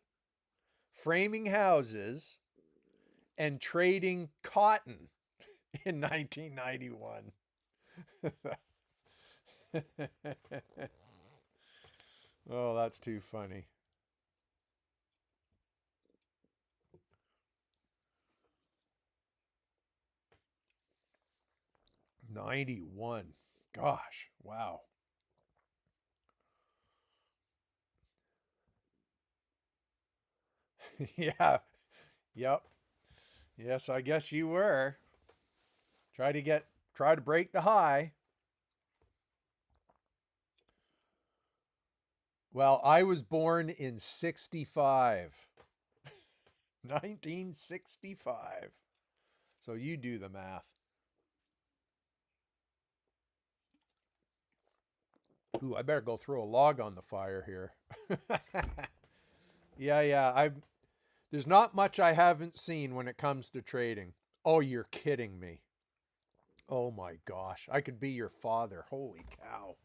framing houses and trading cotton in 1991. Oh, that's too funny. '91. Gosh, wow. Yeah. Yep. Yes, I guess you were. Try to break the high. Well, I was born in 65. 1965. So you do the math. Ooh, I better go throw a log on the fire here. Yeah. There's not much I haven't seen when it comes to trading. Oh, you're kidding me. Oh my gosh. I could be your father. Holy cow.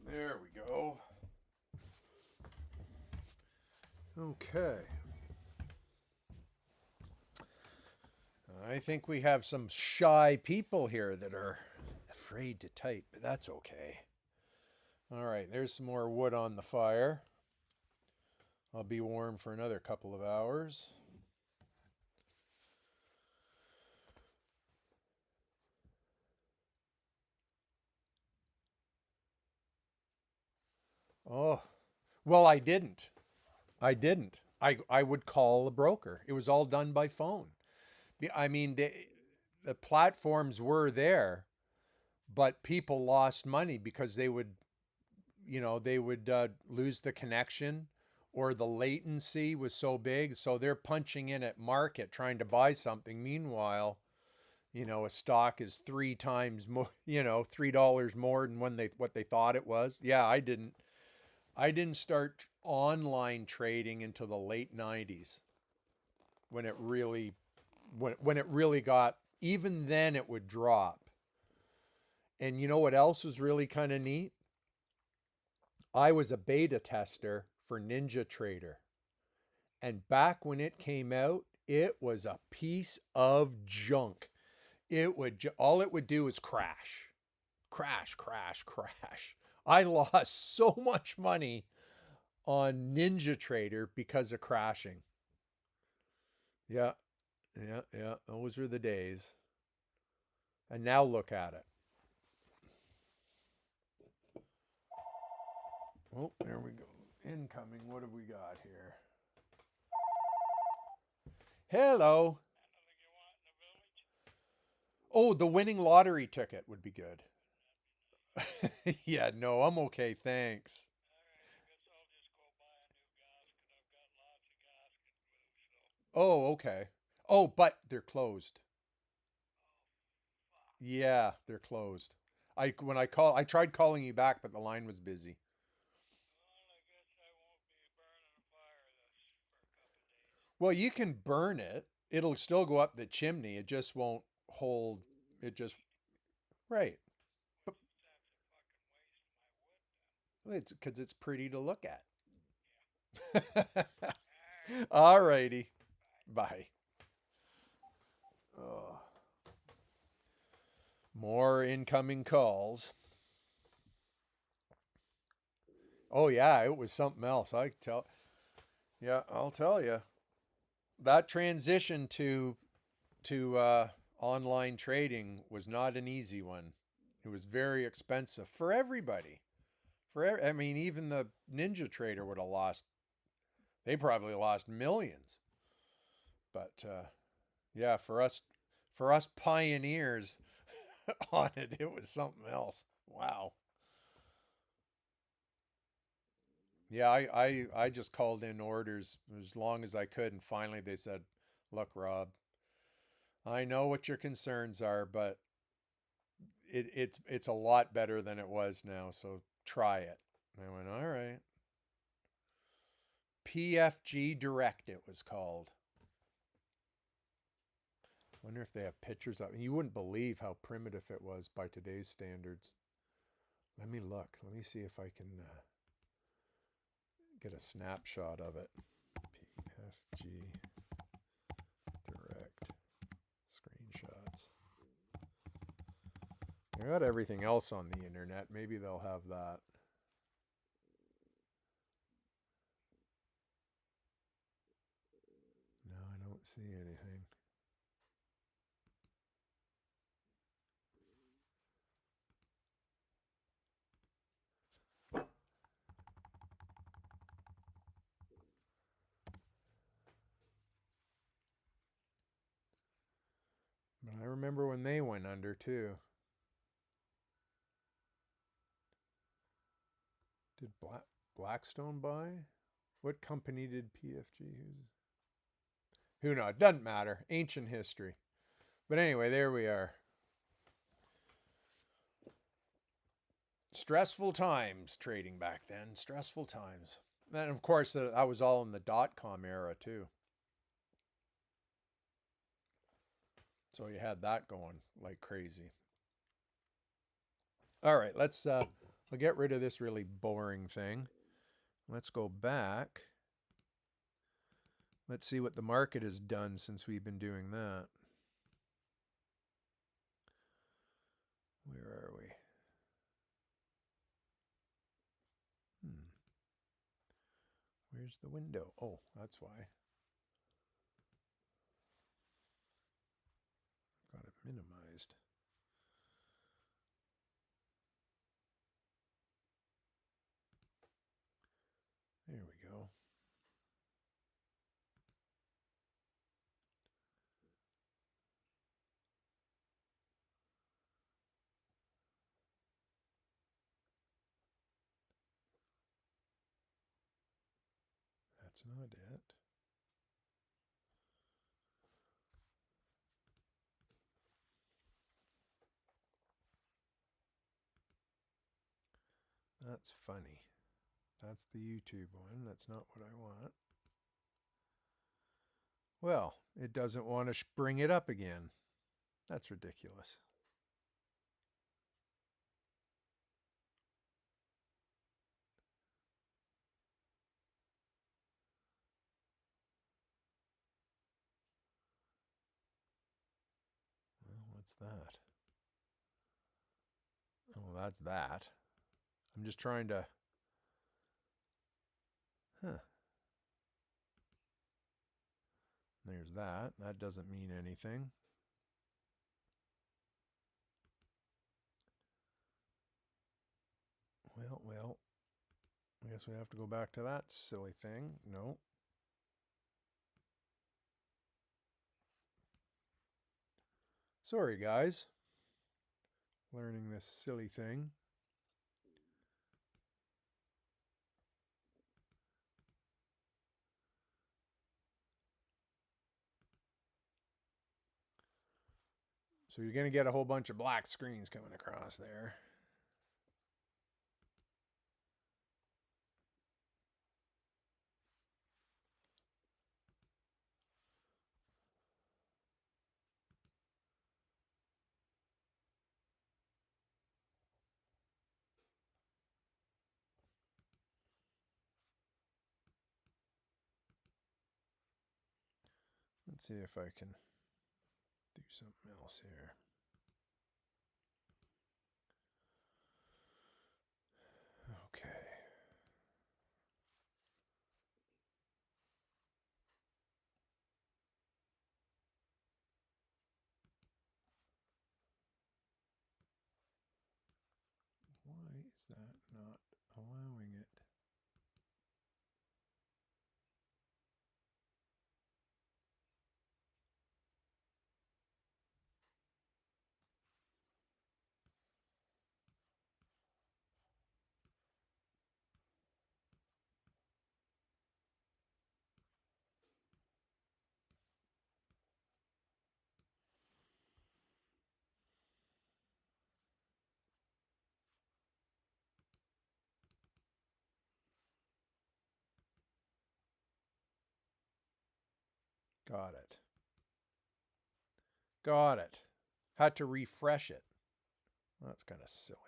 There we go. Okay. I think we have some shy people here that are afraid to type, but that's okay. All right, there's some more wood on the fire. I'll be warm for another couple of hours. Oh, well, I didn't. I would call a broker. It was all done by phone. I mean, the platforms were there, but people lost money because they would lose the connection, or the latency was so big. So they're punching in at market trying to buy something. Meanwhile, a stock is 3 times more, $3 more than what they thought it was. Yeah, I didn't start online trading until the late 90s when it really got, even then it would drop. And you know what else was really kind of neat? I was a beta tester for NinjaTrader. And back when it came out, it was a piece of junk. All it would do is crash. Crash, crash, crash. I lost so much money on NinjaTrader because of crashing. Yeah. Those were the days. And now look at it. Oh, there we go. Incoming. What have we got here? Hello. Oh, the winning lottery ticket would be good. Yeah, no, I'm okay. Thanks. Oh, okay. Oh, but they're closed. Yeah, they're closed. I tried calling you back, but the line was busy. Well, you can burn it. It'll still go up the chimney. It just won't hold. It just right. It's because it's pretty to look at. All righty. Bye. Oh. More incoming calls. Oh yeah, it was something else. I can tell. Yeah, I'll tell you. That transition to online trading was not an easy one. It was very expensive for everybody. I mean, even the NinjaTrader would have lost They probably lost millions. But yeah, for us pioneers on it, it was something else. Wow. Yeah, I just called in orders as long as I could, and finally they said, "Look, Rob, I know what your concerns are, but it's a lot better than it was now, so try it." And I went, "All right." PFG Direct, it was called. Wonder if they have pictures of it. You wouldn't believe how primitive it was by today's standards. Let me look. Let me see if I can get a snapshot of it. PFG Direct screenshots. They got everything else on the internet. Maybe they'll have that. No, I don't see anything. But I remember when they went under too. Did Blackstone buy? What company did PFG use? Who knows? It doesn't matter. Ancient history. But anyway, there we are. Stressful times trading back then. Stressful times. And of course, I was all in the dot-com era too. So you had that going like crazy. All right, let's I'll get rid of this really boring thing. Let's go back. Let's see what the market has done since we've been doing that. Where are we? Where's the window? Oh, that's why. Got it minimized. There we go. That's not it. That's funny. That's the YouTube one. That's not what I want. Well, it doesn't want to bring it up again. That's ridiculous. Well, what's that? Oh, that's that. I'm just trying to... There's that. That doesn't mean anything. Well, I guess we have to go back to that silly thing. No. Sorry, guys. Learning this silly thing. So you're going to get a whole bunch of black screens coming across there. Let's see if I can do something else here. Okay. Why is that not allowing it? Got it. Got it. Had to refresh it. That's kind of silly.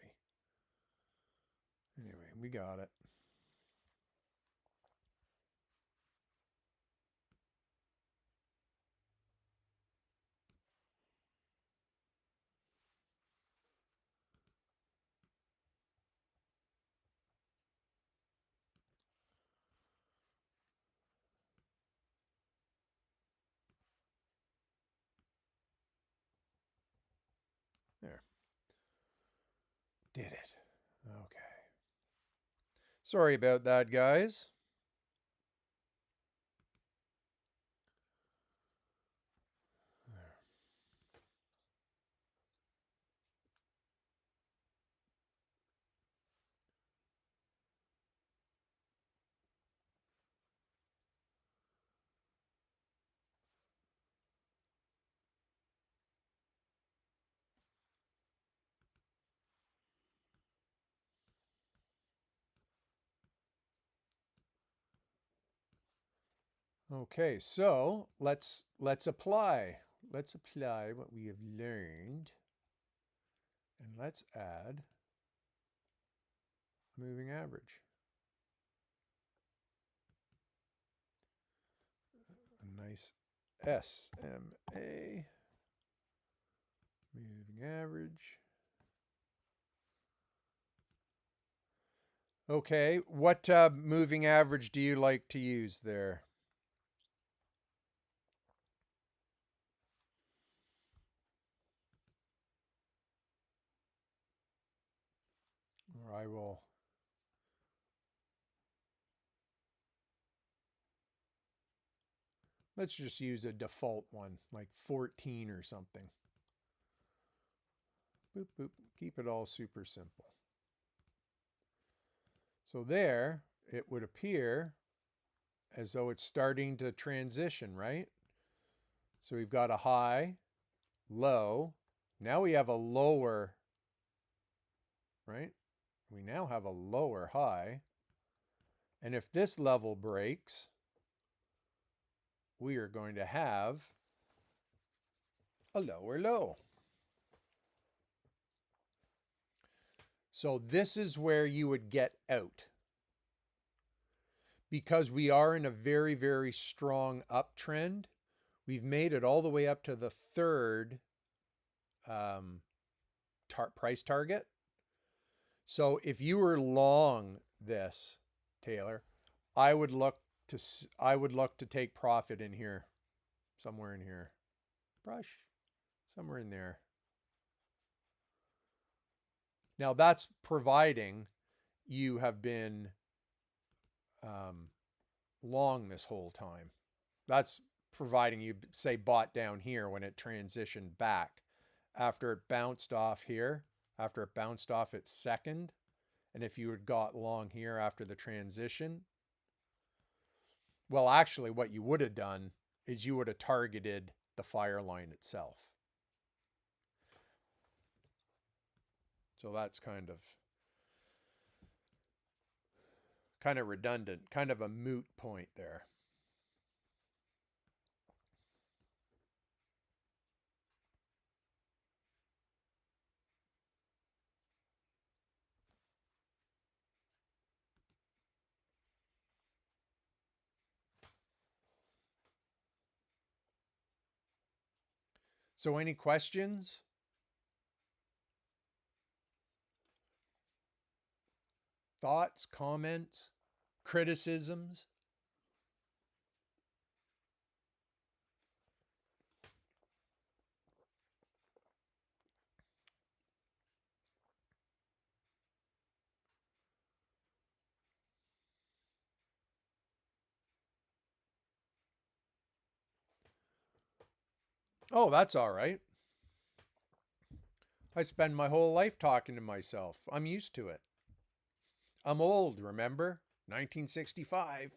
Anyway, we got it. There. Did it. Okay. Sorry about that, guys. There. Okay, so let's apply. Let's apply what we have learned. And let's add a moving average. A nice SMA moving average. Okay, what moving average do you like to use there? Or I will. Let's just use a default one, like 14 or something. Boop, boop. Keep it all super simple. So there, it would appear as though it's starting to transition, right? So we've got a high, low. Now we have a lower, right? We now have a lower high. And if this level breaks, we are going to have a lower low. So this is where you would get out. Because we are in a very, very strong uptrend, we've made it all the way up to the third price target. So if you were long this, Taylor, I would look to take profit in here, somewhere in here. Brush, somewhere in there. Now that's providing you have been long this whole time. That's providing you, say, bought down here when it transitioned back after it bounced off here, after it bounced off its second. And if you had got long here after the transition, well, actually what you would have done is you would have targeted the FireLine itself. So that's kind of redundant, kind of a moot point there. So any questions? Thoughts, comments, criticisms? Oh, that's all right. I spend my whole life talking to myself. I'm used to it. I'm old, remember? 1965.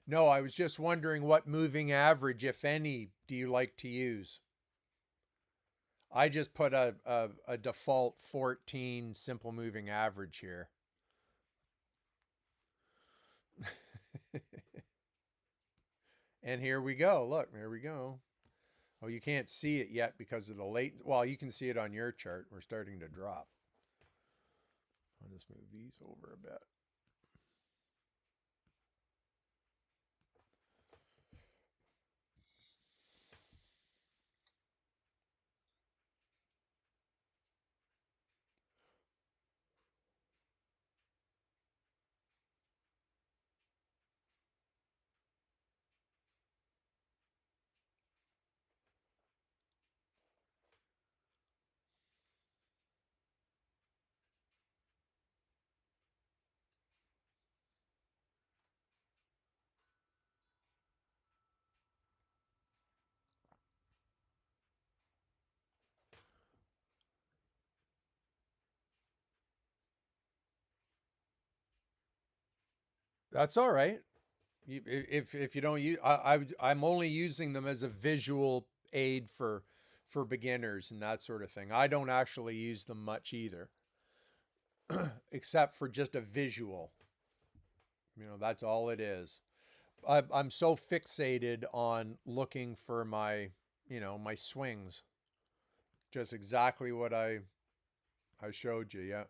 No, I was just wondering what moving average, if any, do you like to use? I just put a default 14 simple moving average here. And here we go. Look, there we go. Oh, you can't see it yet because of the late. Well, you can see it on your chart. We're starting to drop. I'll just move these over a bit. That's all right. If you don't use, I'm only using them as a visual aid for beginners and that sort of thing. I don't actually use them much either, except for just a visual. You know, that's all it is. I'm so fixated on looking for my, you know, my swings. Just exactly what I showed you. Yeah.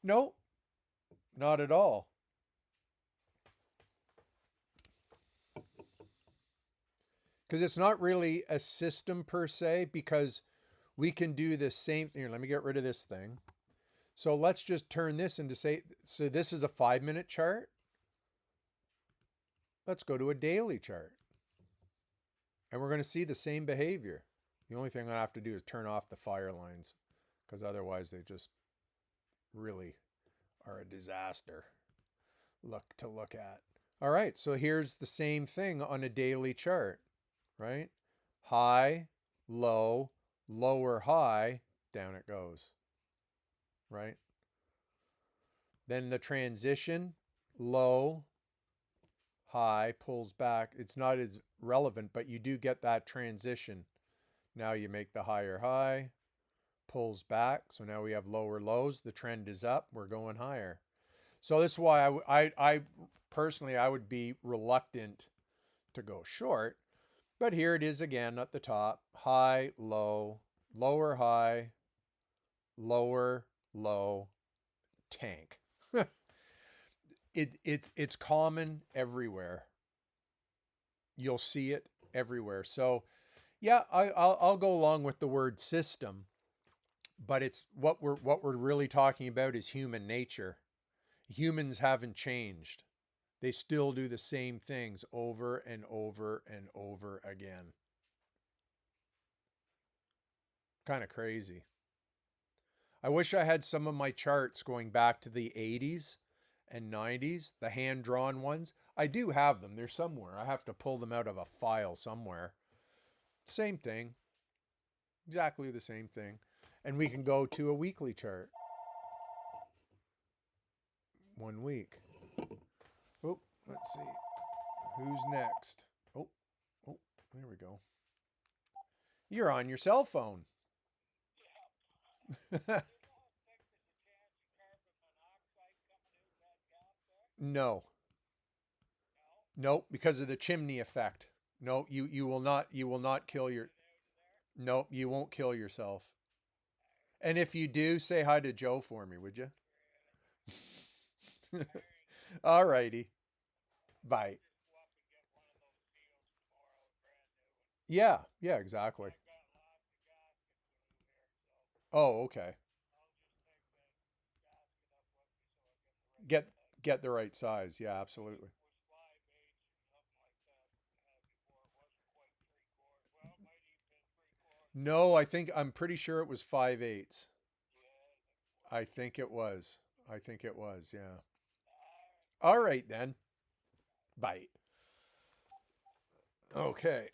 No, not at all. Because it's not really a system per se, because we can do the same thing. Here, let me get rid of this thing. So let's just turn this into so this is a 5-minute chart. Let's go to a daily chart. And we're going to see the same behavior. The only thing I have to do is turn off the fire lines, because otherwise they just really are a disaster to look at. All right, so here's the same thing on a daily chart, right? High, low, lower high, down it goes, right? Then the transition, low, high, pulls back. It's not as relevant, but you do get that transition. Now you make the higher high, pulls back. So now we have lower lows. The trend is up. We're going higher. So this is why I personally, I would be reluctant to go short. But here it is again at the top. High, low, lower high, lower, low, tank. It's common everywhere. You'll see it everywhere. So yeah, I'll go along with the word system, but it's what we're really talking about is human nature. Humans haven't changed. They still do the same things over and over and over again. Kind of crazy. I wish I had some of my charts going back to the 80s and 90s, the hand-drawn ones. I do have them. They're somewhere. I have to pull them out of a file somewhere. Same thing. Exactly the same thing. And we can go to a weekly chart. 1 week. Oh, let's see. Who's next? Oh, there we go. You're on your cell phone. No. Nope, because of the chimney effect. No, you will not kill your. Nope, you won't kill yourself. And if you do, say hi to Joe for me, would you? All righty. Bye. Yeah, exactly. Oh, okay. Get the right size. Yeah, absolutely. No, I'm pretty sure it was 5/8. I think it was. Yeah. All right then. Bye. Okay.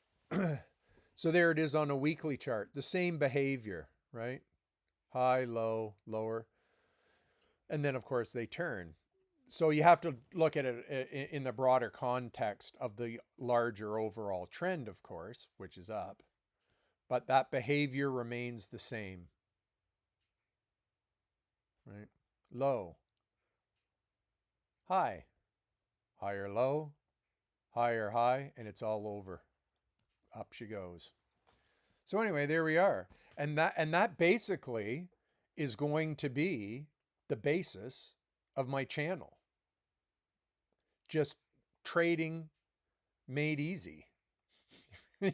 So there it is on a weekly chart. The same behavior, right? High, low, lower. And then of course they turn. So you have to look at it in the broader context of the larger overall trend, of course, which is up. But that behavior remains the same, right? Low, high, higher low, higher high, and it's all over. Up she goes. So anyway, there we are. And that basically is going to be the basis of my channel. Just trading made easy.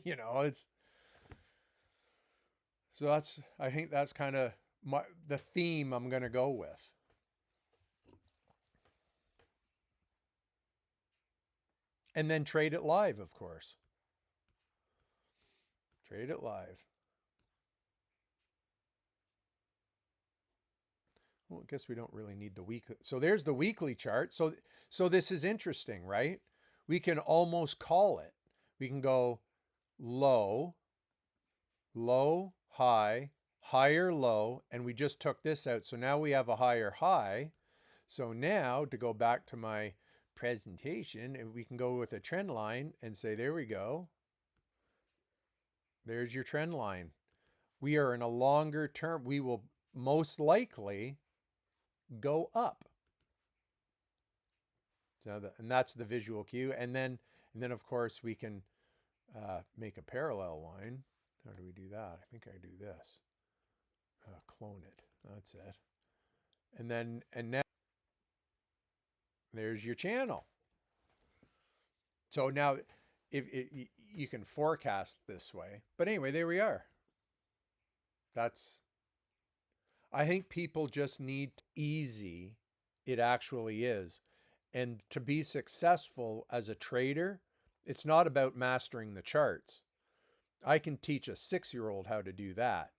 You know, I think that's kind of the theme I'm going to go with. And then trade it live, of course. Trade it live. Well, I guess we don't really need the weekly. So there's the weekly chart. So this is interesting, right? We can almost call it. We can go low, low, high, higher, low, and we just took this out. So now we have a higher high. So now to go back to my presentation, we can go with a trend line and say, there we go. There's your trend line. We are in a longer term. We will most likely go up. So and that's the visual cue. And then of course we can make a parallel line. How do we do that? I think I do this. Clone it. That's it. And now there's your channel. So now if you can forecast this way. But anyway, there we are. I think people just need easy. It actually is. And to be successful as a trader, it's not about mastering the charts. I can teach a 6-year-old how to do that.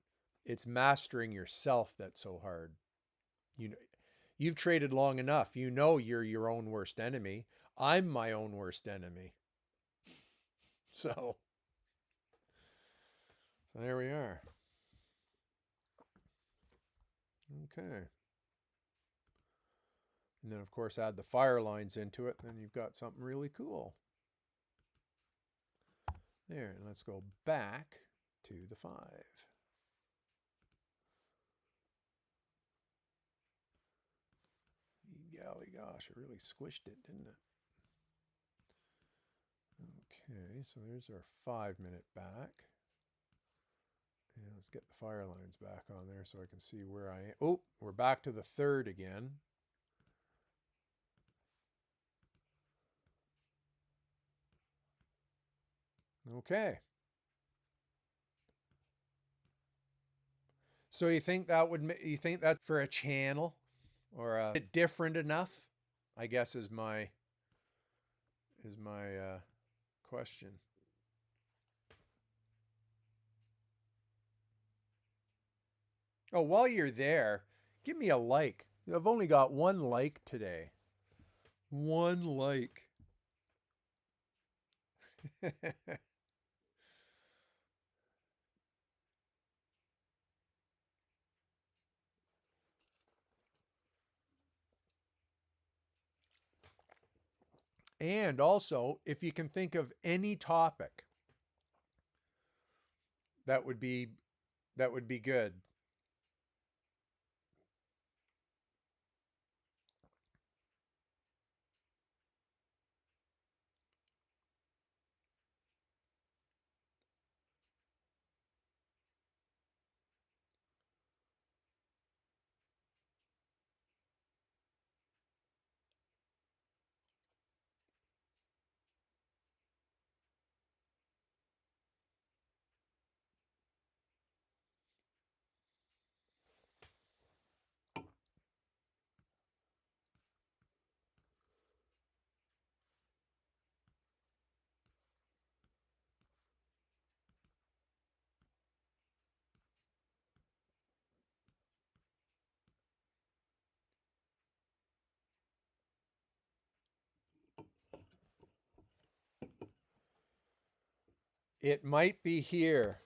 It's mastering yourself that's so hard. You know, you've traded long enough. You know you're your own worst enemy. I'm my own worst enemy. So there we are. Okay. And then, of course, add the FireLines into it. Then you've got something really cool. There, and let's go back to the 5. Golly gosh, it really squished it, didn't it? Okay, so there's our 5-minute back. And let's get the FireLines back on there so I can see where I am. Oh, we're back to the 3rd again. Okay. So you think that for a channel or a bit different enough? I guess is my question. Oh, while you're there, give me a like. I've only got 1 like today. 1 like. And also, if you can think of any topic that would be good. It might be here.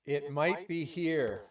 It might be here.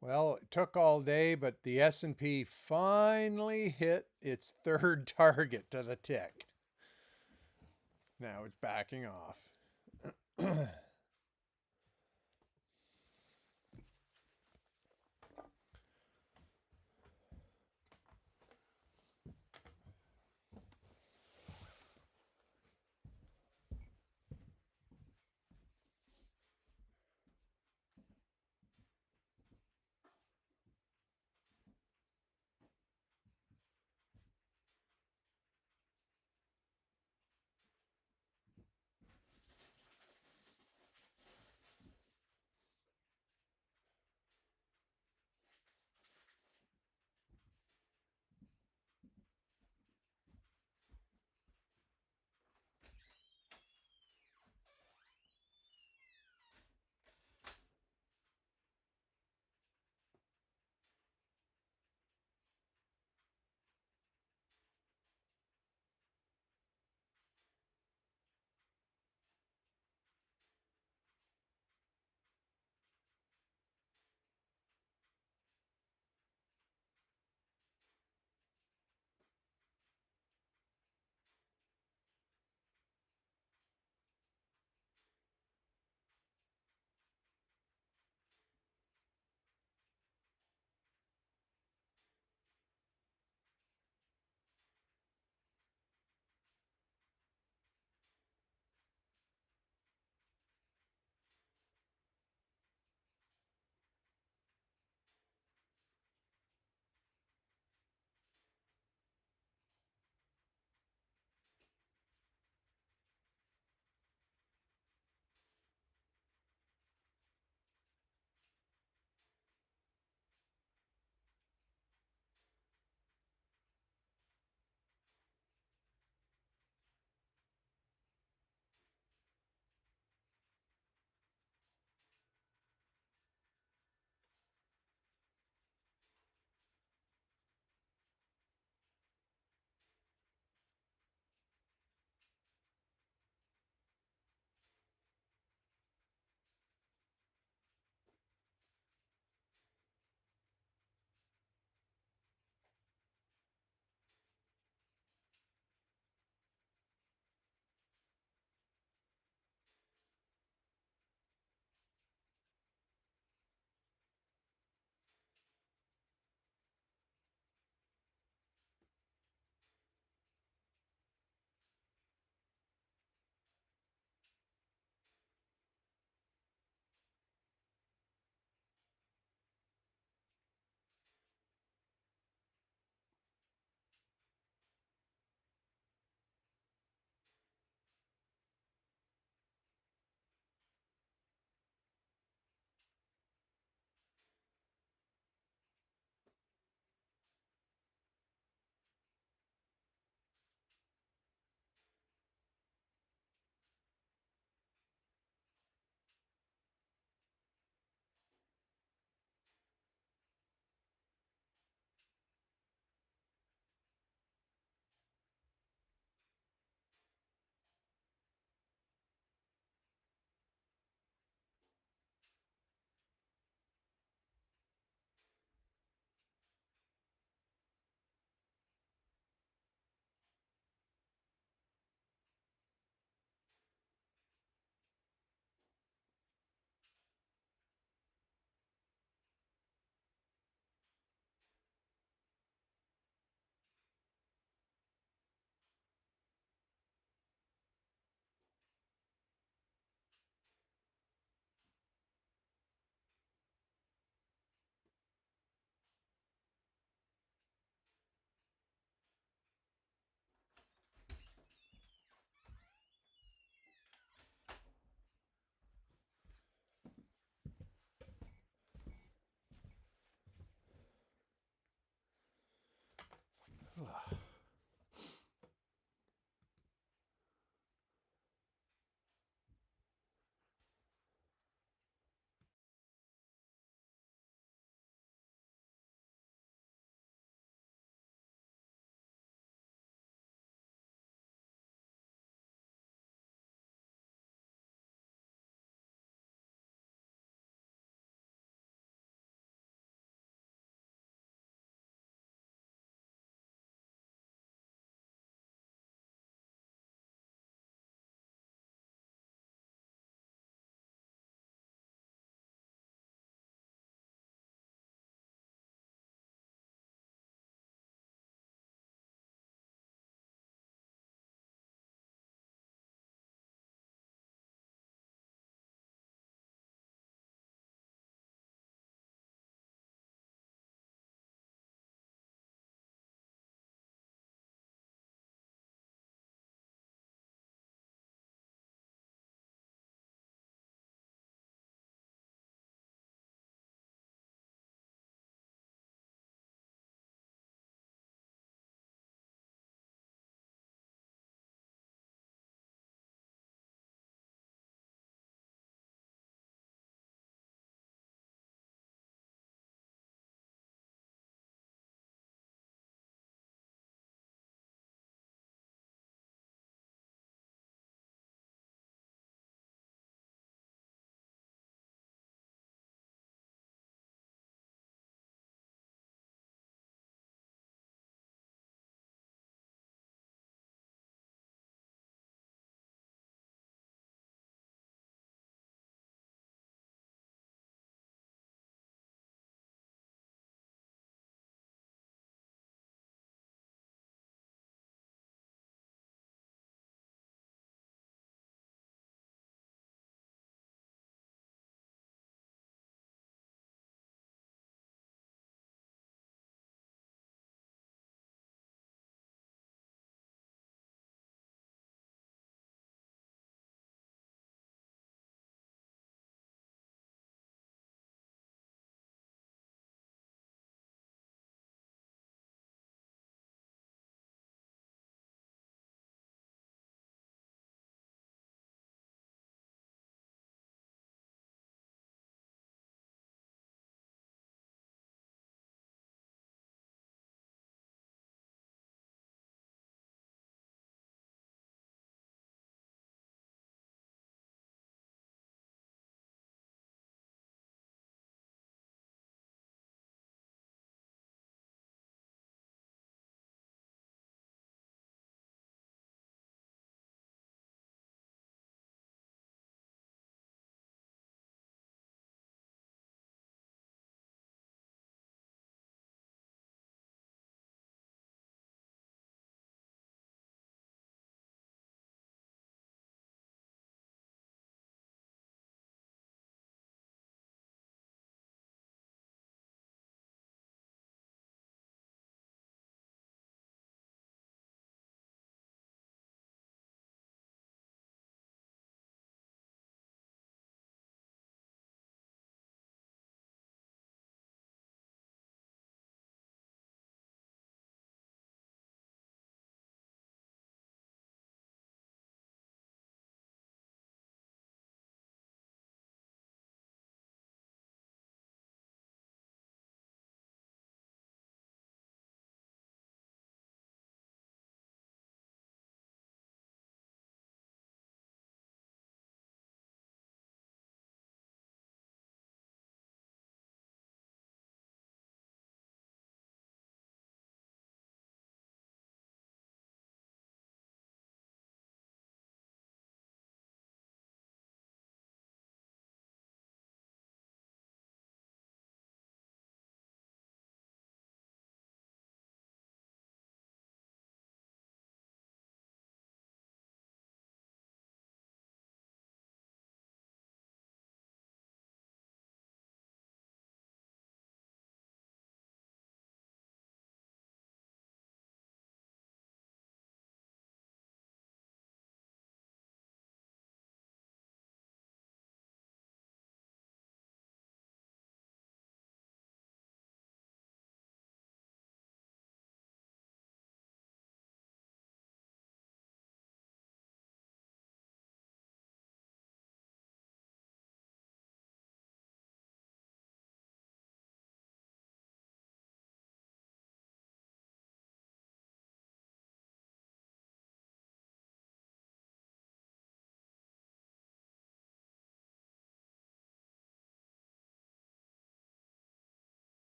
Well, it took all day, but the S&P finally hit its third target to the tick. Now it's backing off.